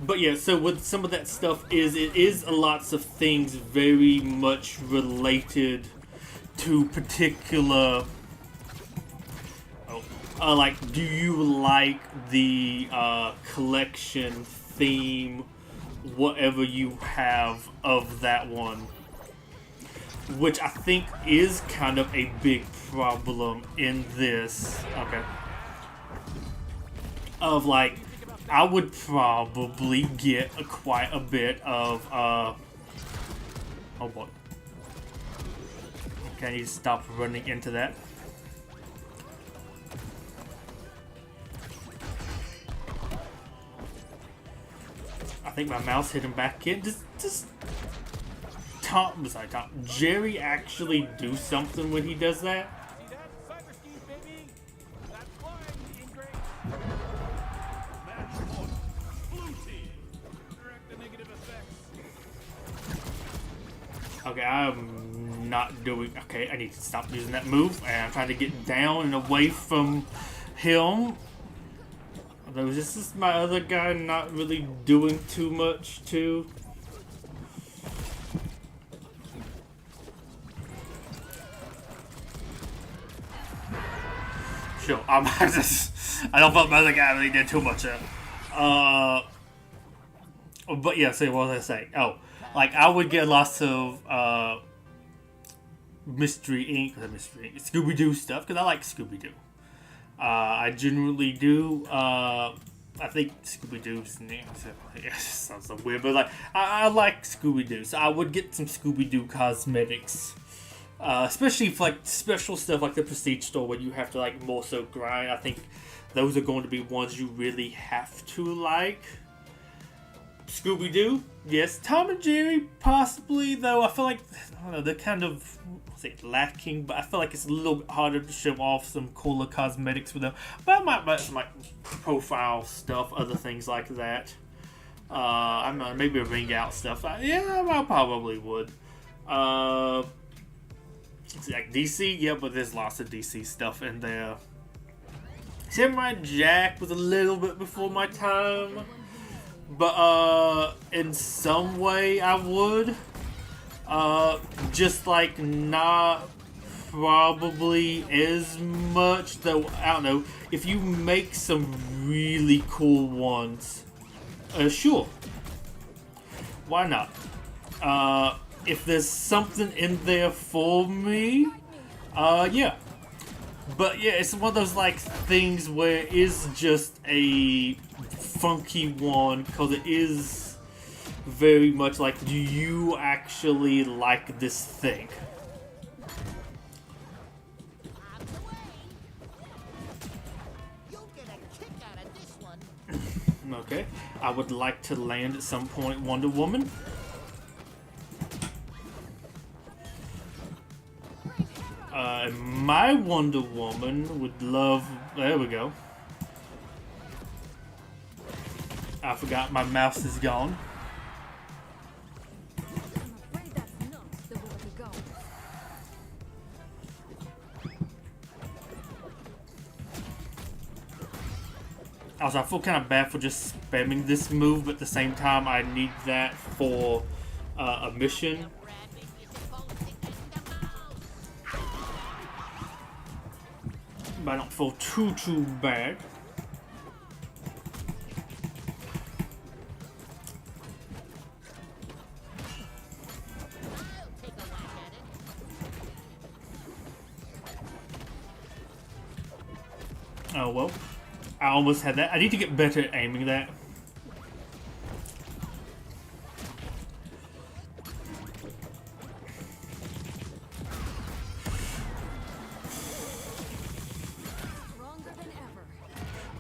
But yeah, so with some of that stuff it is lots of things very much related to particular. Like, do you like the collection theme, whatever you have of that one? Which I think is kind of a big problem in this. Okay. Of like, I would probably get quite a bit of, oh boy. Okay, I need to stop running into that. I think my mouse hit him back in. Just Tom, Jerry actually do something when he does that? See that? Cyber skis, baby! That's flying, being great! Match point. Blue team. Direct the negative effects. Okay, I'm not doing... Okay, I need to stop using that move. And I'm trying to get down and away from him. Although, is this my other guy not really doing too much, too? Sure, I don't think my other guy really did too much there. But yeah, so what was I saying? Oh, like, I would get lots of, Mystery Inc. Scooby-Doo stuff, because I like Scooby-Doo. I generally do. I think Scooby-Doo's name sounds so weird, but like I like Scooby-Doo, so I would get some Scooby-Doo cosmetics, especially for like special stuff like the Prestige Store where you have to like more so grind. I think those are going to be ones you really have to like. Scooby-Doo, yes. Tom and Jerry, possibly, though I feel like, I don't know, they're kind of lacking, but I feel like it's a little bit harder to show off some cooler cosmetics with them. But I might buy some like profile stuff, other things like that. I don't know, maybe a ring out stuff. Yeah, I probably would. Like DC, yeah, but there's lots of DC stuff in there. Samurai Jack was a little bit before my time. But, in some way I would. Just like not probably as much, though, I don't know. If you make some really cool ones, sure. Why not? If there's something in there for me, yeah. But yeah, it's one of those like things where it's just a funky one, because it is very much like, do you actually like this thing? Okay, I would like to land at some point Wonder Woman. My Wonder Woman would love... There we go. I forgot my mouse is gone. I'm afraid that's not the way to go. Also, I feel kind of bad for just spamming this move, but at the same time, I need that for a mission. but I don't feel too bad. Oh well, I almost had that. I need to get better at aiming that.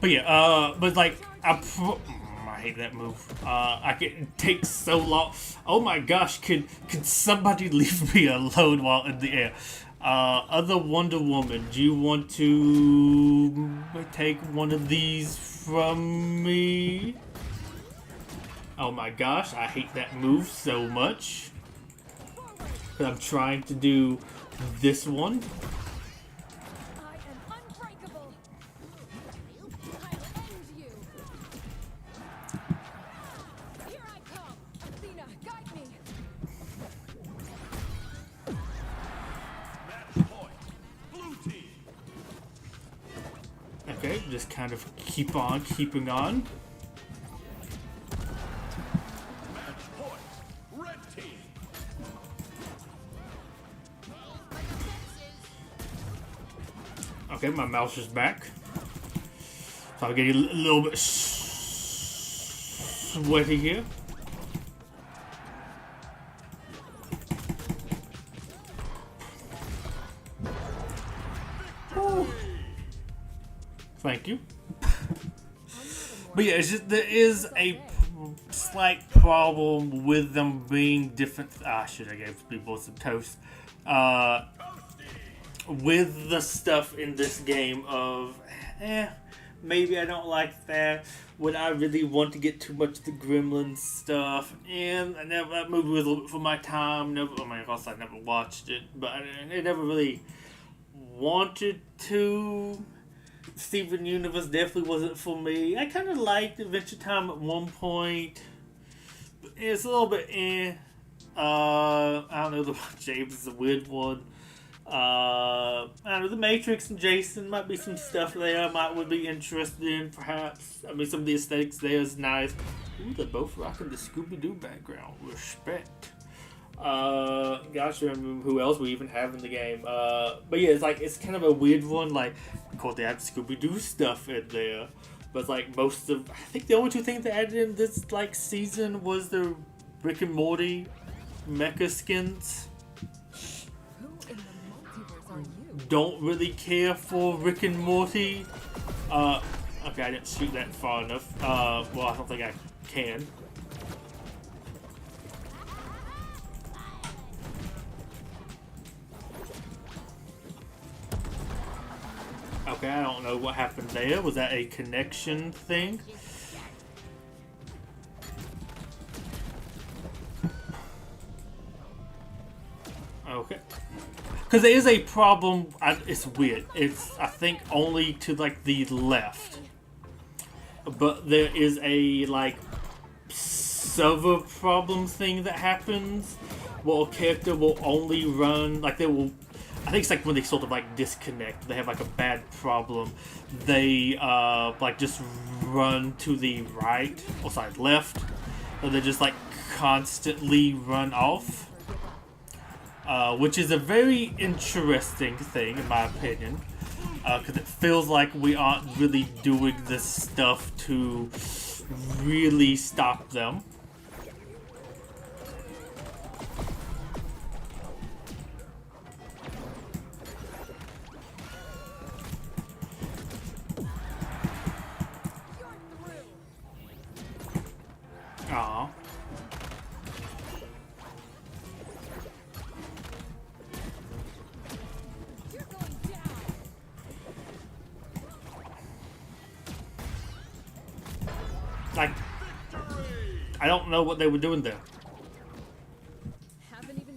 But yeah, but like, I hate that move. It takes so long. Oh my gosh, could somebody leave me alone while in the air? Other Wonder Woman, do you want to take one of these from me? Oh my gosh, I hate that move so much. But I'm trying to do this one. Okay, just kind of keep on keeping on. Okay, my mouse is back. So I'm getting a little bit sweaty here. Woo. Thank you. But yeah, it's just there is a slight problem with them being different. Shit, I gave people some toast. With the stuff in this game of, maybe I don't like that. Would I really want to get too much of the Gremlins stuff? And that movie was a little bit for my time. Never, I mean, of course I never watched it, but I never really wanted to. Steven Universe definitely wasn't for me. I kind of liked Adventure Time at one point. It's a little bit I don't know, the James is a weird one. I don't know, The Matrix and Jason might be some stuff there I would be interested in, perhaps. I mean, some of the aesthetics there is nice. Ooh, they're both rocking the Scooby-Doo background. Respect. Gosh, I remember who else we even have in the game. But yeah, it's kind of a weird one. Like, of course, they have Scooby-Doo stuff in there. But like I think the only two things they added in this season was the Rick and Morty mecha skins. Don't really care for Rick and Morty. Okay, I didn't shoot that far enough. Well, I don't think I can. Okay, I don't know what happened there. Was that a connection thing? Okay. Because there is a problem. It's weird. It's, I think, only to the left. But there is a server problem thing that happens where a character will only run, they will, I think it's when they sort of disconnect, they have a bad problem, they just run to the right, or sorry, left, or they just constantly run off. Which is a very interesting thing, in my opinion, because it feels like we aren't really doing this stuff to really stop them. Aww. I don't know what they were doing there.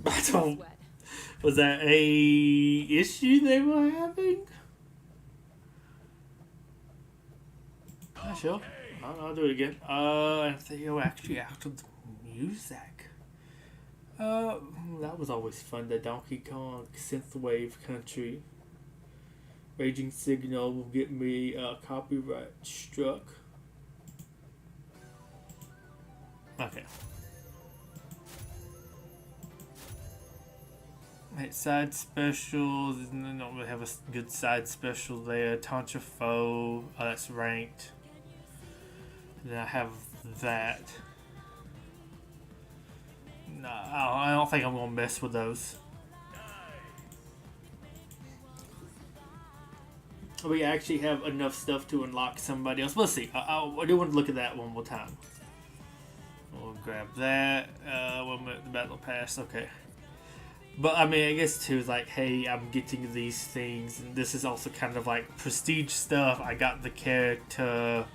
I don't. Was that a issue they were having? Sure. I'll do it again. I think you're actually out of the music. That was always fun. The Donkey Kong synthwave country. Raging Signal will get me copyright struck. Okay. Right, side specials. I don't really have a good side special there. Taunt your foe. Oh, that's ranked. And then I have that. No, I don't think I'm gonna mess with those. We actually have enough stuff to unlock somebody else. Let's see. I do want to look at that one more time. We'll grab that. 1 minute, the battle pass. Okay. But I mean, I guess too, is like, hey, I'm getting these things, and this is also kind of like prestige stuff. I got the character.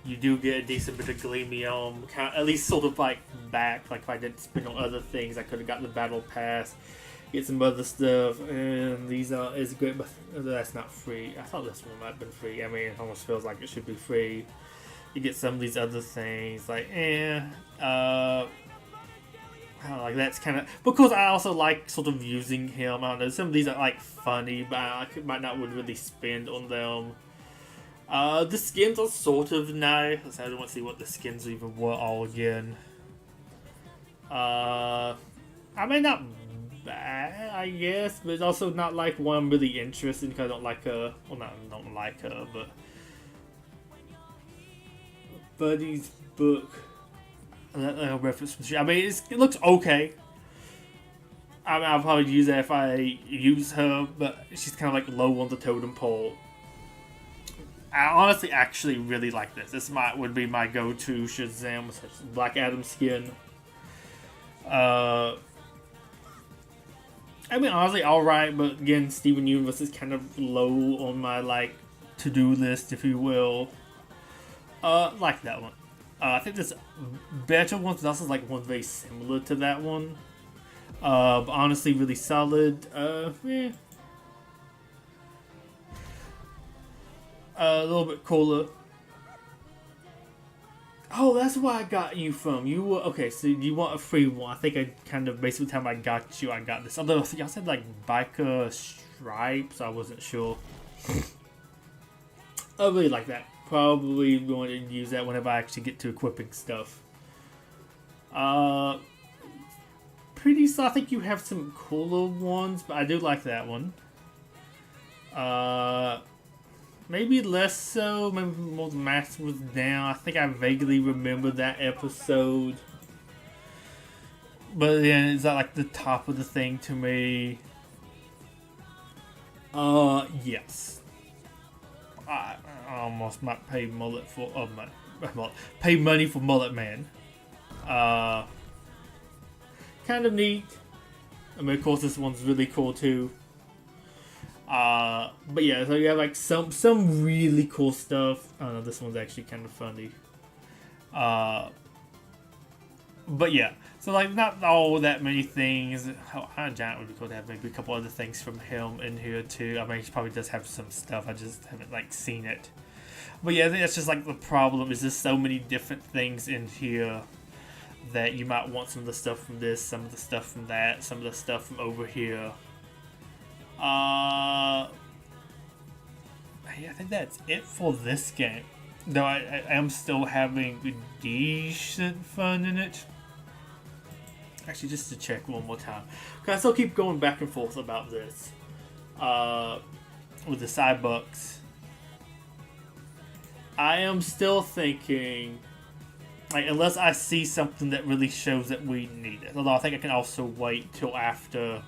You do get a decent bit of Gleamium, at least sort of like back. Like if I didn't spend on other things, I could have got the battle pass. Get some other stuff, and these is great, but that's not free. I thought this one might have been free. I mean, it almost feels like it should be free. You get some of these other things, like, like that's kind of, because I also like sort of using him. I don't know, some of these are like funny, but I might not would really spend on them. The skins are sort of nice. I don't want to see what the skins even were all again. I mean, not bad, I guess, but it's also not like one I'm really interested in because I don't like her. Well, not don't like her, but Buddy's book. A reference from the show. I mean, it looks okay. I mean, I'll probably use that if I use her, but she's kind of like low on the totem pole. I honestly actually really like this. This would be my go-to Shazam with such Black Adam skin. I mean, honestly, alright, but again, Steven Universe is kind of low on my, like, to-do list, if you will. Like that one. I think this better one, also like one very similar to that one. But honestly, really solid. Yeah. A little bit cooler. Oh, that's where I got you from. You were okay. So you want a free one? I think I kind of basically the time I got you, I got this. Although y'all said like biker stripes, I wasn't sure. I really like that. Probably going to use that whenever I actually get to equipping stuff. Pretty. So I think you have some cooler ones, but I do like that one. Maybe less so. Maybe more the mask was down. I think I vaguely remember that episode. But then it's not like the top of the thing to me. Yes. I almost might pay mullet for pay money for Mullet Man. Kind of neat. I mean, of course, this one's really cool too. But yeah, so you have like some really cool stuff. I don't know, this one's actually kind of funny. But yeah, so like not all that many things. Giant would be cool to have maybe a couple other things from him in here too. I mean, he probably does have some stuff. I just haven't like seen it. But yeah, I think that's just like the problem. Is there's so many different things in here that you might want some of the stuff from this, some of the stuff from that, some of the stuff from over here. Yeah, I think that's it for this game. Though I am still having decent fun in it. Actually, just to check one more time, because I still keep going back and forth about this. With the Cybucks, I am still thinking, like, unless I see something that really shows that we need it. Although I think I can also wait till after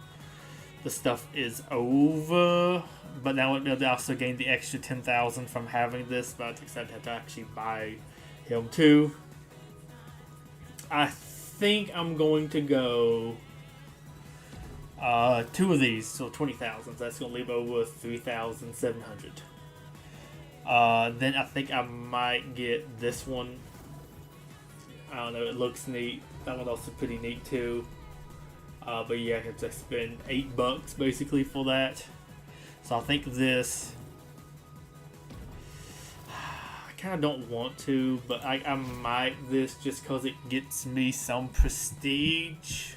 the stuff is over, but now they'll also gain the extra 10,000 from having this, but I think I'd have to actually buy him too. I think I'm going to go 2 of these, so 20,000. So that's going to leave over 3,700. Then I think I might get this one. I don't know, it looks neat. That one's also pretty neat too. But yeah, I have to spend $8 basically for that. So I think this. I kind of don't want to, but I might this just because it gets me some prestige.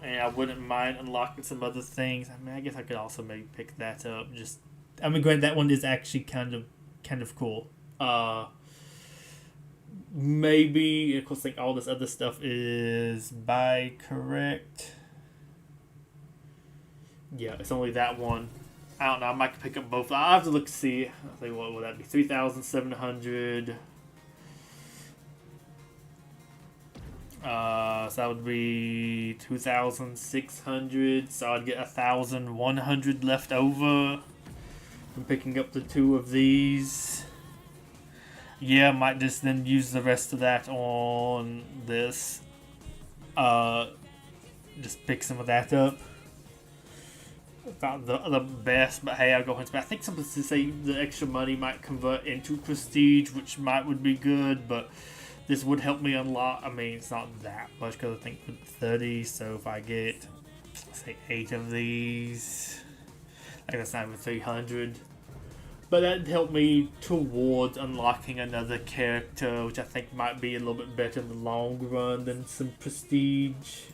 And I wouldn't mind unlocking some other things. I mean, I guess I could also maybe pick that up just I mean, granted, that one is actually kind of cool. Maybe, of course, like all this other stuff is buy correct. Yeah, it's only that one. I don't know. I might pick up both. I'll have to look to see. I'll think, what would that be? 3,700. So that would be 2,600. So I'd get 1,100 left over from picking up the two of these. Yeah, I might just then use the rest of that on this. Just pick some of that up. Not the best, but hey, I'll go into. I think something to say the extra money might convert into prestige, which would be good, but this would help me unlock. I mean, it's not that much because I think with 30. So if I get, say, 8 of these, like that's not even 300. But that'd help me towards unlocking another character, which I think might be a little bit better in the long run than some prestige.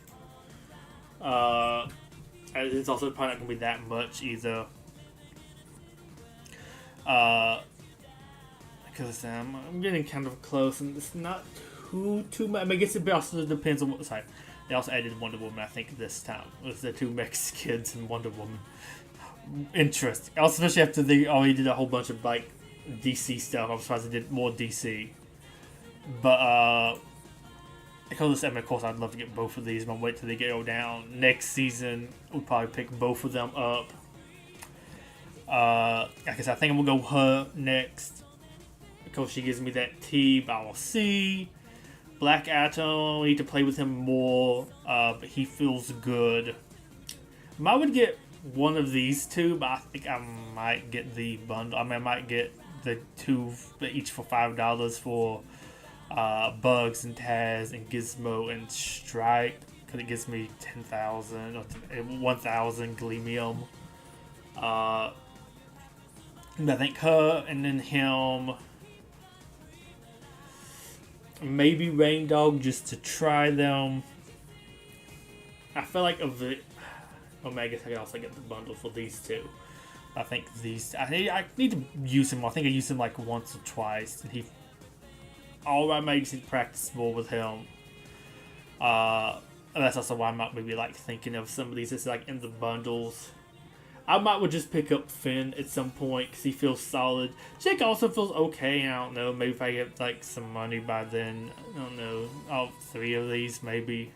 It's also probably not going to be that much either. Because I'm getting kind of close, and it's not too much. I mean, I guess it also depends on what side. They also added Wonder Woman, I think, this time. It was the 2 Mexicans and Wonder Woman. Interesting. Also, especially after they already did a whole bunch of, like, DC stuff. I'm surprised they did more DC. But, because I mean, of course, I'd love to get both of these, but I'll wait till they go down. Next season, we'll probably pick both of them up. I guess I think I'm going to go her next. Because she gives me that T, but I'll see. Black Atom, I need to play with him more, but he feels good. I would get one of these two, but I think I might get the bundle. I mean, I might get the 2 each for $5 for Bugs and Taz and Gizmo and Stripe, because it gives me 10,000 or 1,000 Gleamium. I think her and then him. Maybe Rain Dog just to try them. I feel like of it. Oh, I guess I could also get the bundle for these two. I think these. I need to use him. I think I used him like once or twice, and he. Alright, makes it practice more with him. And that's also why I might maybe like thinking of some of these. It's like in the bundles. I might would just pick up Finn at some point because he feels solid. Jake also feels okay. I don't know. Maybe if I get like some money by then. I don't know. All 3 of these maybe.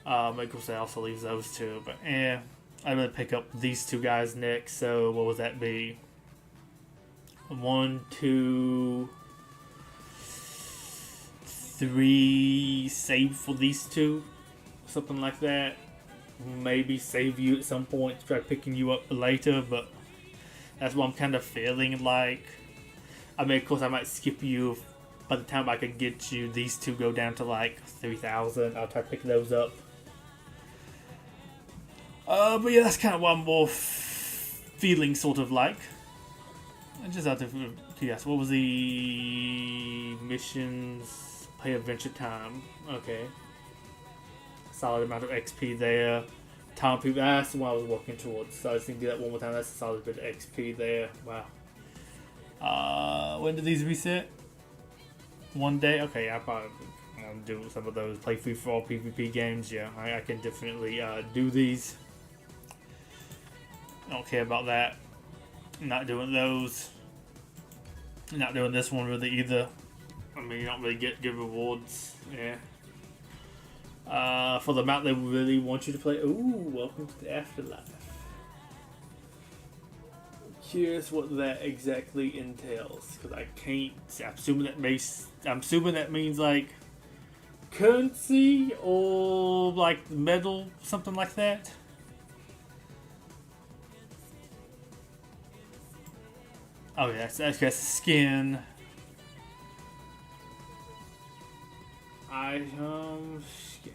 Maybe I also leave those 2. But I'm gonna pick up these 2 guys next. So what would that be? 1, 2, 3. Save for these 2. Something like that. Maybe save you at some point to try picking you up later, but that's what I'm kind of feeling like. I mean, of course, I might skip you. By the time I can get you, these 2 go down to like 3,000. I'll try to pick those up. But yeah, that's kind of what I'm more feeling sort of like. I just have to guess. What was the missions? Play Adventure Time. Okay. Solid amount of XP there. Time people. That's the one I was working towards. So I just need to do that one more time. That's a solid bit of XP there. Wow. When do these reset? One day? Okay, I probably do some of those. Play free for all PvP games. Yeah, I can definitely do these. I don't care about that. I'm not doing those. I'm not doing this one really either. I mean, you don't really get good rewards. Yeah. For the amount they really want you to play. Ooh, welcome to the afterlife. Curious what that exactly entails, because I can't. I'm assuming that means like currency or like metal, something like that. Oh yeah, that's skin.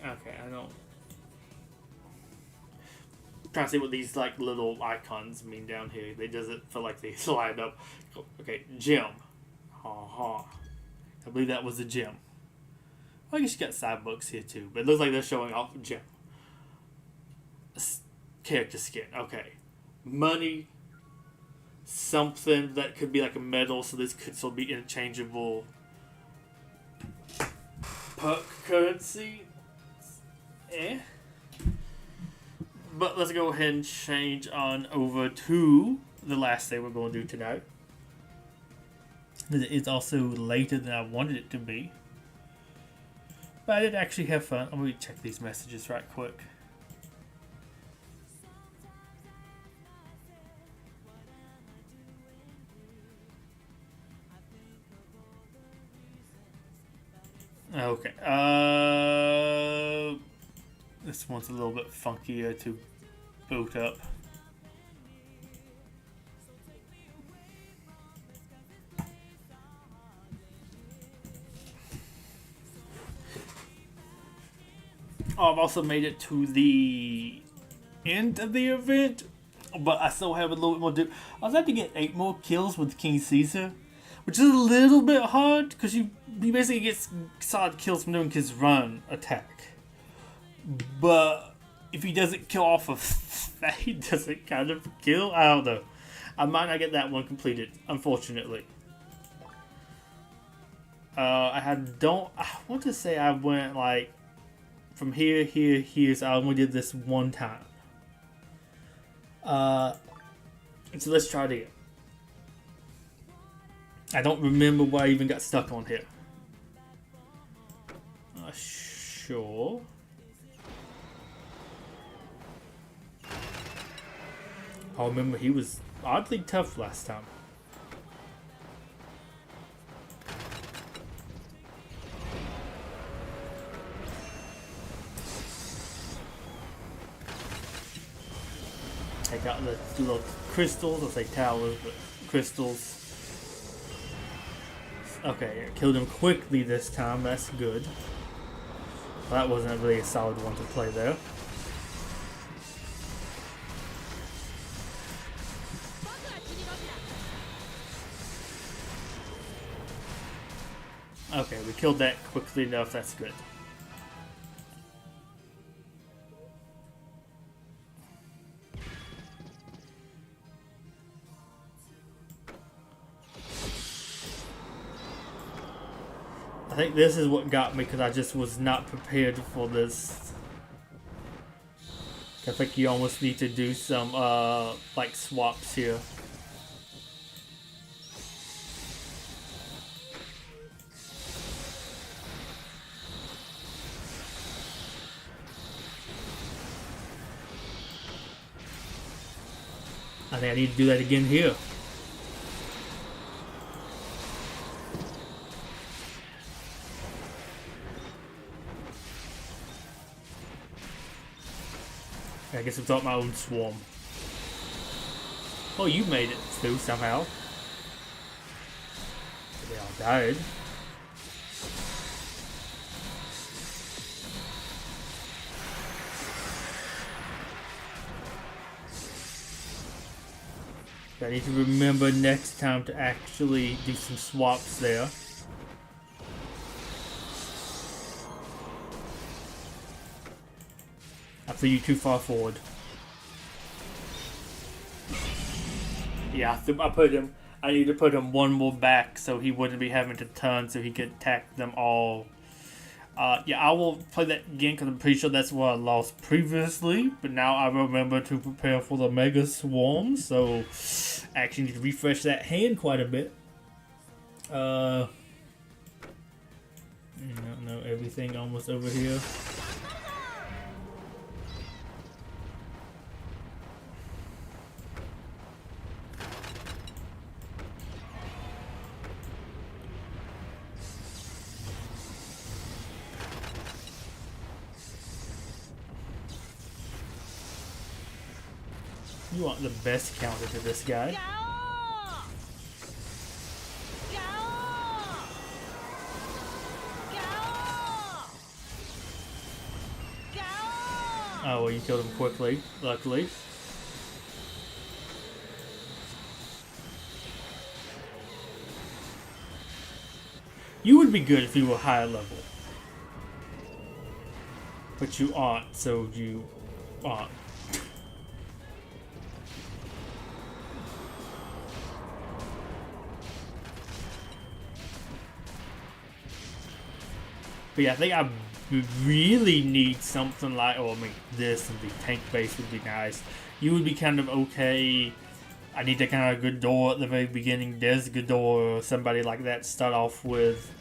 Okay, I don't. I'm trying to see what these like little icons mean down here. They doesn't feel like they slide up. Okay, gym. I believe that was a gym. Well, I guess you got side books here too, but it looks like they're showing off a gym. Character skin. Okay, money. something that could be like a medal, so this could still be interchangeable perk currency. But let's go ahead and change on over to the last thing we're going to do tonight. It's also later than I wanted it to be. But I did actually have fun. Let me check these messages right quick. Okay. This one's a little bit funkier to boot up. I've also made it to the end of the event, but I still have a little bit more to do. I was able to get 8 more kills with King Caesar, which is a little bit hard because he basically gets solid kills from doing his run attack. But if he doesn't kill off of that, he doesn't kind of kill. I don't know. I might not get that one completed, unfortunately. I want to say I went like from here, so I only did this one time. So let's try it again. I don't remember what I even got stuck on here. Sure. I remember he was oddly tough last time. Take out the little crystals, I'll say towers, but crystals. Okay, I killed him quickly this time, that's good. Well, that wasn't really a solid one to play there. Okay, we killed that quickly enough, that's good. I think this is what got me because I just was not prepared for this. I think you almost need to do some like swaps here. I think I need to do that again here. I guess I've got my own swarm. Oh, you made it through somehow. They all died. I need to remember next time to actually do some swaps there. I threw you too far forward. Yeah, I need to put him one more back so he wouldn't be having to turn so he could attack them all. Yeah, I will play that again because I'm pretty sure that's what I lost previously. But now I remember to prepare for the Mega Swarm, so I actually need to refresh that hand quite a bit. No, everything almost over here. You want the best counter to this guy. Oh, well, you killed him quickly, luckily. You would be good if you were higher level. But you aren't, so you aren't. But yeah, I think I really need something like, oh, I mean, this and the tank base would be nice. You would be kind of okay. I need that kind of good door at the very beginning. There's a good door or somebody like that to start off with.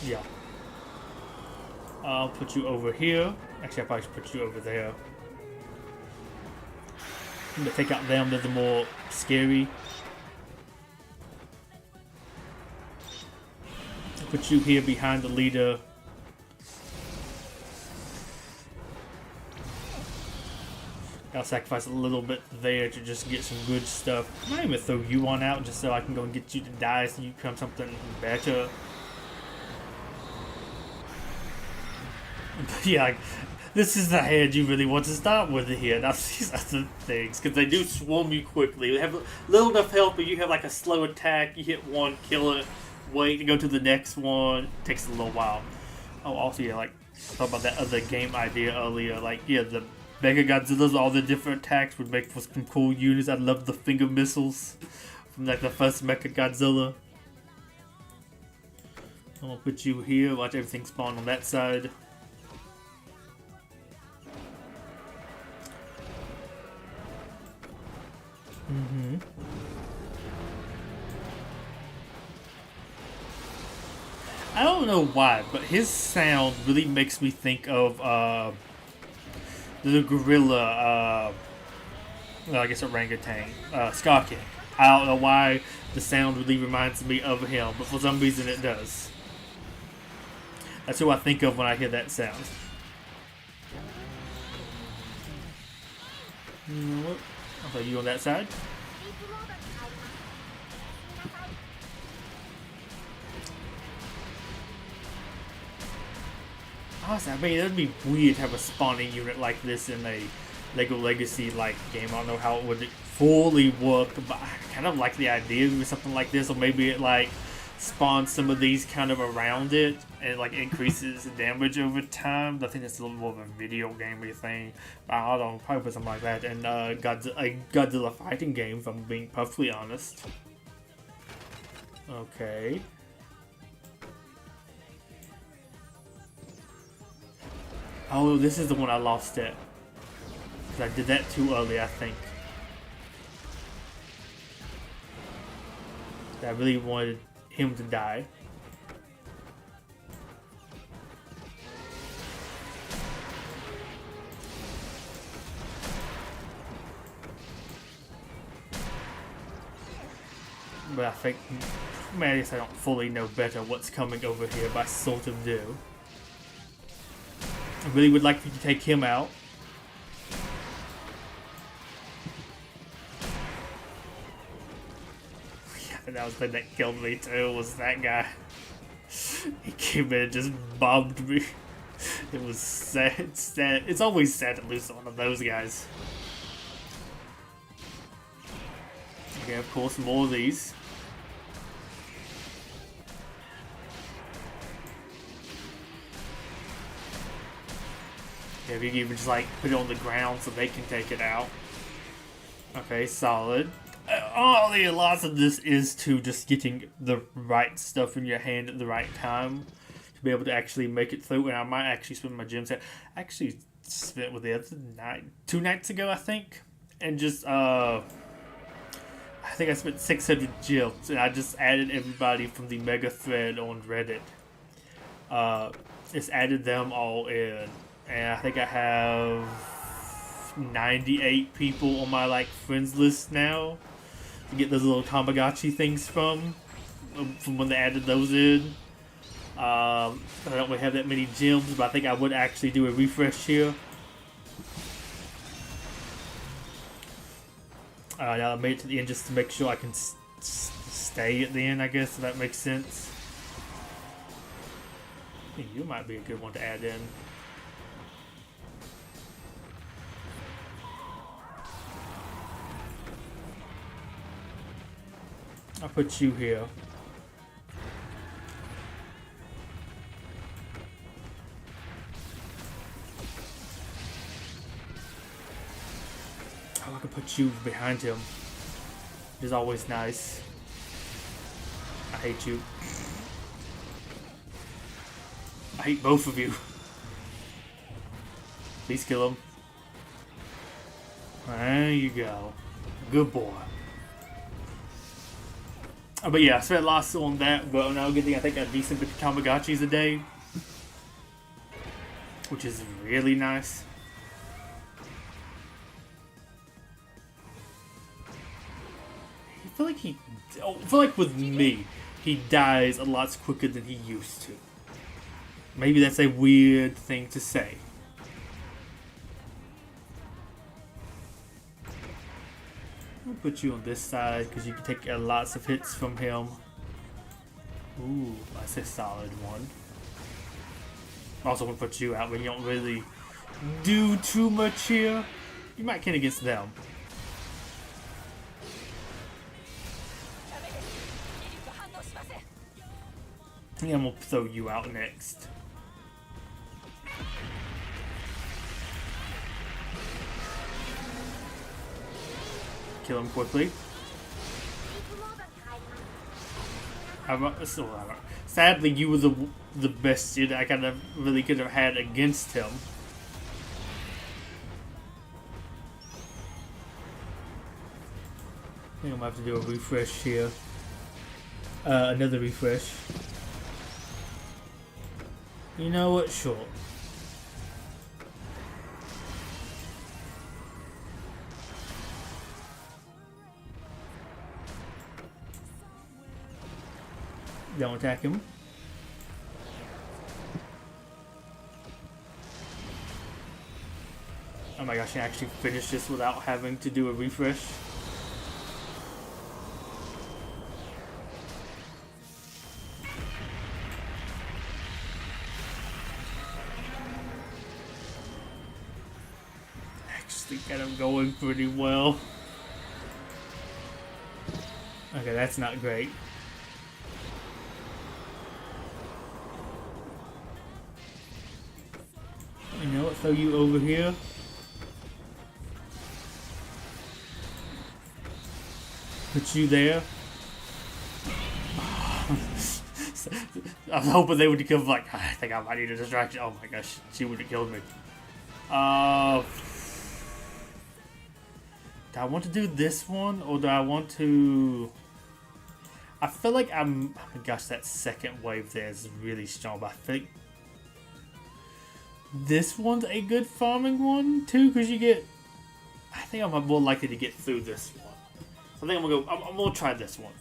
Yeah. I'll put you over here. Actually, I probably should put you over there. I'm gonna take out them, they're the more scary. I'll put you here behind the leader. I'll sacrifice a little bit there to just get some good stuff. I might even throw you on out just so I can go and get you to die so you become something better. But yeah, like, this is the hand you really want to start with here. That's these other things, because they do swarm you quickly. They have little enough health, but you have like a slow attack. You hit one, kill it, wait to go to the next one. It takes a little while. Oh, also, yeah, like, talk about that other game idea earlier. Like, yeah, the Mega Godzillas, all the different attacks would make for some cool units. I love the finger missiles from like the first Mega Godzilla. I'm gonna put you here, watch everything spawn on that side. I don't know why, but his sound really makes me think of the gorilla, well, I guess orangutan, Scar King. I don't know why the sound really reminds me of him, but for some reason it does. That's who I think of when I hear that sound. You know what? I'll put you on that side. Honestly, I mean, it'd be weird to have a spawning unit like this in a Lego Legacy-like game. I don't know how it would fully work, but I kind of like the idea of something like this, or maybe it like spawns some of these kind of around it and it, like, increases the damage over time. I think that's a little more of a video gamey thing. I don't know, probably put something like that in a Godzilla fighting game, if I'm being perfectly honest. Okay. Oh, this is the one I lost it. Because I did that too early, I think. I really wanted him to die. But I think, man, I guess I don't fully know better what's coming over here, but I sort of do. I really would like you to take him out. Yeah, that was the thing that killed me too, was that guy. He came in and just bombed me. It was sad. It's always sad to lose one of those guys. Okay, of course, more of these. Yeah, if you can even just like put it on the ground so they can take it out. Okay, solid. Honestly, a lot of this is to just getting the right stuff in your hand at the right time to be able to actually make it through. And I might actually spend my gem set. I actually spent with the other night, 2 nights ago, I think, and just I think I spent 600 gems, and I just added everybody from the mega thread on Reddit. Just added them all in. And I think I have 98 people on my like friends list now to get those little Tamagotchi things from when they added those in. I don't really have that many gems, but I think I would actually do a refresh here. Now I made it to the end just to make sure I can stay at the end, I guess, if that makes sense. I think you might be a good one to add in. I'll put you here. Oh, I can put you behind him, which is always nice. I hate you. I hate both of you. Please kill him. There you go. Good boy. But yeah, I spent lots on that, but I'm now getting, I think, a decent bit of Tamagotchis a day. Which is really nice. I feel like with me, he dies a lot quicker than he used to. Maybe that's a weird thing to say. I'll put you on this side because you can take lots of hits from him. Ooh, that's a solid one. I also want to put you out, but you don't really do too much here. You might kill against them. I think I'm gonna throw you out next. Kill him quickly. Sadly, you were the best dude I kind of really could have had against him. I think I'm gonna have to do a refresh here. Another refresh. You know what? Sure. Don't attack him. Oh my gosh, I actually finished this without having to do a refresh. Actually got him going pretty well. Okay, that's not great. You know what, throw you over here. Put you there. I was hoping they would have killed, like, I think I might need a distraction. Oh my gosh, she would have killed me. Do I want to do this one, or do I want to... I feel like oh my gosh, that second wave there is really strong, but I think this one's a good farming one too, because you get... I think I'm more likely to get through this one. So I think I'm gonna try this one.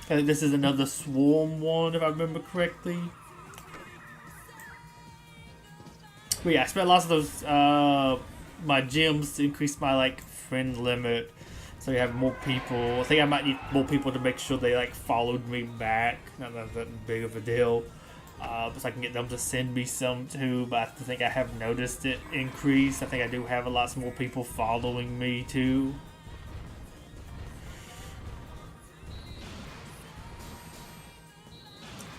I think this is another swarm one, if I remember correctly. But yeah, I spent lots of those my gems to increase my like friend limit, so you have more people. I think I might need more people to make sure they like followed me back. Not that big of a deal. So I can get them to send me some too, but I think I have noticed it increase. I think I do have a lot more people following me too.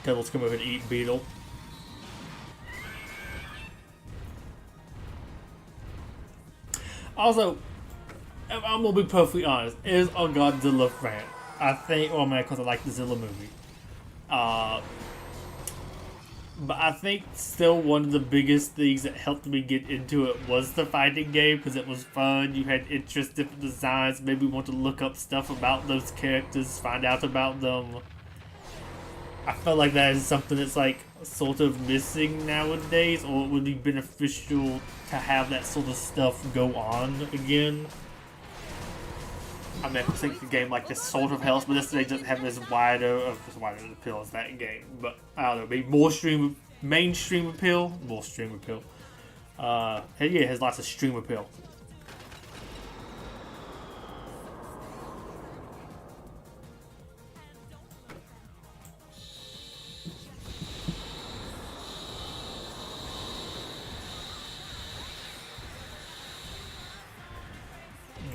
Devil's come over and eat beetle. Also, I'm gonna be perfectly honest, it is a Godzilla fan. I think, oh man, because I like the Zilla movie. But I think still one of the biggest things that helped me get into it was the fighting game, because it was fun. You had interest, different designs, maybe want to look up stuff about those characters, find out about them. I felt like that is something that's like sort of missing nowadays, or it would be beneficial to have that sort of stuff go on again. I mean, I think the game like this sort of helps, but this day doesn't have as wider appeal as that game. But I don't know, maybe more mainstream appeal, more stream appeal. Yeah, it has lots of stream appeal.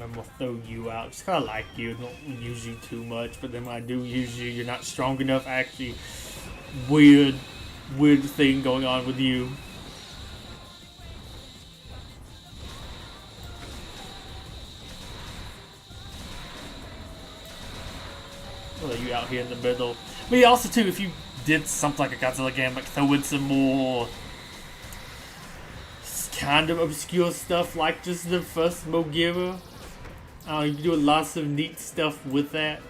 I'm gonna throw you out. Just kind of like you. Don't use you too much, but then when I do use you, you're not strong enough. Actually, weird thing going on with you. Well, you out here in the middle. But yeah, also too, if you did something like a Godzilla game, like throw in some more kind of obscure stuff, like just the first Mogira. You can do lots of neat stuff with that.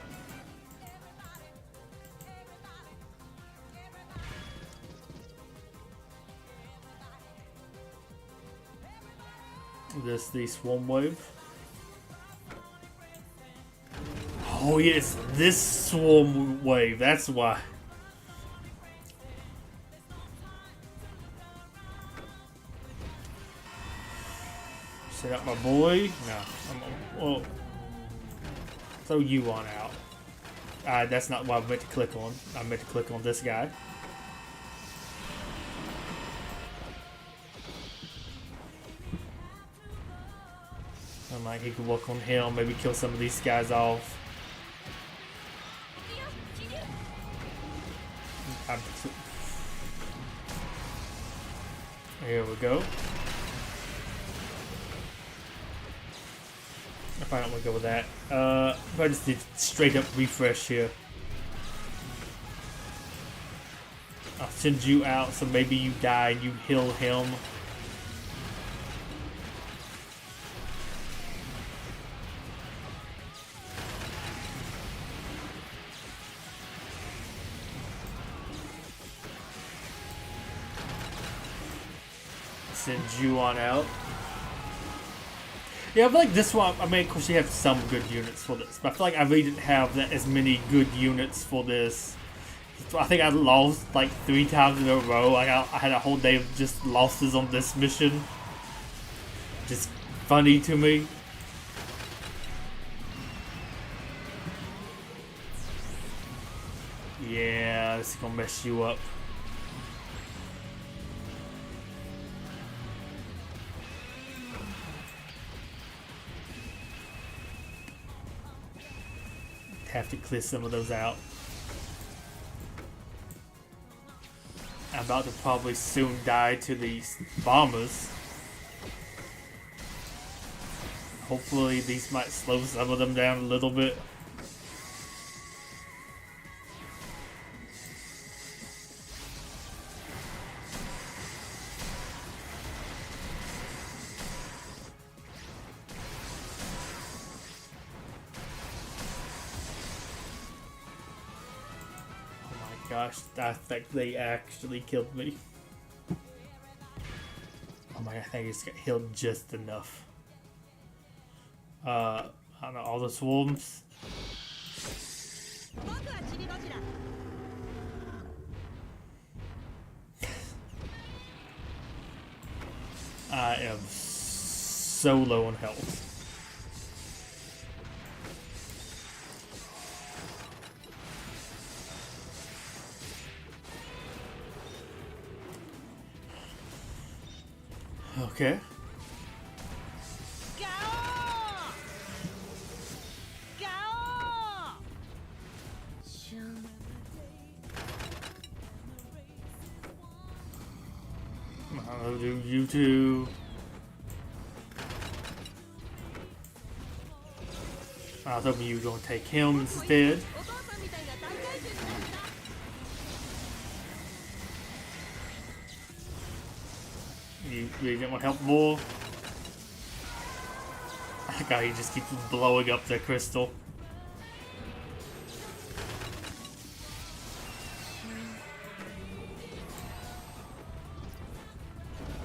This the Swarm Wave. Oh yes, this Swarm Wave, that's why. Set up my boy. No, well, throw you on out. That's not what I meant to click on. I meant to click on this guy. I'm like, he could work on him, maybe kill some of these guys off. Here we go. If I don't want to go with that. If I just did straight up refresh here. I'll send you out so maybe you die and you heal him. Send you on out. Yeah, I feel like this one, I mean, of course you have some good units for this, but I feel like I really didn't have as many good units for this. I think I lost like 3 times in a row. Like I had a whole day of just losses on this mission. Just funny to me. Yeah, this is gonna mess you up. Have to clear some of those out. I'm about to probably soon die to these bombers. Hopefully these might slow some of them down a little bit. Gosh, I think they actually killed me. Oh my, I think I just got healed just enough. I don't know, all the swarms. I am so low on health. Okay. I'll do you two. I was hoping you were going to take him instead. You really didn't want to help more. That guy, he just keeps blowing up the crystal.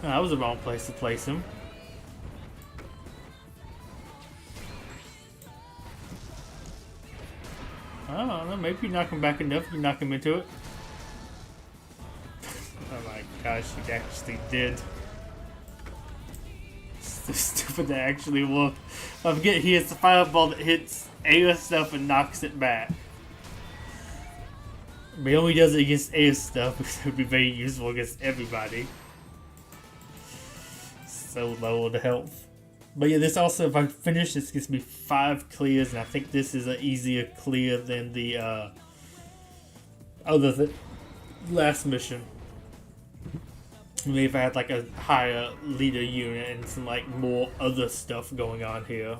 Oh, that was the wrong place to place him. I don't know, maybe you knock him back enough, you knock him into it. Oh my gosh, he actually did. So stupid that actually worked. I forget he has the fireball that hits AOS stuff and knocks it back. But he only does it against AOS stuff because it would be very useful against everybody. So low on the health. But yeah, this also, if I finish, this gives me 5 clears, and I think this is an easier clear than the last mission. Maybe if I had like a higher leader unit and some like more other stuff going on here.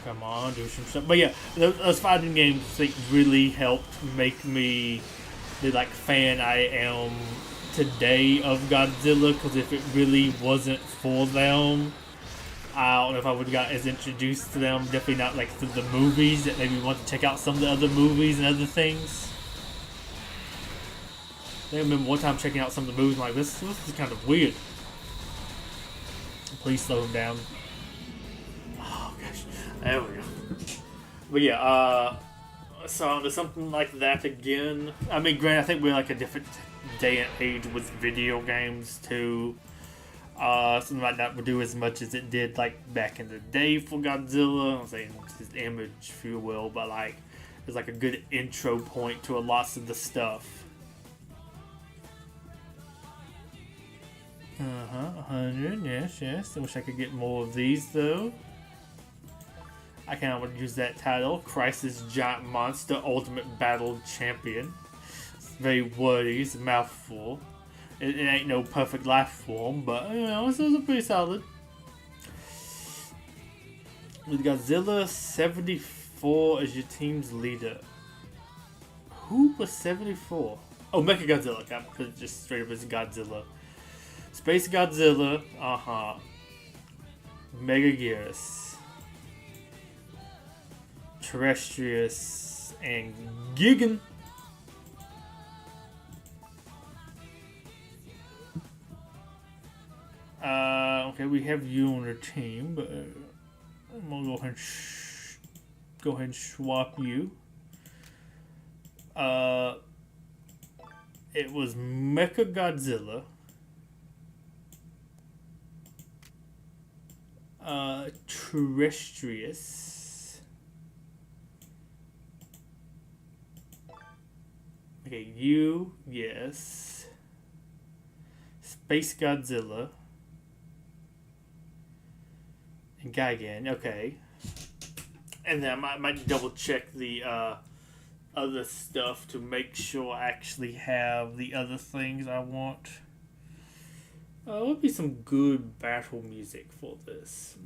Come on, do some stuff. But yeah, those fighting games I think really helped make me the like fan I am today of Godzilla. Because if it really wasn't for them, I don't know if I would have got as introduced to them. Definitely not like through the movies that maybe want to check out some of the other movies and other things. I remember one time checking out some of the movies. I'm like, this is kind of weird. Please slow him down. Oh gosh, there we go. But yeah, so there's something like that again. I mean, granted, I think we're like a different day and age with video games too. Something like that would do as much as it did like back in the day for Godzilla. I'm saying his image, if you will, but like it's like a good intro point to a lot of the stuff. 100, yes. I wish I could get more of these though. I kind of want to use that title, Crisis Giant Monster Ultimate Battle Champion. It's very wordy, it's a mouthful. It ain't no perfect life form, but you know, it's pretty solid. With Godzilla 74 as your team's leader. Who was 74? Oh, Mechagodzilla. I put it just straight up as Godzilla. Space Godzilla, Megagearus, Terrestrius, and Gigan. Okay, we have you on our team, but I'm gonna go ahead and swap you. It was Mechagodzilla. Terrestrius. Okay, you, yes. Space Godzilla. And Gigan, okay. And then I might double check the other stuff to make sure I actually have the other things I want. What would be some good battle music for this?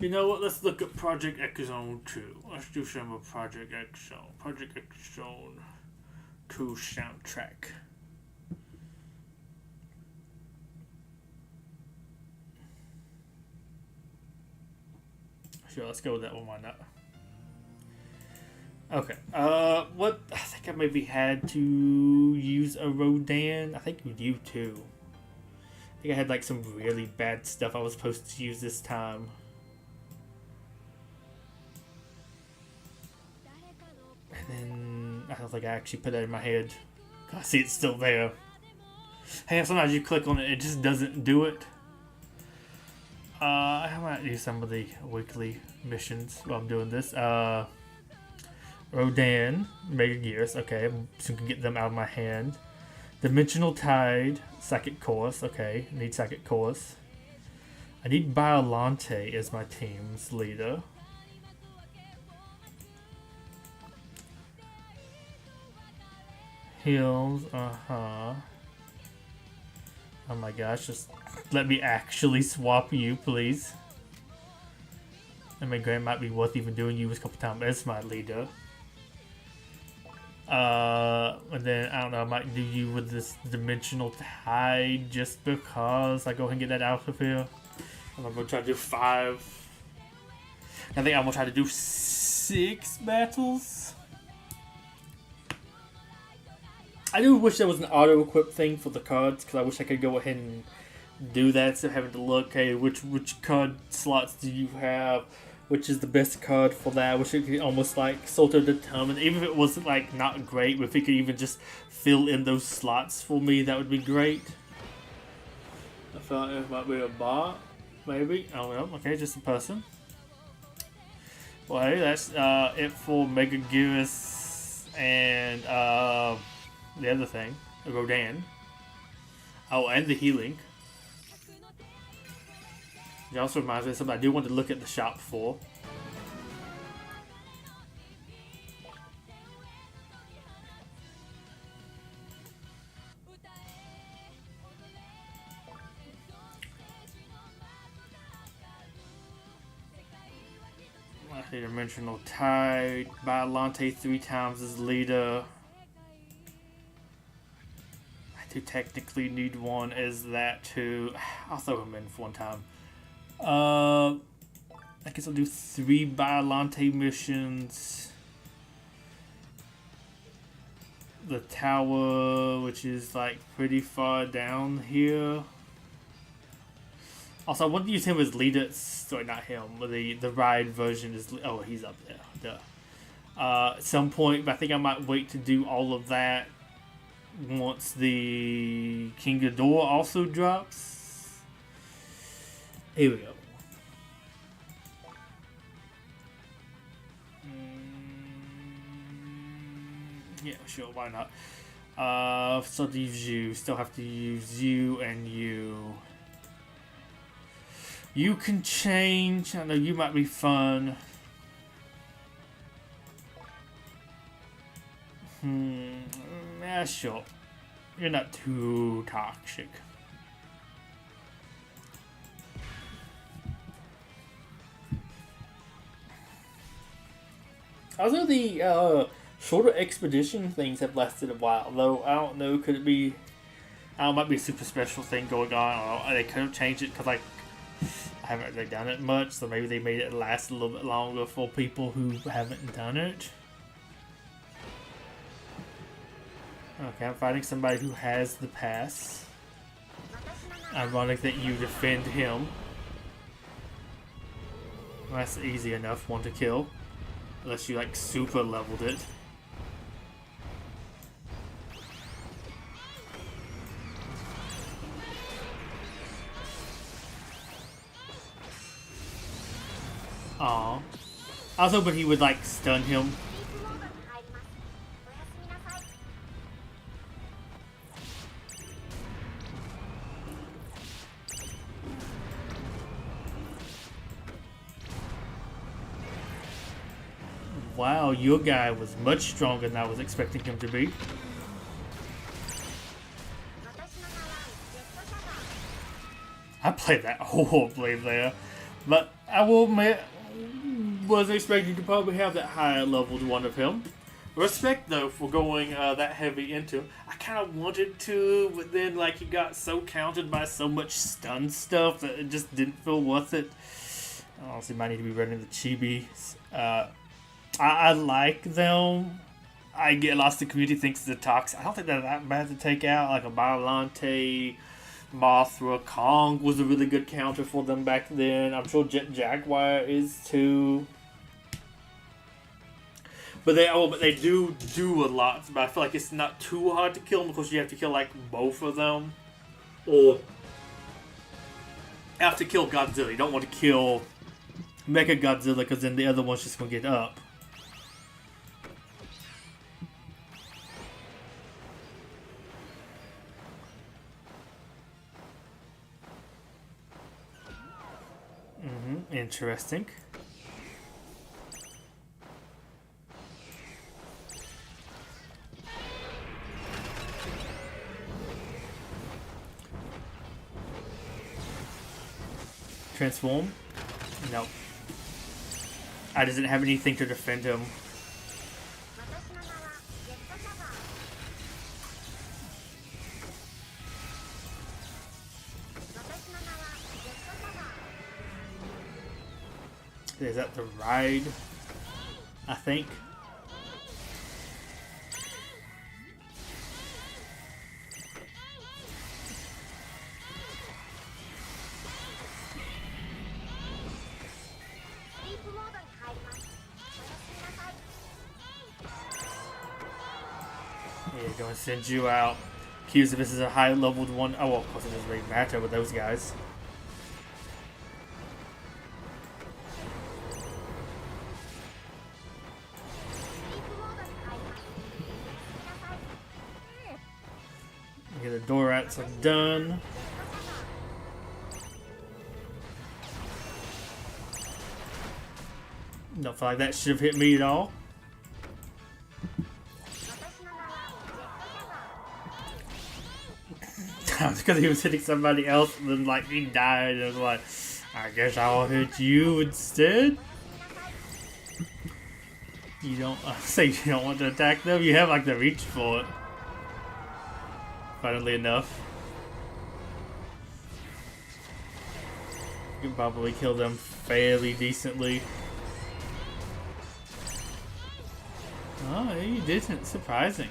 You know what? Let's look at Project X Zone 2. Let's do some of Project X Zone. Project X Zone 2 soundtrack. Sure, let's go with that one. Why not? Okay. What? I think I maybe had to use a Rodan. I think you too. I think I had like some really bad stuff I was supposed to use this time. And then I don't think I actually put that in my head. I see it's still there. Hey, sometimes you click on it, it just doesn't do it. I might do some of the weekly missions while I'm doing this. Rodan, Megagearus, okay, so I can get them out of my hand. Dimensional Tide, Psychic Course, okay, need Psychic Course. I need Biolante as my team's leader. Heals, Oh my gosh, just let me actually swap you, please. I mean, it might be worth even doing you a couple times as my leader. And then, I don't know, I might do you with this Dimensional Tide just because I go ahead and get that out of here. And I'm going to try to do 5. I think I'm going to try to do 6 battles. I do wish there was an auto-equip thing for the cards, because I wish I could go ahead and do that instead of having to look, hey, which card slots do you have? Which is the best card for that? I wish it could almost like sort of determine, even if it wasn't like not great, but if it could even just fill in those slots for me, that would be great. I feel like it might be a bot, maybe. I don't know. Okay, just a person. Well, hey, that's it for Megagearus and the other thing, Rodan. Oh, and the healing. It also reminds me of something I do want to look at the shop for. Dimensional Tide. Biolante 3 times as leader. I do technically need one as that too. I'll throw him in for one time. I guess I'll do 3 Biolante missions. The tower, which is like pretty far down here. Also, I want to use him as leader. Sorry, not him. The ride version is. Oh, he's up there. Duh. At some point, but I think I might wait to do all of that once the King Ghidorah also drops. Here we go. Yeah, sure, why not? So to use you, still have to use you and you. You can change. I know you might be fun. Yeah, sure. You're not too toxic. Also, the shorter expedition things have lasted a while, though. I don't know. Could it be? It might be a super special thing going on. Or they could have changed it because, like, I haven't really done it much, so maybe they made it last a little bit longer for people who haven't done it. Okay, I'm fighting somebody who has the pass. Ironic that you defend him. Well, that's easy enough one to kill. Unless you, like, super leveled it. Aw. I was hoping he would, like, stun him. Wow, your guy was much stronger than I was expecting him to be. I played that horribly there. But I will admit, was expecting to probably have that higher leveled one of him. Respect though for going that heavy into him. I kind of wanted to, but then like he got so countered by so much stun stuff that it just didn't feel worth it. I honestly might need to be running the chibis. I like them. I get lost. The community thinks they're toxic. I don't think they're that bad to take out. Like a Biolante, Mothra, Kong was a really good counter for them back then. I'm sure Jet Jaguar is too. But they do a lot. But I feel like it's not too hard to kill them because you have to kill like both of them, or you have to kill Godzilla. You don't want to kill Mecha Godzilla because then the other one's just gonna get up. Interesting. Transform? No. I didn't have anything to defend him. Is that the ride? I think. Yeah, gonna send you out. Accused if this is a high leveled one. Oh, well, of course it doesn't really matter with those guys. Get the door rats are done. Don't feel like that should have hit me at all. Because he was hitting somebody else and then like he died and was like, I guess I'll hit you instead. You don't say you don't want to attack them. You have like the reach for it. Funnily enough, you can probably kill them fairly decently. Oh, you didn't. Surprising.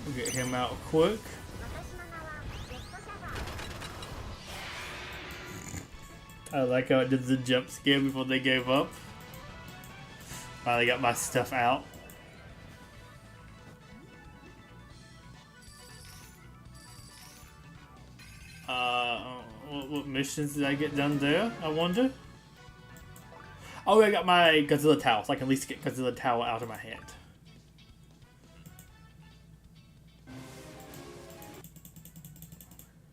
We'll get him out quick. I like how it did the jump scare before they gave up. Finally got my stuff out. What missions did I get done there? I wonder. Oh, I got my Godzilla towel, so I can at least get Godzilla towel out of my hand.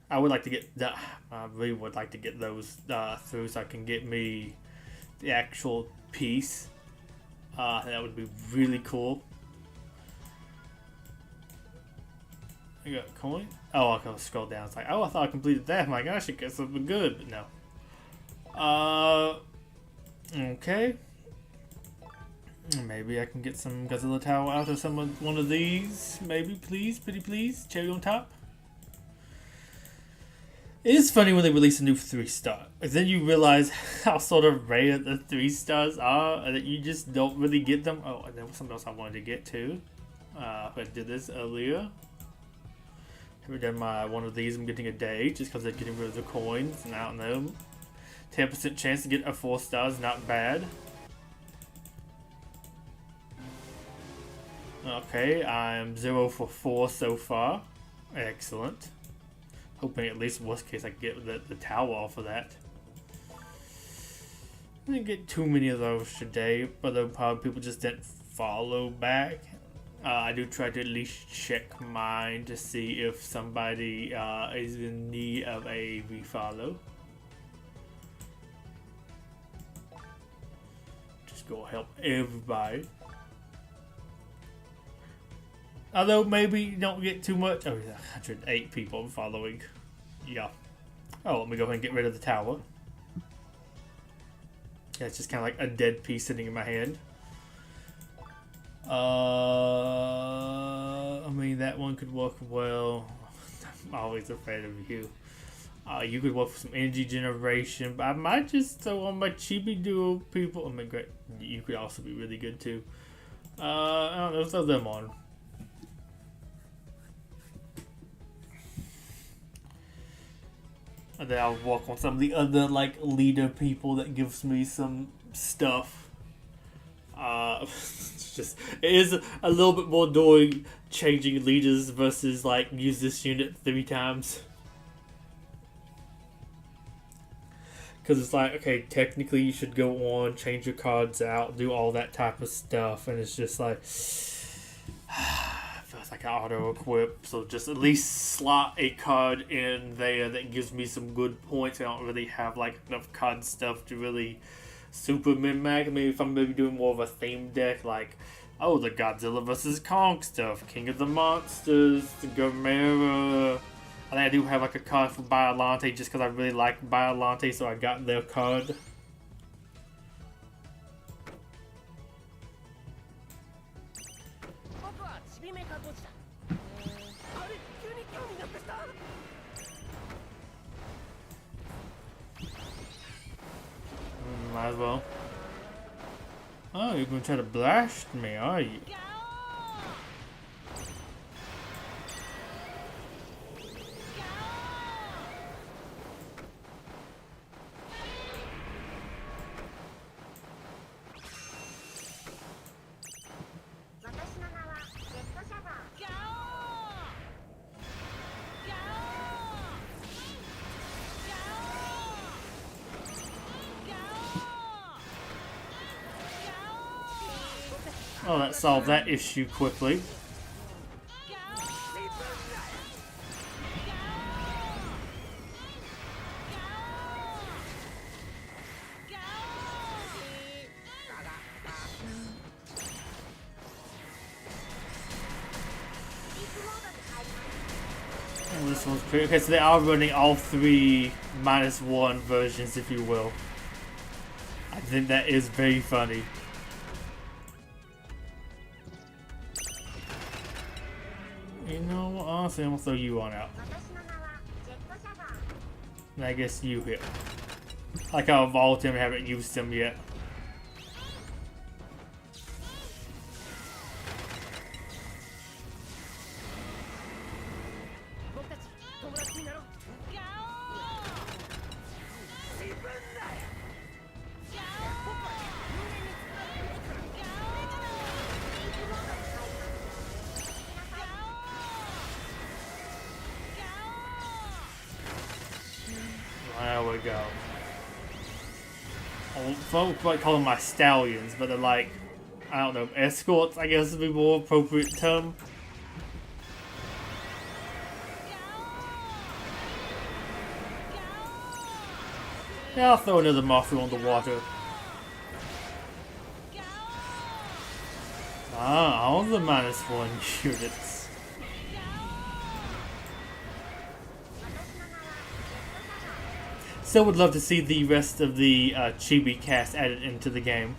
I would like to get I really would like to get those through so I can get me the actual piece. That would be really cool. I got a coin. Oh, I can scroll down. It's like, oh, I thought I completed that. I'm like, I should get something good, but no. Okay. Maybe I can get some Godzilla towel out of one of these. Maybe, please, pretty please. Cherry on top. It is funny when they release a new 3-star. Then you realize how sort of rare the 3-stars are, and that you just don't really get them. Oh, and there was something else I wanted to get too. I did this earlier. Haven't done one of these. I'm getting a day just because they're getting rid of the coins. And I don't know. 10% chance to get a 4-star is not bad. Okay, I'm 0 for 4 so far. Excellent. Hoping at least worst case I can get the towel off of that. I didn't get too many of those today, but probably people just didn't follow back. I do try to at least check mine to see if somebody is in need of a refollow. Just go help everybody. Although maybe you don't get too much. Oh, 108 people following. Yeah. Oh, let me go ahead and get rid of the tower. Yeah, it's just kind of like a dead piece sitting in my hand. I mean, that one could work well. I'm always afraid of you. You could work for some energy generation, but I might just throw on my chibi duo people. I mean, great. You could also be really good too. I don't know, throw them on. And then I'll work on some of the other like leader people that gives me some stuff. It is a little bit more doing changing leaders versus like use this unit 3 times. Because it's like, okay, technically you should go on, change your cards out, do all that type of stuff, and it's just like feels like an auto equip. So just at least slot a card in there that gives me some good points. I don't really have like enough card stuff to really super min-max. Maybe if I'm maybe doing more of a theme deck, like the Godzilla vs. Kong stuff, King of the Monsters, the Gamera. I think I do have like a card for Biollante just because I really like Biollante, so I got their card. Might as well. Oh, you're gonna try to blast me, are you? Oh, that solved that issue quickly. this one's pretty. Okay, so they are running all three -1 versions, if you will. I think that is very funny. You know, honestly, I'm gonna throw you on out. And I guess you here. Like I evolved him and haven't used him yet. There we go. Folks might call them my stallions, but they're like, I don't know, escorts, I guess would be more appropriate term. Yeah, I'll throw another Mothra on the water. Ah, all the -1 units. Still would love to see the rest of the Chibi cast added into the game.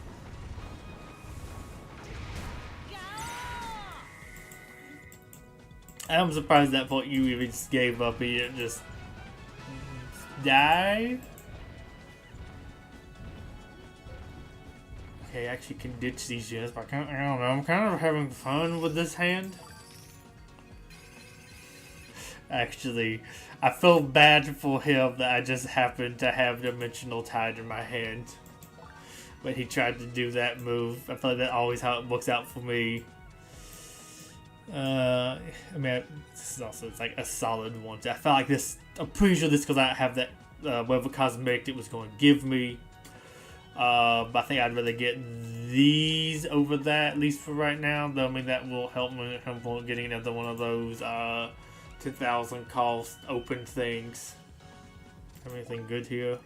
I'm surprised that point you even just gave up and you didn't just die. Okay, I actually can ditch these units, but I don't know, I'm kind of having fun with this hand. Actually, I feel bad for him that I just happened to have Dimensional Tide in my hand. But he tried to do that move. I feel like that's always how it works out for me. I mean, this is also, it's like a solid one. I felt like this, I'm pretty sure this because I have that, whatever cosmetic it was going to give me. But I think I'd rather get these over that, at least for right now. Though, I mean, that will help me getting another one of those, 2,000 cost open things. Have anything good here?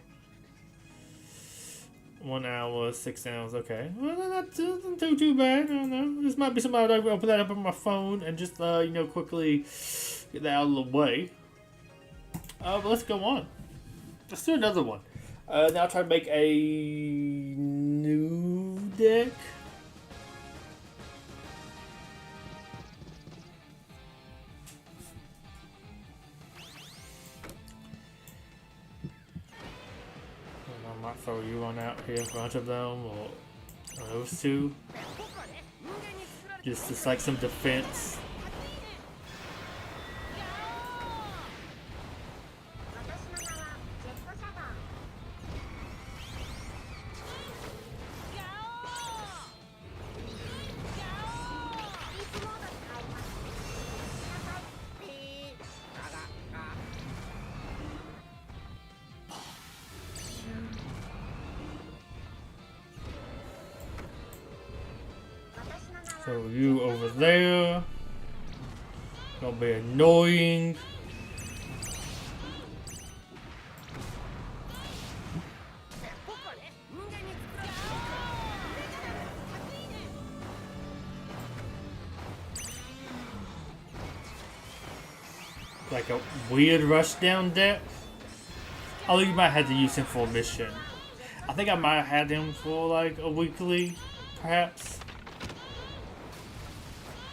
1 hour, 6 hours. Okay, well, that doesn't do too bad. I don't know. This might be something I'd open that up on my phone and just you know, quickly get that out of the way. But let's go on. Let's do another one. Now I'll try to make a new deck. I might throw you on out here in front of them, or those two. Just like some defense. So you over there. Gonna be annoying. Like a weird rush down deck. Although you might have to use him for a mission. I think I might have had him for like a weekly, perhaps.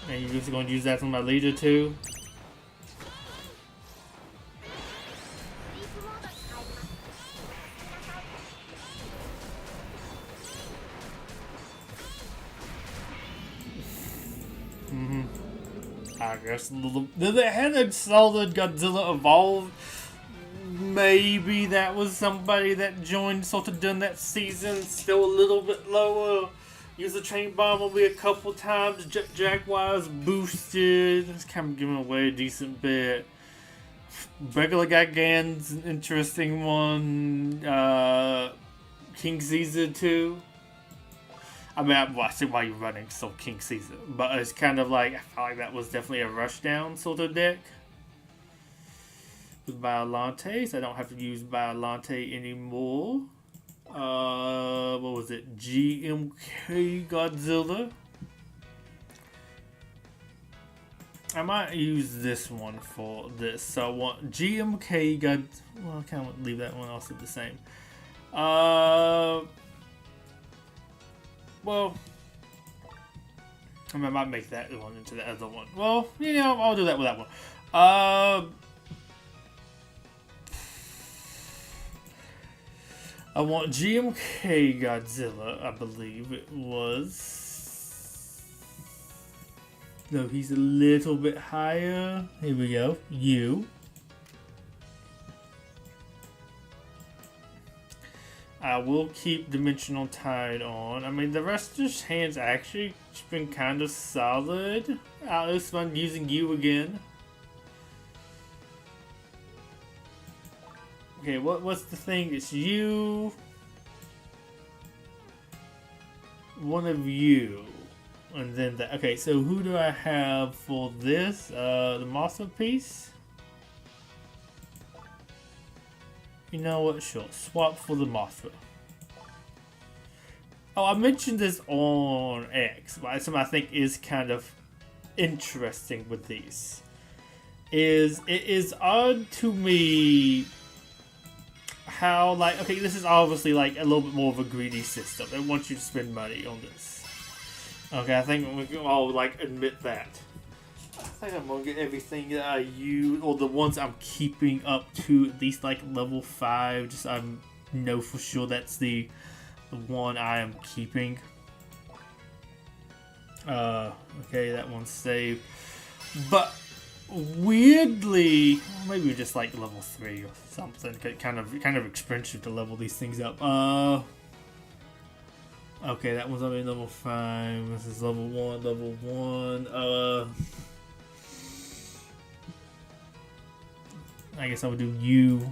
And you're just going to use that for my leader too. I guess a little. They had a solid Godzilla evolved. Maybe that was somebody that joined sort of during that season. Still a little bit lower. Use the train bomb will be a couple times. Jaguar's boosted. It's kind of giving away a decent bit. Regular Gigan's an interesting one. King Caesar too. I mean, I see why you're running so King Caesar, but it's kind of like I felt like that was definitely a rushdown sort of deck. With Biolantes, I don't have to use Biolante anymore. What was it? GMK Godzilla. I might use this one for this. So I want GMK God. Well, I kind of leave that one also the same. Well, I might make that one into the other one. Well, you know, I'll do that with that one. I want GMK Godzilla, I believe it was. No, he's a little bit higher. Here we go. You. I will keep Dimensional Tide on. I mean, the rest of his hands actually been kind of solid. It was fun using you again. Okay, what's the thing? It's you. One of you. And then that. Okay, so who do I have for this? The masterpiece? You know what? Sure. Swap for the Mothra. Oh, I mentioned this on X, but something I think is kind of interesting with these. It is odd to me how, like, okay, this is obviously like a little bit more of a greedy system. It wants you to spend money on this. Okay, I think we can all like admit that. I think I'm gonna get everything that I use, or the ones I'm keeping up to at least like level 5. Just I know for sure that's the one I am keeping. Okay, that one's saved. But weirdly, maybe we're just like level 3 or something. Kind of expensive to level these things up. Okay, that one's already level 5. This is level 1, level 1. I guess I would do you,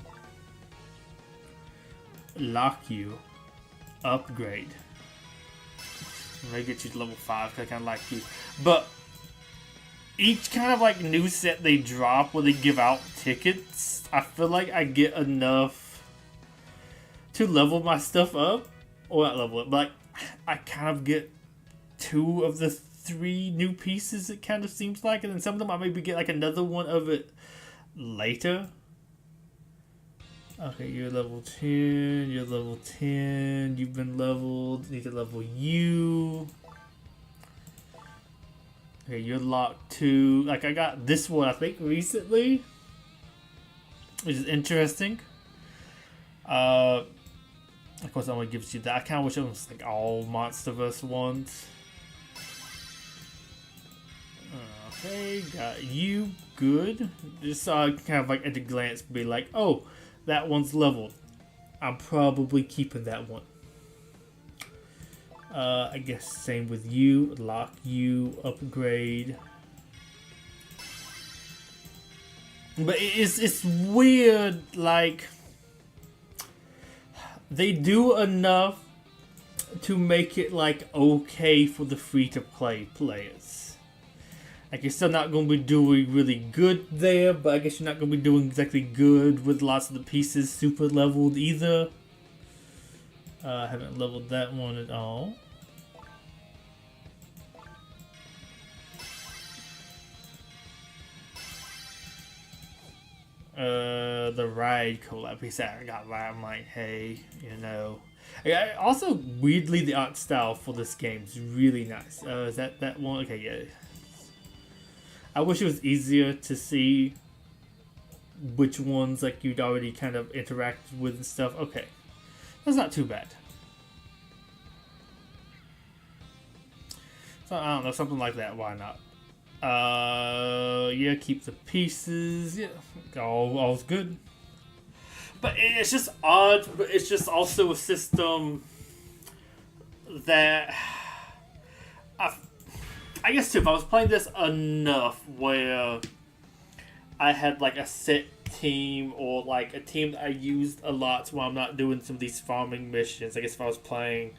lock you, upgrade. Maybe get you to level 5 because I kind of like you. But each kind of like new set they drop where they give out tickets, I feel like I get enough to level my stuff up. Or not level it, but like, I kind of get 2 of the 3 new pieces, it kind of seems like. And then some of them I maybe get like another one of it later. Okay, you're level 10, you're level 10, you've been leveled, need to level you. Okay, you're locked 2. Like, I got this one, I think, recently, which is interesting. Of course, that only gives you that. I kind of wish it was like all Monsterverse ones. Okay, got you. Good. Just kind of like at a glance be like, oh, that one's leveled. I'm probably keeping that one. I guess same with you. Lock you, upgrade. But it's weird, like, they do enough to make it like okay for the free-to-play players. Like, you're still not going to be doing really good there, but I guess you're not going to be doing exactly good with lots of the pieces super leveled either. I haven't leveled that one at all. The ride collab piece I got that. I'm like, hey, you know. Also, weirdly, the art style for this game is really nice. Is that one? Okay, yeah. I wish it was easier to see which ones like you'd already kind of interacted with and stuff. Okay, that's not too bad. So I don't know, something like that. Why not? Yeah, keep the pieces. Yeah, all's good. But it's just odd. But it's just also a system that I guess too. If I was playing this enough, where I had like a set team or like a team that I used a lot, while I'm not doing some of these farming missions. I guess if I was playing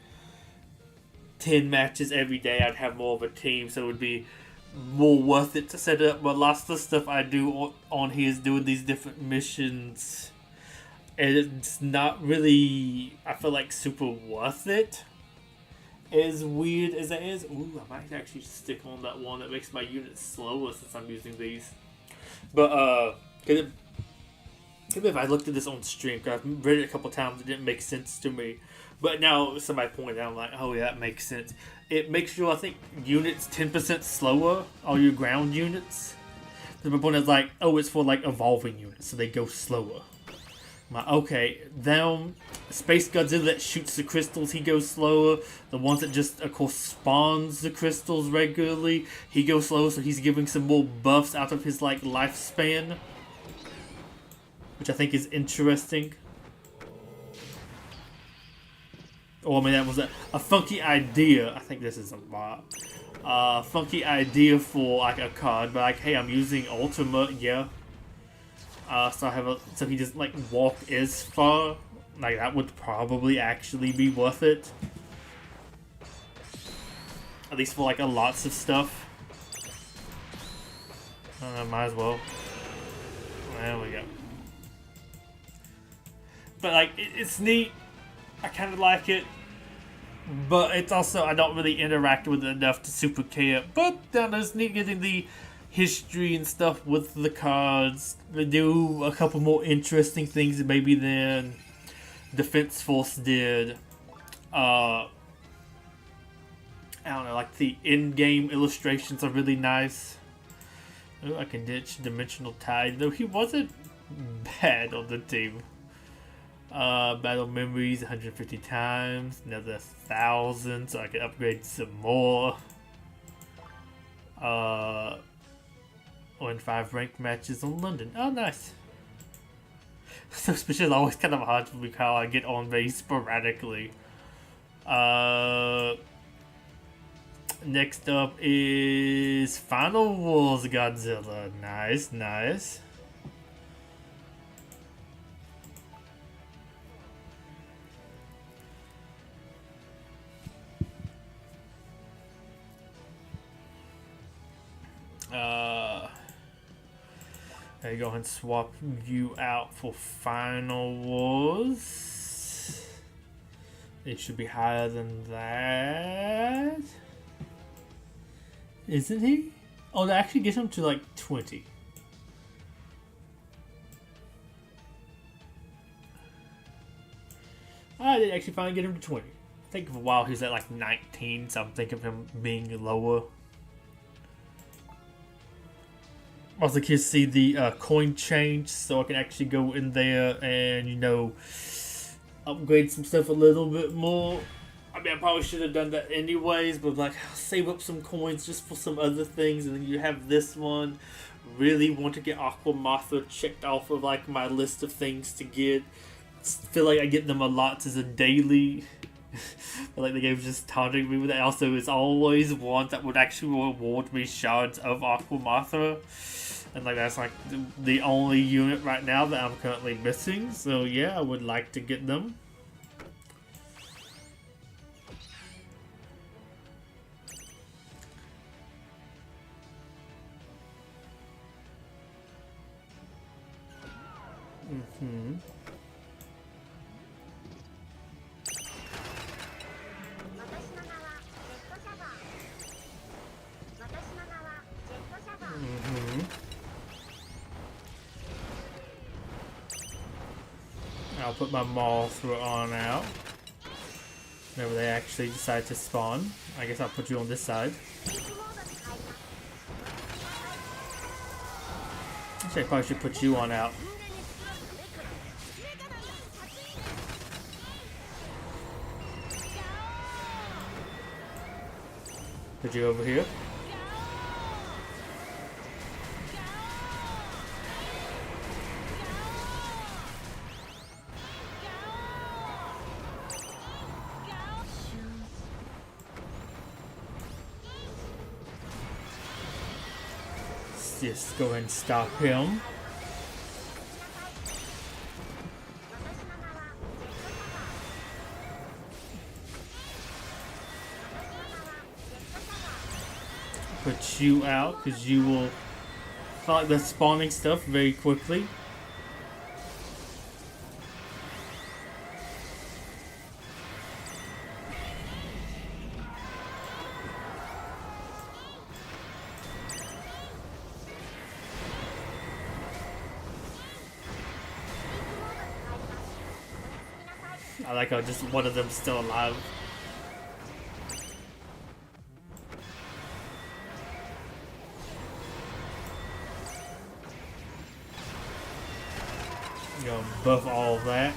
10 matches every day, I'd have more of a team, so it would be more worth it to set it up. But lots of the stuff I do on here is doing these different missions, and it's not really, I feel like, super worth it. As weird as that is, ooh, I might actually stick on that one that makes my units slower since I'm using these. But if I looked at this on stream, because I've read it a couple times, it didn't make sense to me. But now somebody pointed out, I'm like, oh yeah, that makes sense. It makes you, I think, units 10% slower, all your ground units. So my point is like, oh, it's for like evolving units, so they go slower. I'm like, okay, them Space Godzilla that shoots the crystals, he goes slower. The ones that just, of course, spawns the crystals regularly, he goes slower, so he's giving some more buffs out of his like lifespan, which I think is interesting. Oh, I mean, that was a funky idea. I think this is a bot. Funky idea for like a card, but like, hey, I'm using Ultima, yeah. So he doesn't like walk as far. Like that would probably actually be worth it. At least for like lots of stuff. Might as well. There we go. But like, it's neat. I kind of like it. But it's also, I don't really interact with it enough to super care. But it's neat getting the history and stuff with the cards. They do a couple more interesting things maybe than Defense Force did. I don't know, like the in-game illustrations are really nice. Oh, I can ditch Dimensional Tide, though he wasn't bad on the team. Battle memories 150 times, another 1,000, so I can upgrade some more. Win 5 ranked matches on London. Oh, nice. So special is always kind of hard for me how I get on very sporadically. Next up is Final Wars Godzilla. Nice, nice. There you go, and swap you out for Final Wars. It should be higher than that. Isn't he? Oh, they actually get him to like 20. I did actually finally get him to 20. I think for a while he was at like 19, so I'm thinking of him being lower. Also, can see the coin change, so I can actually go in there and, you know, upgrade some stuff a little bit more. I mean, I probably should have done that anyways, but like, I'll save up some coins just for some other things, and then you have this one. Really want to get Aqua Mothra checked off of like my list of things to get. Feel like I get them a lot as a daily. Like the game's just taunting me with it. Also, it's always one that would actually reward me shards of Aqua Mothra. And like that's like the only unit right now that I'm currently missing. So yeah, I would like to get them. I'll put my Mothra on out. Whenever they actually decide to spawn. I guess I'll put you on this side. Actually, I probably should put you on out. Put you over here. Just go ahead and stop him. Put you out because you will fight the spawning stuff very quickly. I like how just one of them's still alive. You know, buff all of that.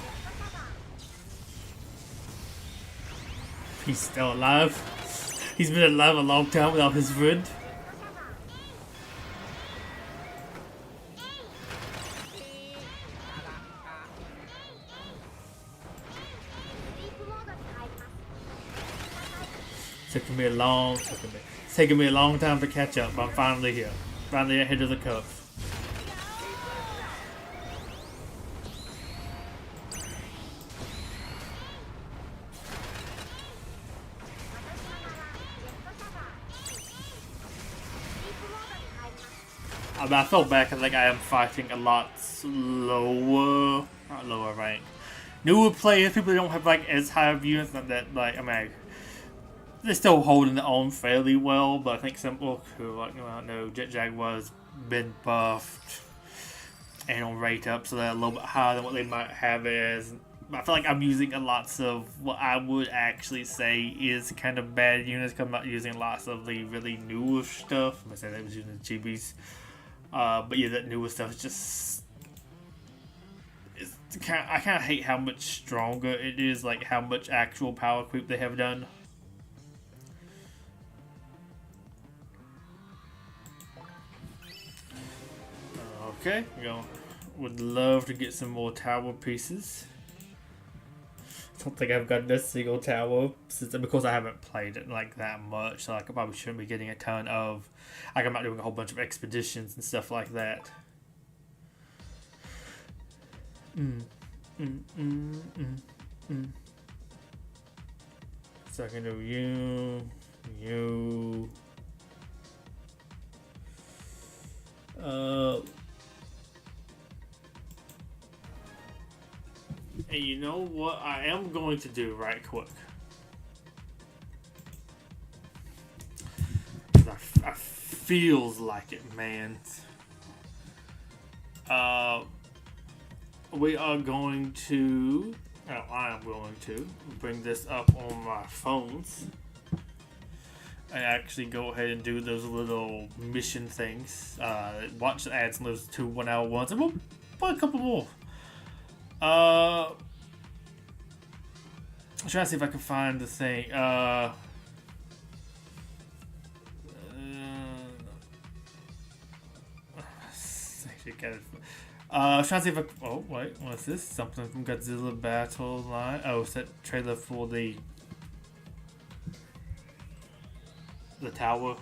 He's still alive. He's been alive a long time without his friend. Taking me a long time to catch up, but I'm finally here. Finally ahead of the curve. I mean, I feel back. I think I am fighting a lot slower, not lower rank. Newer players, people who don't have like as high of units, not that like I mean, they're still holding it on fairly well. But I think some people who like I don't know, Jet Jaguar's been buffed and on rate up, so they're a little bit higher than what they might have as. I feel like I'm using a lots of what I would actually say is kind of bad units. Cause I'm not using lots of the really newer stuff. I'm gonna say that was using the GBs. But yeah, that newer stuff is just. I kind of hate how much stronger it is, like how much actual power creep they have done. Okay, would love to get some more tower pieces. I don't think I've gotten a single tower because I haven't played it like that much. So like I probably shouldn't be getting a ton of. Like I'm not doing a whole bunch of expeditions and stuff like that. So I can do you. And you know what I am going to do right quick? I feels like it, man. We are going to, I am going to bring this up on my phones and actually go ahead and do those little mission things. Watch the ads on those 2 1-hour ones, and we'll put a couple more. I'm trying to see if I can find the thing. I'm trying to see if I. Oh wait, what's this? Something from Godzilla Battle Line. Oh, it's that trailer for the tower.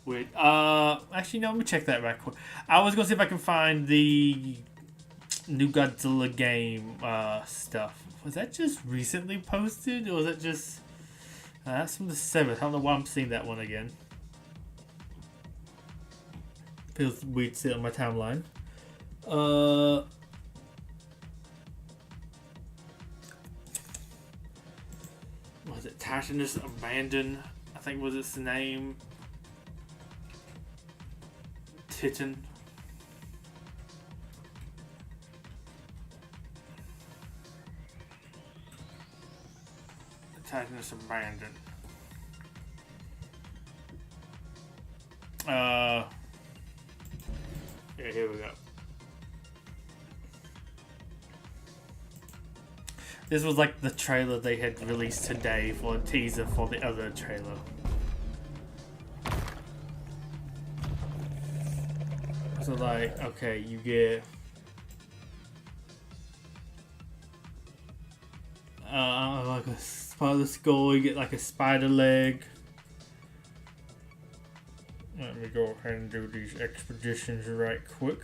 Wait. Actually, no. Let me check that right quick. I was gonna see if I can find the new Godzilla game stuff. Was that just recently posted, or was it just? That's from the 7th. I don't know why I'm seeing that one again. Feels weird to see it on my timeline. Was it Titanus Abandoned? I think was its name. Titan. Titanus Abandoned. Yeah, here we go. This was like the trailer they had released today for a teaser for the other trailer. So like, okay, you get like a spider skull, you get like a spider leg. Let me go ahead and do these expeditions right quick.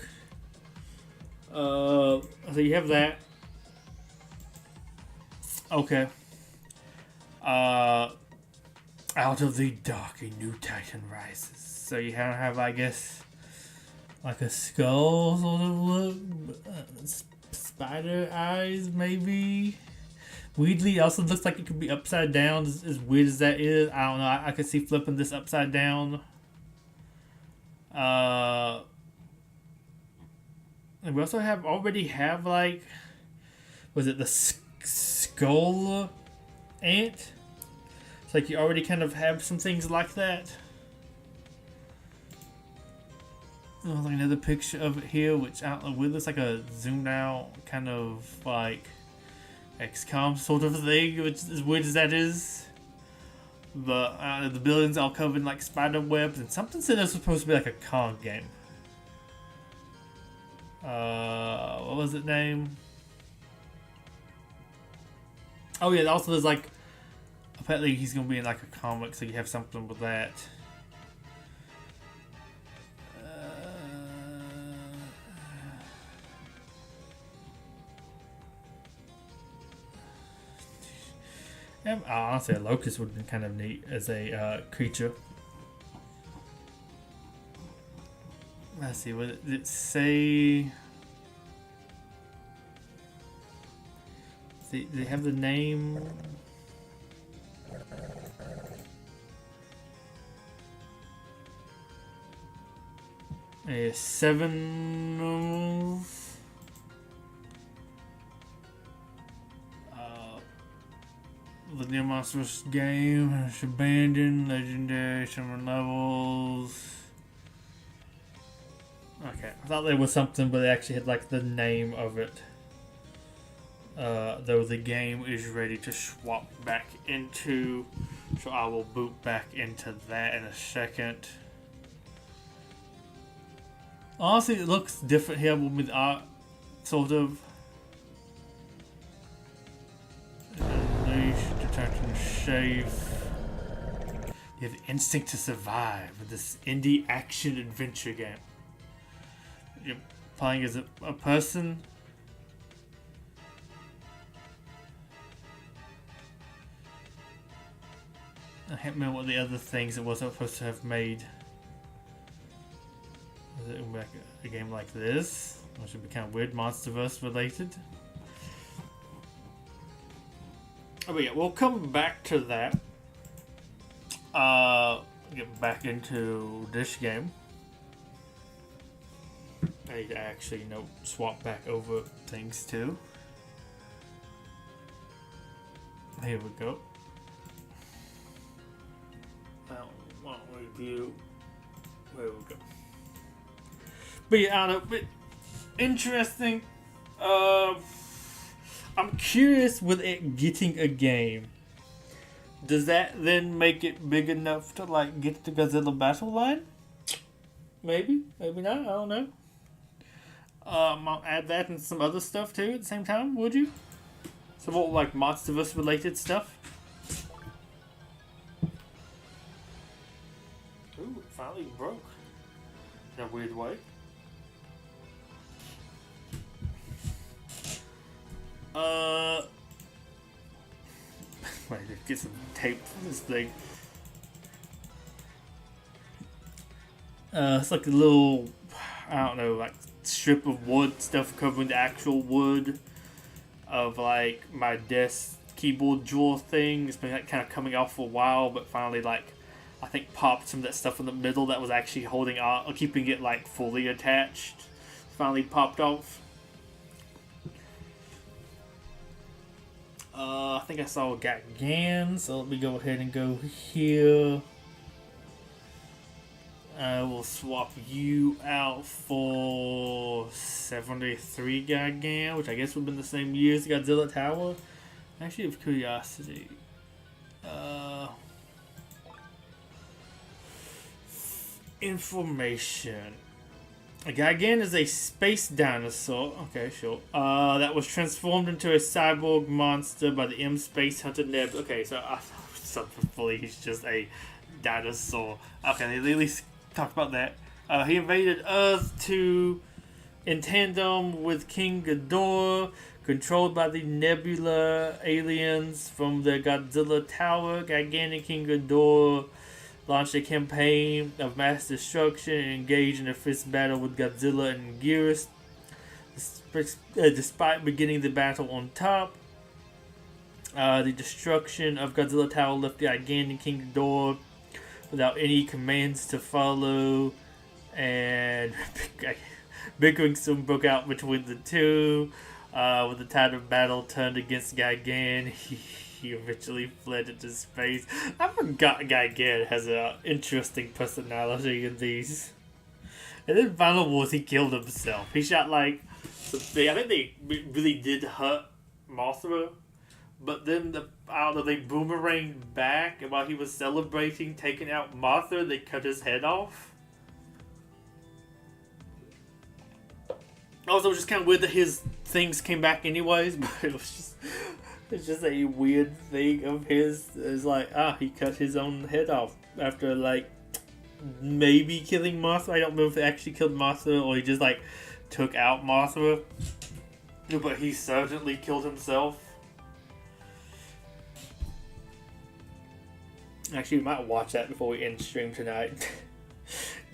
So you have that. Okay. Out of the dark, a new titan rises. So you have, I guess, like a skull sort of look. Spider eyes, maybe. Weirdly, it also looks like it could be upside down. As weird as that is, I don't know. I could see flipping this upside down. And we also already have like was it the skull ant? It's like you already kind of have some things like that. Oh, like another picture of it here, which I don't know, it looks like a zoomed out kind of like XCOM sort of thing, which is as weird as that is. But the buildings all covered in like spider webs, and something said it was supposed to be like a con game. What was it named? Oh yeah, also there's like, apparently he's gonna be in like a comic, so you have something with that. Honestly, a locust would have been kind of neat as a creature. Let's see, what did it say? Did they have the name? A 7. The new Monsters game, it's abandoned, legendary, summer levels. Okay, I thought there was something, but they actually had like the name of it. Though the game is ready to swap back into, so I will boot back into that in a second. Honestly, it looks different here with the art, sort of. Detection safe. You have the instinct to survive with this indie action adventure game. You're playing as a person. I can't remember what the other things it was supposed to have made. Was it like a game like this? Which would be kind of weird, Monsterverse related. Oh, but yeah, we'll come back to that. Get back into this game. I need to actually, swap back over things too. Here we go. Won't review. There we go. But yeah, I don't know. But interesting. I'm curious with it getting a game. Does that then make it big enough to like get the Godzilla battle line? Maybe, maybe not. I don't know. I'll add that and some other stuff too at the same time. Would you? Some more like Monsterverse related stuff. Ooh, it finally broke. In a weird way. Wait, get some tape for this thing. It's like a little, I don't know, like strip of wood, stuff covering the actual wood of like my desk keyboard drawer thing. It's been like, kind of coming off for a while, but finally like I think popped some of that stuff in the middle that was actually holding on, or keeping it like fully attached. Finally popped off. I think I saw Gatgan, so let me go ahead and go here. I will swap you out for 73 Gatgan, which I guess would have been the same year as Godzilla Tower. Actually, of curiosity. Information. A Gigan is a space dinosaur. Okay, sure. That was transformed into a cyborg monster by the M Space Hunter Neb. Okay, so I thought fully he's just a dinosaur. Okay, they at least talk about that. He invaded Earth in tandem with King Ghidorah, controlled by the Nebula aliens from the Godzilla Tower. Gigantic King Ghidorah launched a campaign of mass destruction and engaged in a fist battle with Godzilla and Gearus. Despite beginning the battle on top, the destruction of Godzilla Tower left the gigantic King Ghidorah without any commands to follow, and bickering soon broke out between the two. When the tide of battle turned against Gigan, he eventually fled into space. I forgot Gigan has an interesting personality in these. And then Final Wars, he killed himself. He shot like I think they really did hurt Mothra, but then I don't know, they boomeranged back, and while he was celebrating taking out Mothra, they cut his head off. Also, it was just kind of weird that his things came back anyways, but it's just a weird thing of his. It's like, he cut his own head off after like maybe killing Mothra. I don't know if he actually killed Mothra or he just like took out Mothra, but he certainly killed himself. Actually, we might watch that before we end stream tonight.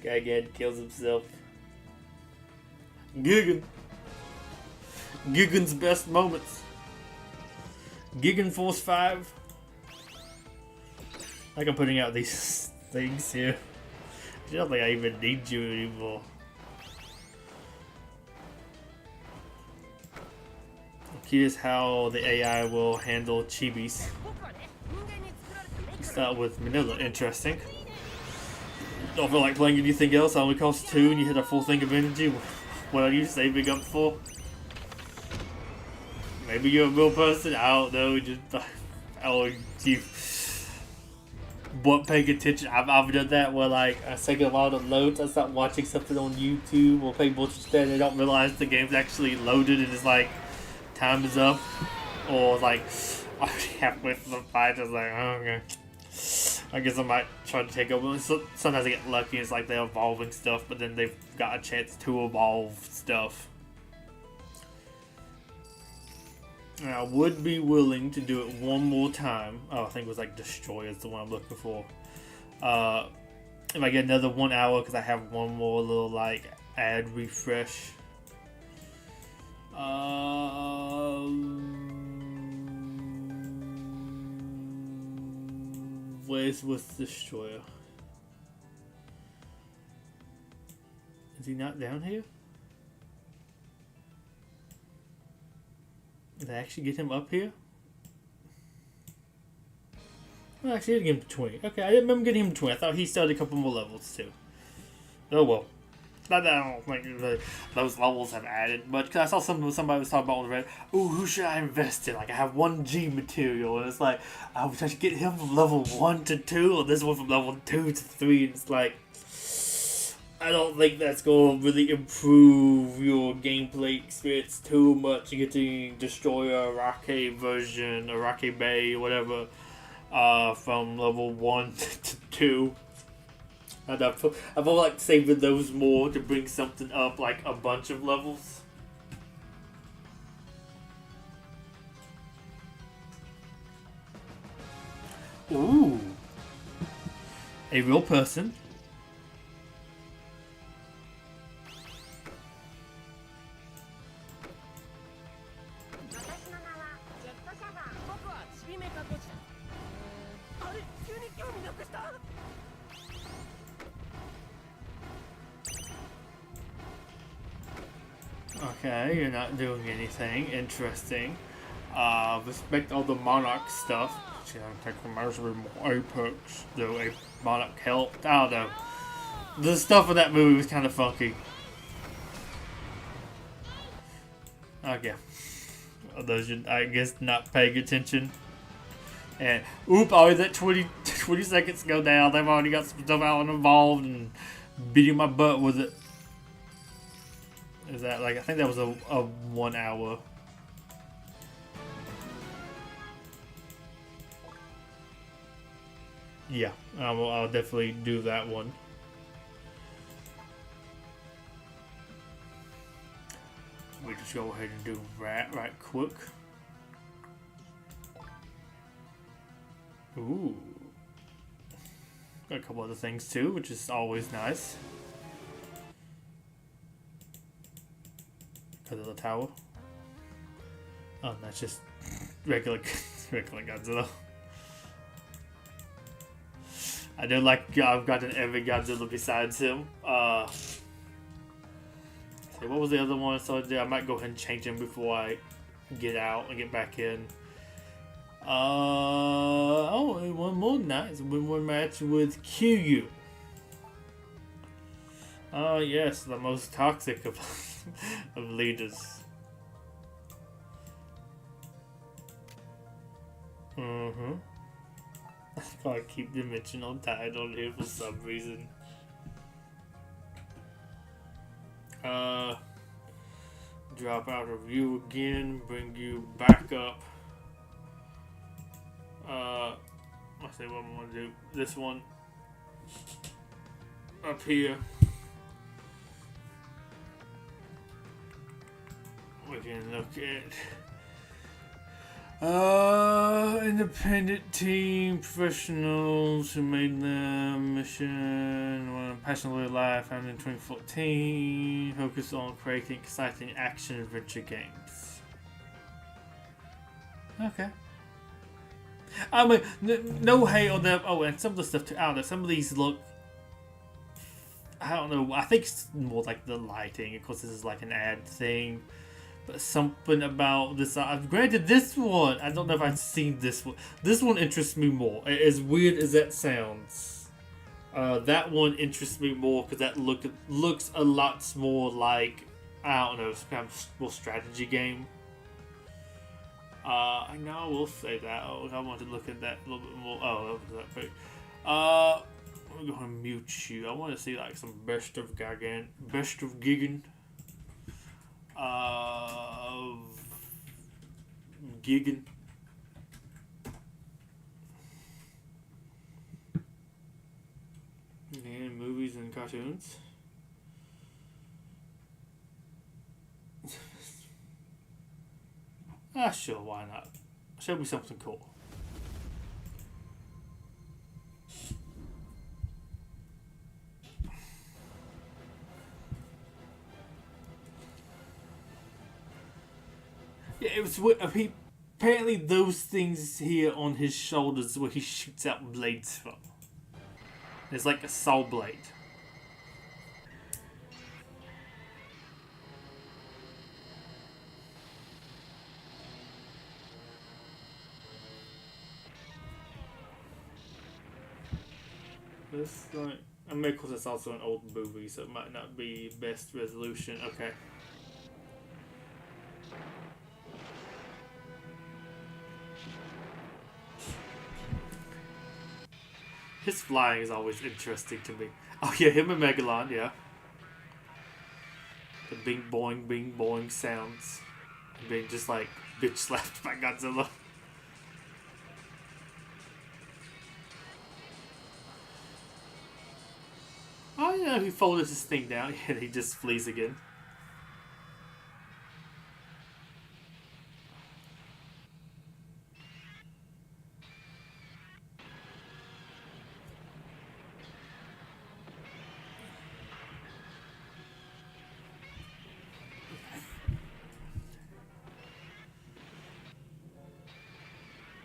Guy again kills himself. Gigan's best moments. Gigan Force 5. Like I'm putting out these things here. I don't think I even need you anymore. Here's how the AI will handle chibis. Start with Manila. Interesting. Don't feel like playing anything else. It only costs 2 and you hit a full thing of energy. What are you saving up for? Maybe you're a real person. I don't know. Just you weren't paying attention. I've done that where like I take a lot of loads. I start watching something on YouTube or pay more attention and I don't realize the game's actually loaded and it's like time is up, or like already halfway through the fight. I was like, oh, okay. I guess I might try to take over. Sometimes I get lucky. It's like they're evolving stuff, but then they've got a chance to evolve stuff. And I would be willing to do it one more time. Oh, I think it was like Destroy is the one I'm looking for. If I get another 1 hour, because I have one more little like ad refresh. Where's with Destroyer? Is he not down here? Did I actually get him up here? Well, actually, I did get him to 20. Okay, I didn't remember getting him to 20. I thought he started a couple more levels too. Oh well. Not that I don't think those levels have added, but cause I saw somebody was talking about on the Reddit, ooh, who should I invest in? Like, I have 1G material, and it's like, I was trying to get him from level 1 to 2, or this one from level 2 to 3, and it's like, I don't think that's going to really improve your gameplay experience too much, getting Destroyer, Arake version, Arake Bay, whatever, from level 1 to 2. And I've like saving those more to bring something up like a bunch of levels. Ooh. A real person. Okay, you're not doing anything. Interesting. Respect all the Monarch stuff. See, I take commercial Apex. Though a Monarch helped. I don't know. The stuff in that movie was kind of funky. Okay. Those are, I guess, not paying attention. And, oop, I was at 20 seconds go down. They've already got some stuff out and involved and beating my butt with it. Is that like, I think that was a 1 hour. Yeah, I'll definitely do that one. We just go ahead and do that right quick. Ooh. Got a couple other things too, which is always nice. Because of the tower. Oh, that's just regular Godzilla. I do like I've gotten every Godzilla besides him. So Yeah, what was the other one? So I might go ahead and change them before I get out and get back in. Oh, one more night. One more match with QU. Oh yes, the most toxic of of leaders. I can't keep dimensional tide on here for some reason. Drop out of you again, bring you back up. Let's see what I'm gonna do. This one up here. We can look at independent team professionals who made their mission when passionately alive, founded in 2014, focused on creating exciting action adventure games. Okay. I mean, no hate on them. Oh, and some of the stuff too. I don't know. Some of these look. I don't know. I think it's more like the lighting. Of course, this is like an ad thing. But something about this. Granted, this one. I don't know if I've seen this one. This one interests me more. As weird as that sounds. That one interests me more because that looks a lot more like. I don't know. Some kind of more strategy game. I know I will say that. Oh, I want to look at that a little bit more. Oh, that was that big. I'm going to mute you. I want to see like some best of Gigan. Gigan. And movies and cartoons. Sure, why not? Show me something cool. Yeah, it was. Apparently, those things here on his shoulders where he shoots out blades from. It's like a saw blade. This like, I mean, of course, it's also an old movie, so it might not be best resolution. Okay. His flying is always interesting to me. Oh yeah, him and Megalon, yeah. The bing boing sounds. Being just like bitch slapped by Godzilla. Oh yeah, he folded his thing down and he just flees again.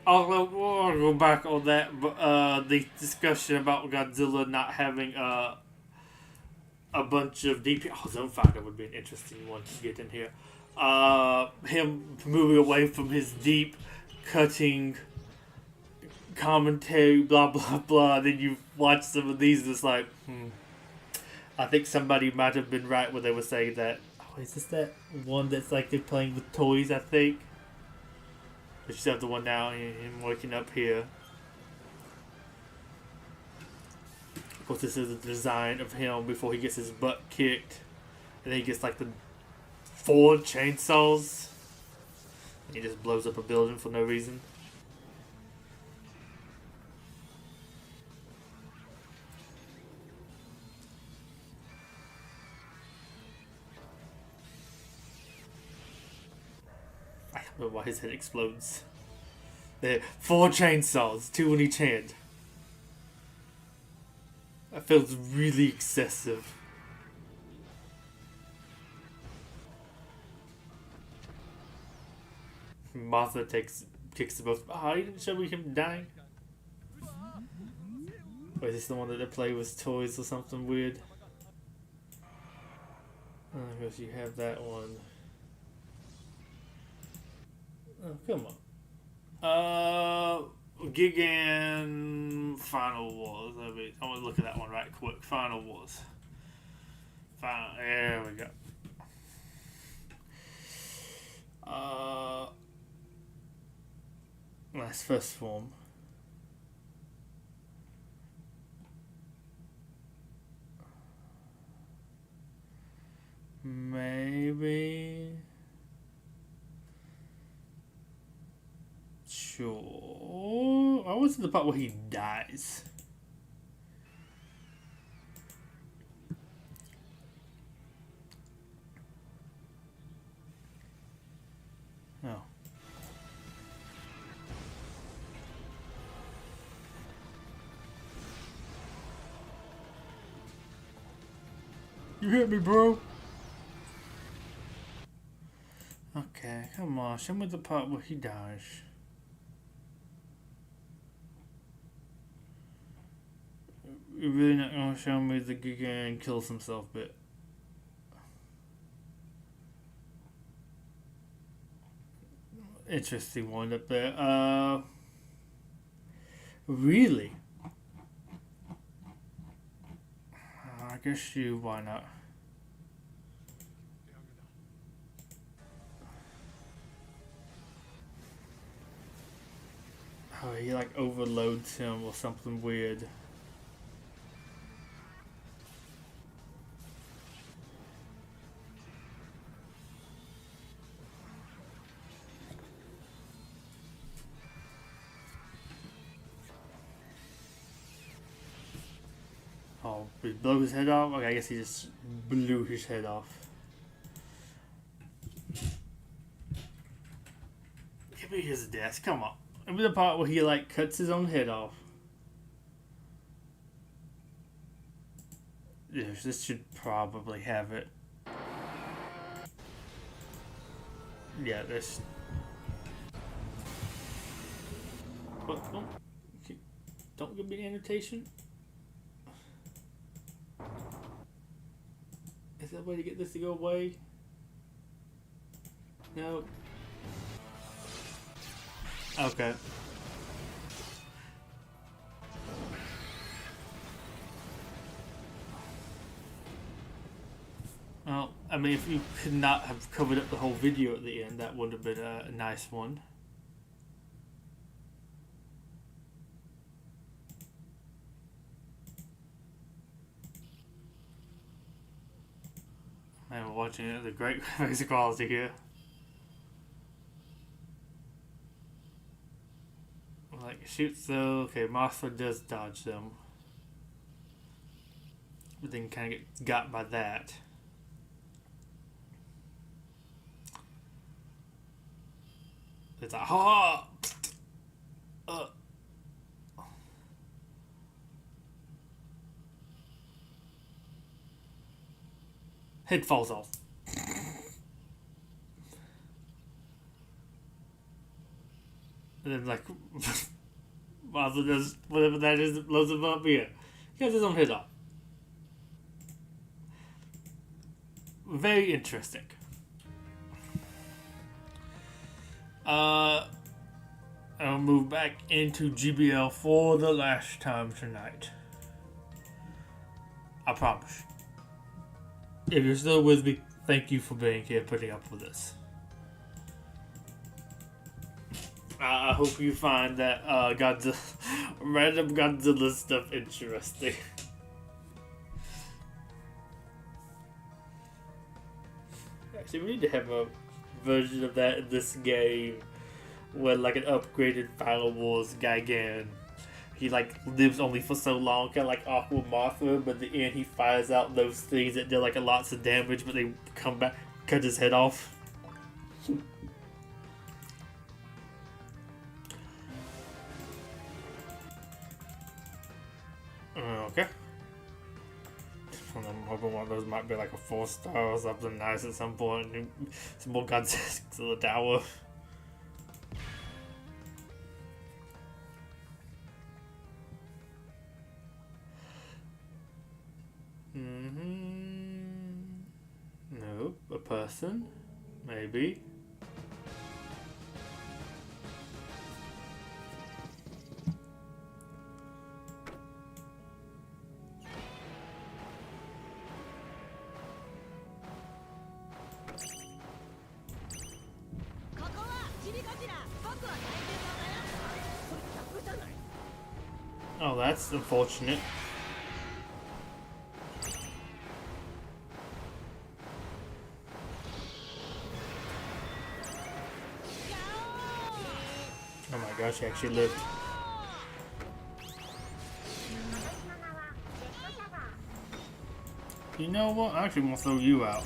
I'll go back on that, but the discussion about Godzilla not having a bunch of DP. Oh, Zone Finder would be an interesting one to get in here. Him moving away from his deep, cutting commentary, blah blah blah. Then you watch some of these, and it's like, I think somebody might have been right when they were saying that. Oh, is this that one that's like they're playing with toys? I think. You just have the one now, him waking up here. Of course, this is a design of him before he gets his butt kicked. And then he gets like the 4 chainsaws. And he just blows up a building for no reason. I don't know why his head explodes. There, 4 chainsaws, 2 in each hand. That feels really excessive. Martha kicks them both. Oh, you didn't show me him dying. Or is this the one that they play with toys or something weird? I guess you have that one. Oh, come on. Gigan Final Wars. I want to look at that one right quick. Final Wars. There we go. That's first form. Maybe. Sure. I was to the part where he dies. Oh. You hit me, bro. Okay, come on. Show me the part where he dies. You're really not gonna show me the Gigan kills himself bit. Interesting one up there. Really? I guess why not? Oh, he like overloads him or something weird. Oh, he blew his head off? Okay, I guess he just blew his head off. Give me his desk, come on. Give me the part where he like cuts his own head off. Yes, this should probably have it. Yeah, this. What? Don't give me the annotation. Is there a way to get this to go away? No. Okay. Well, I mean, if you could not have covered up the whole video at the end, that would have been a nice one. I'm watching it, the great graphics quality here. Like, shoots though, okay, Martha does dodge them. But then kind of get got by that. It's like, ha! Head falls off. And then, like, Martha does whatever that is that blows him up here. He has his own head off. Very interesting. I'll move back into GBL for the last time tonight. I promise. If you're still with me, thank you for being here, putting up with this. I hope you find that Godzilla, random Godzilla stuff interesting. Actually, we need to have a version of that in this game, where like an upgraded Final Wars Gigan. He like lives only for so long, kind of like Aqua Mothra, but in the end he fires out those things that deal like lots of damage, but they come back, cut his head off. Okay. I'm hoping one of those might be like a 4-star or something nice at some point. Some more Godzilla Tower. person? Maybe. Oh, that's unfortunate. Oh my gosh, he actually lived. You know what? I actually want to throw you out.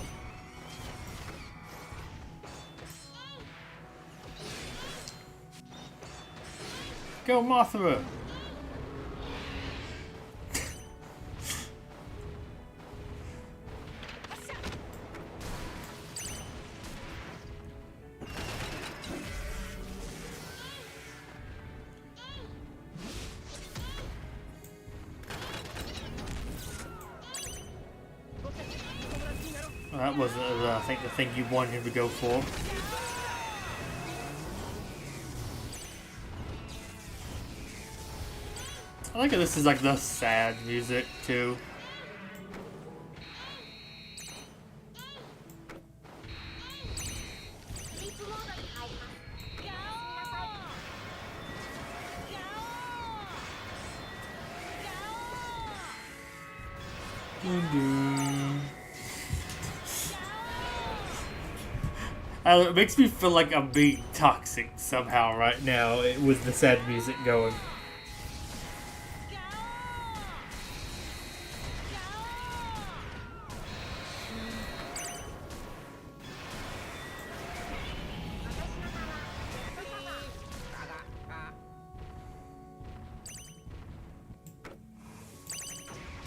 Go, Mothra! That wasn't, I think, the thing you wanted him to go for. I like how this is like the sad music too. It makes me feel like I'm being toxic somehow right now with the sad music going.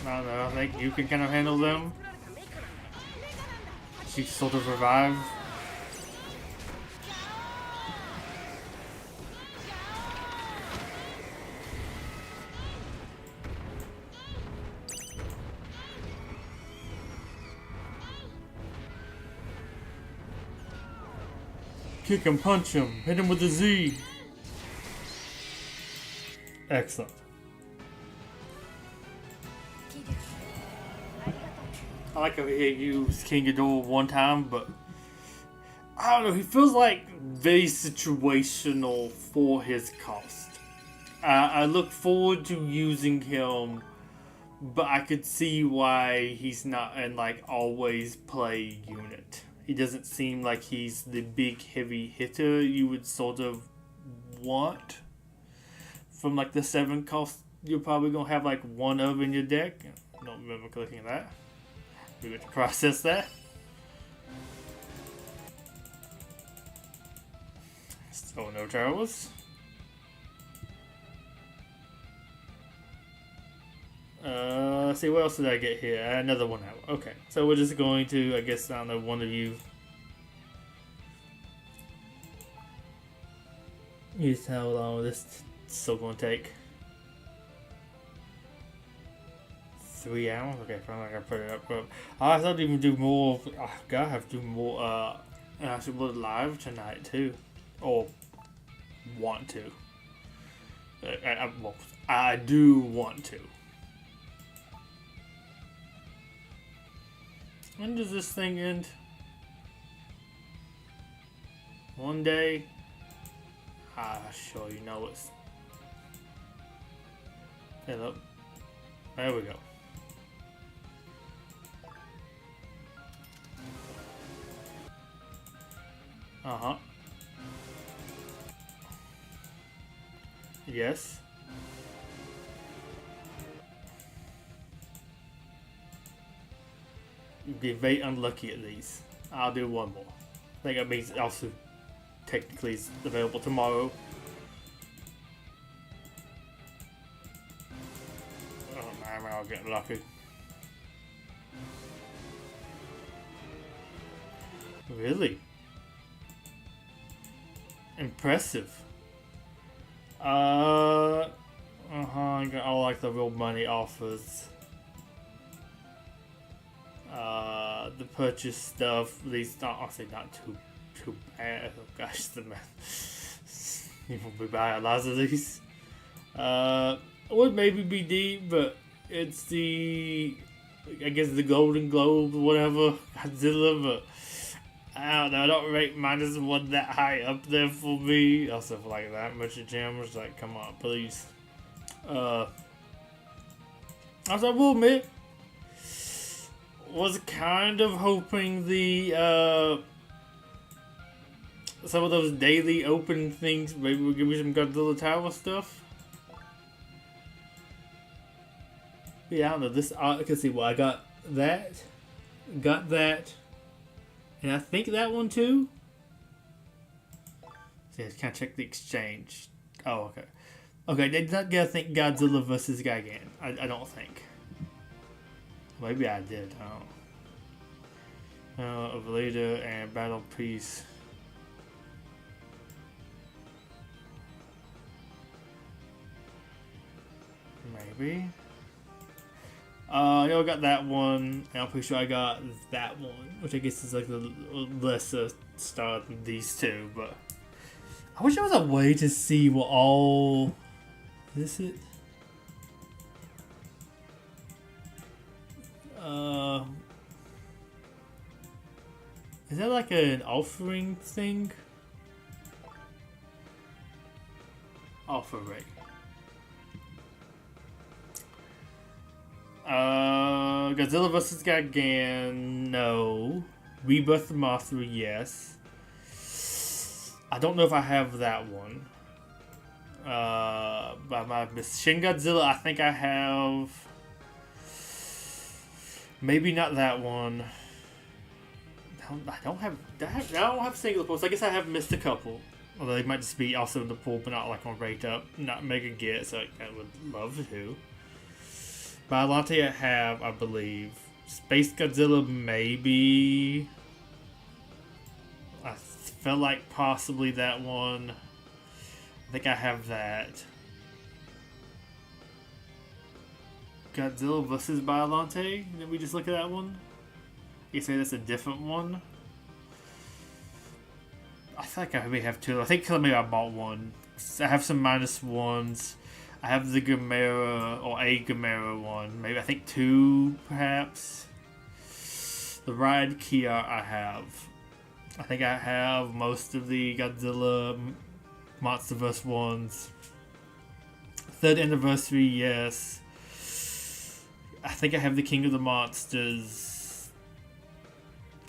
I don't know, I think you can kind of handle them. She sort of revived. Kick him, punch him, hit him with a Z. Excellent. I like how he used King Ghidorah one time, but I don't know, he feels like very situational for his cost. I look forward to using him, but I could see why he's not an like always play unit. He doesn't seem like he's the big heavy hitter you would sort of want from like the 7 cost. You're probably gonna have like one of in your deck. I don't remember clicking that. We get to process that. Still no towers. Let's see, what else did I get here? Another 1 hour. Okay, so we're just going to, I guess, I don't know, one of you. Use how long this is still going to take. 3 hours? Okay, I'm not going to put it up. But I thought I'd even do more. I gotta have to do more. I should go live tonight too. Or want to. Well, I do want to. When does this thing end? One day? Sure, you know it's... Hello. There we go. Uh-huh. Yes. You'd be very unlucky at these. I'll do one more. I think that means it also technically is available tomorrow. Oh man, I'll get lucky. Really? Impressive. I got all like the real money offers. the purchase stuff. At least not, I'll say not too bad. Oh gosh, the man. You will be buying lots of these. It would maybe be deep, but it's I guess the Golden Globe or whatever, Godzilla, but I don't know, I don't rate -1 that high up there for me. Also for like that much of jammers, like come on, please. I will admit, was kind of hoping the some of those daily open things maybe will give me some Godzilla Tower stuff. Yeah, I don't know. This I can see. Well, I got that, and I think that one too. See, I kind of check the exchange. Oh, okay. Okay, did not get. I think Godzilla versus Gigan. I don't think. Maybe I did. Of later and battle piece. Maybe. I know I got that one, and I'm pretty sure I got that one, which I guess is like the lesser star than these two, but I wish there was a way to see what all... Is this it? Is that like an offering thing? Offering. Godzilla vs. Gigan, no. Rebirth of Mothra, yes. I don't know if I have that one. By my Shin Godzilla, I think I have. Maybe not that one. I don't have single posts. I guess I have missed a couple. Although they might just be also in the pool, but not like on rate up, not mega get. So I would love to. Biollante I have, I believe. Space Godzilla, maybe. I felt like possibly that one. I think I have that. Godzilla vs. Biollante. Did we just look at that one? You say that's a different one? I think I maybe have two. I think maybe I bought one. I have some -1s. I have the Gamera, or a Gamera one. Maybe, I think 2, perhaps. The Ride Kia I have. I think I have most of the Godzilla Monsterverse ones. 3rd anniversary, yes. I think I have the King of the Monsters.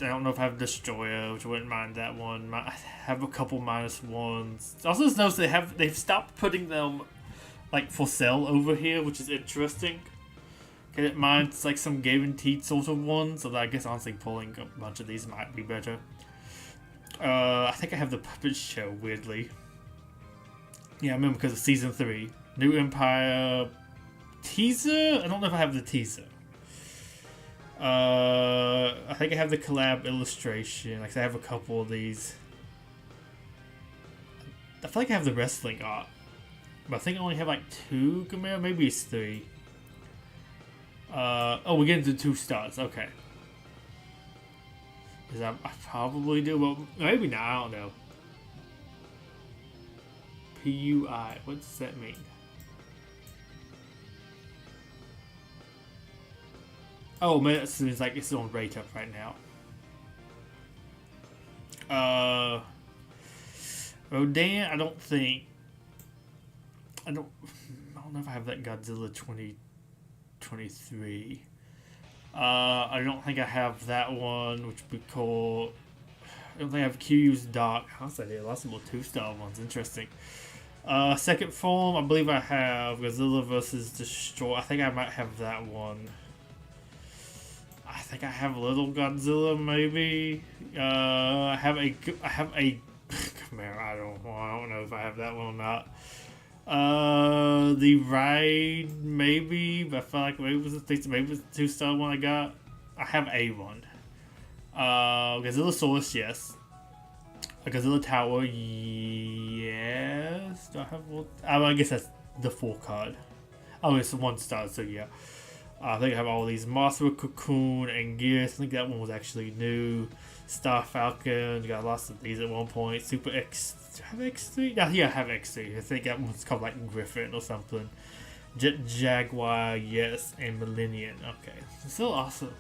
I don't know if I have Destroyer, which I wouldn't mind that one. I have a couple -1s. Also notice they've stopped putting them like for sale over here, which is interesting. I didn't mind, it's like some guaranteed sort of ones, although I guess honestly pulling a bunch of these might be better. I think I have the Puppet Show, weirdly. Yeah, I remember because of Season 3. New Empire teaser? I don't know if I have the teaser. I think I have the collab illustration. Like I have a couple of these. I feel like I have the wrestling art. But I think I only have like 2 Gamera, maybe it's 3. Oh, we're getting to 2 stars, okay. I probably do, but maybe not, I don't know. PUI, what does that mean? Oh man, it seems like it's on rate up right now. Rodan, I don't know if I have that Godzilla 2023. I don't think I have that one, which would be cool. I don't think I have Kyu's Doc. Honestly, there are lots of more 2-star ones. Interesting. Second form, I believe I have Godzilla vs. Destroy. I think I might have that one. I think I have Little Godzilla, maybe. I have a Gamera. I don't know if I have that one or not. The Ride, maybe, but I feel like maybe it was a 2-star one I got. I have a one. Godzilla Source, yes. A Godzilla Tower, yes. Do I have one? I guess that's the 4 card. Oh, it's a 1-star, so yeah. I think I have all these Mothra, Cocoon, and Gears. I think that one was actually new. Star Falcon, got lots of these at one point. Super X, have X3? No, yeah, I have X3. I think that one's called like Griffin or something. Jet Jaguar, yes, and Millennium. Okay, still awesome.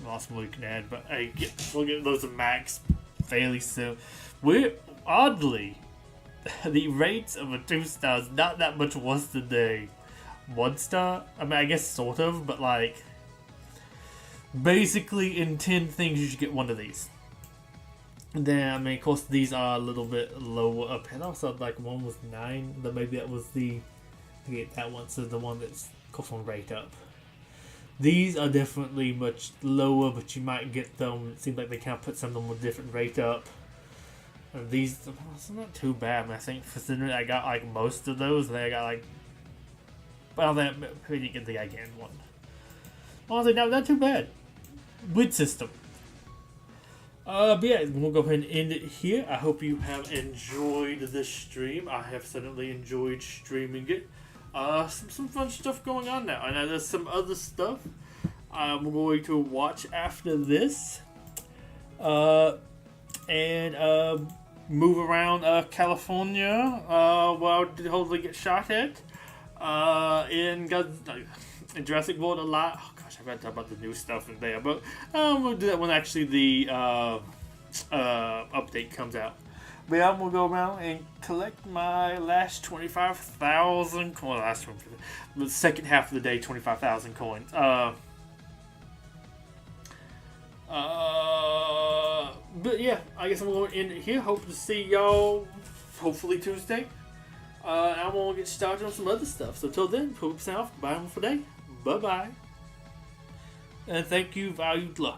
Awesome we can add, but hey, we'll get those to max fairly soon. We're oddly, the rates of a 2-star is not that much worse than a 1-star. I mean, I guess sort of, but like, basically in 10 things you should get one of these. Then, I mean, of course, these are a little bit lower up. And also, like, one was 9. Then maybe that was the... I get that one. So, the one that's, of course, on rate up. These are definitely much lower, but you might get them. It seems like they kind of put some of them with different rate up. And these... It's not too bad. I mean, I think, considering I got, like, most of those, then I got, like... Well, then, maybe you get the gigantic one. Honestly, not too bad. Good system. But yeah, we'll go ahead and end it here. I hope you have enjoyed this stream. I have certainly enjoyed streaming it. Some fun stuff going on now. I know there's some other stuff I'm going to watch after this. And move around California while I hopefully get shot at. In Jurassic World a lot. Oh gosh, I forgot to talk about the new stuff in there, but we'll do that when actually the update comes out. But yeah, I'm gonna go around and collect my last 25,000 coins. The second half of the day, 25,000 coins. But yeah, I guess I'm going to end it here. Hope to see y'all hopefully Tuesday. I'm going to get started on some other stuff. So till then, poop off. Bye for day. Bye bye. And thank you, valued luck.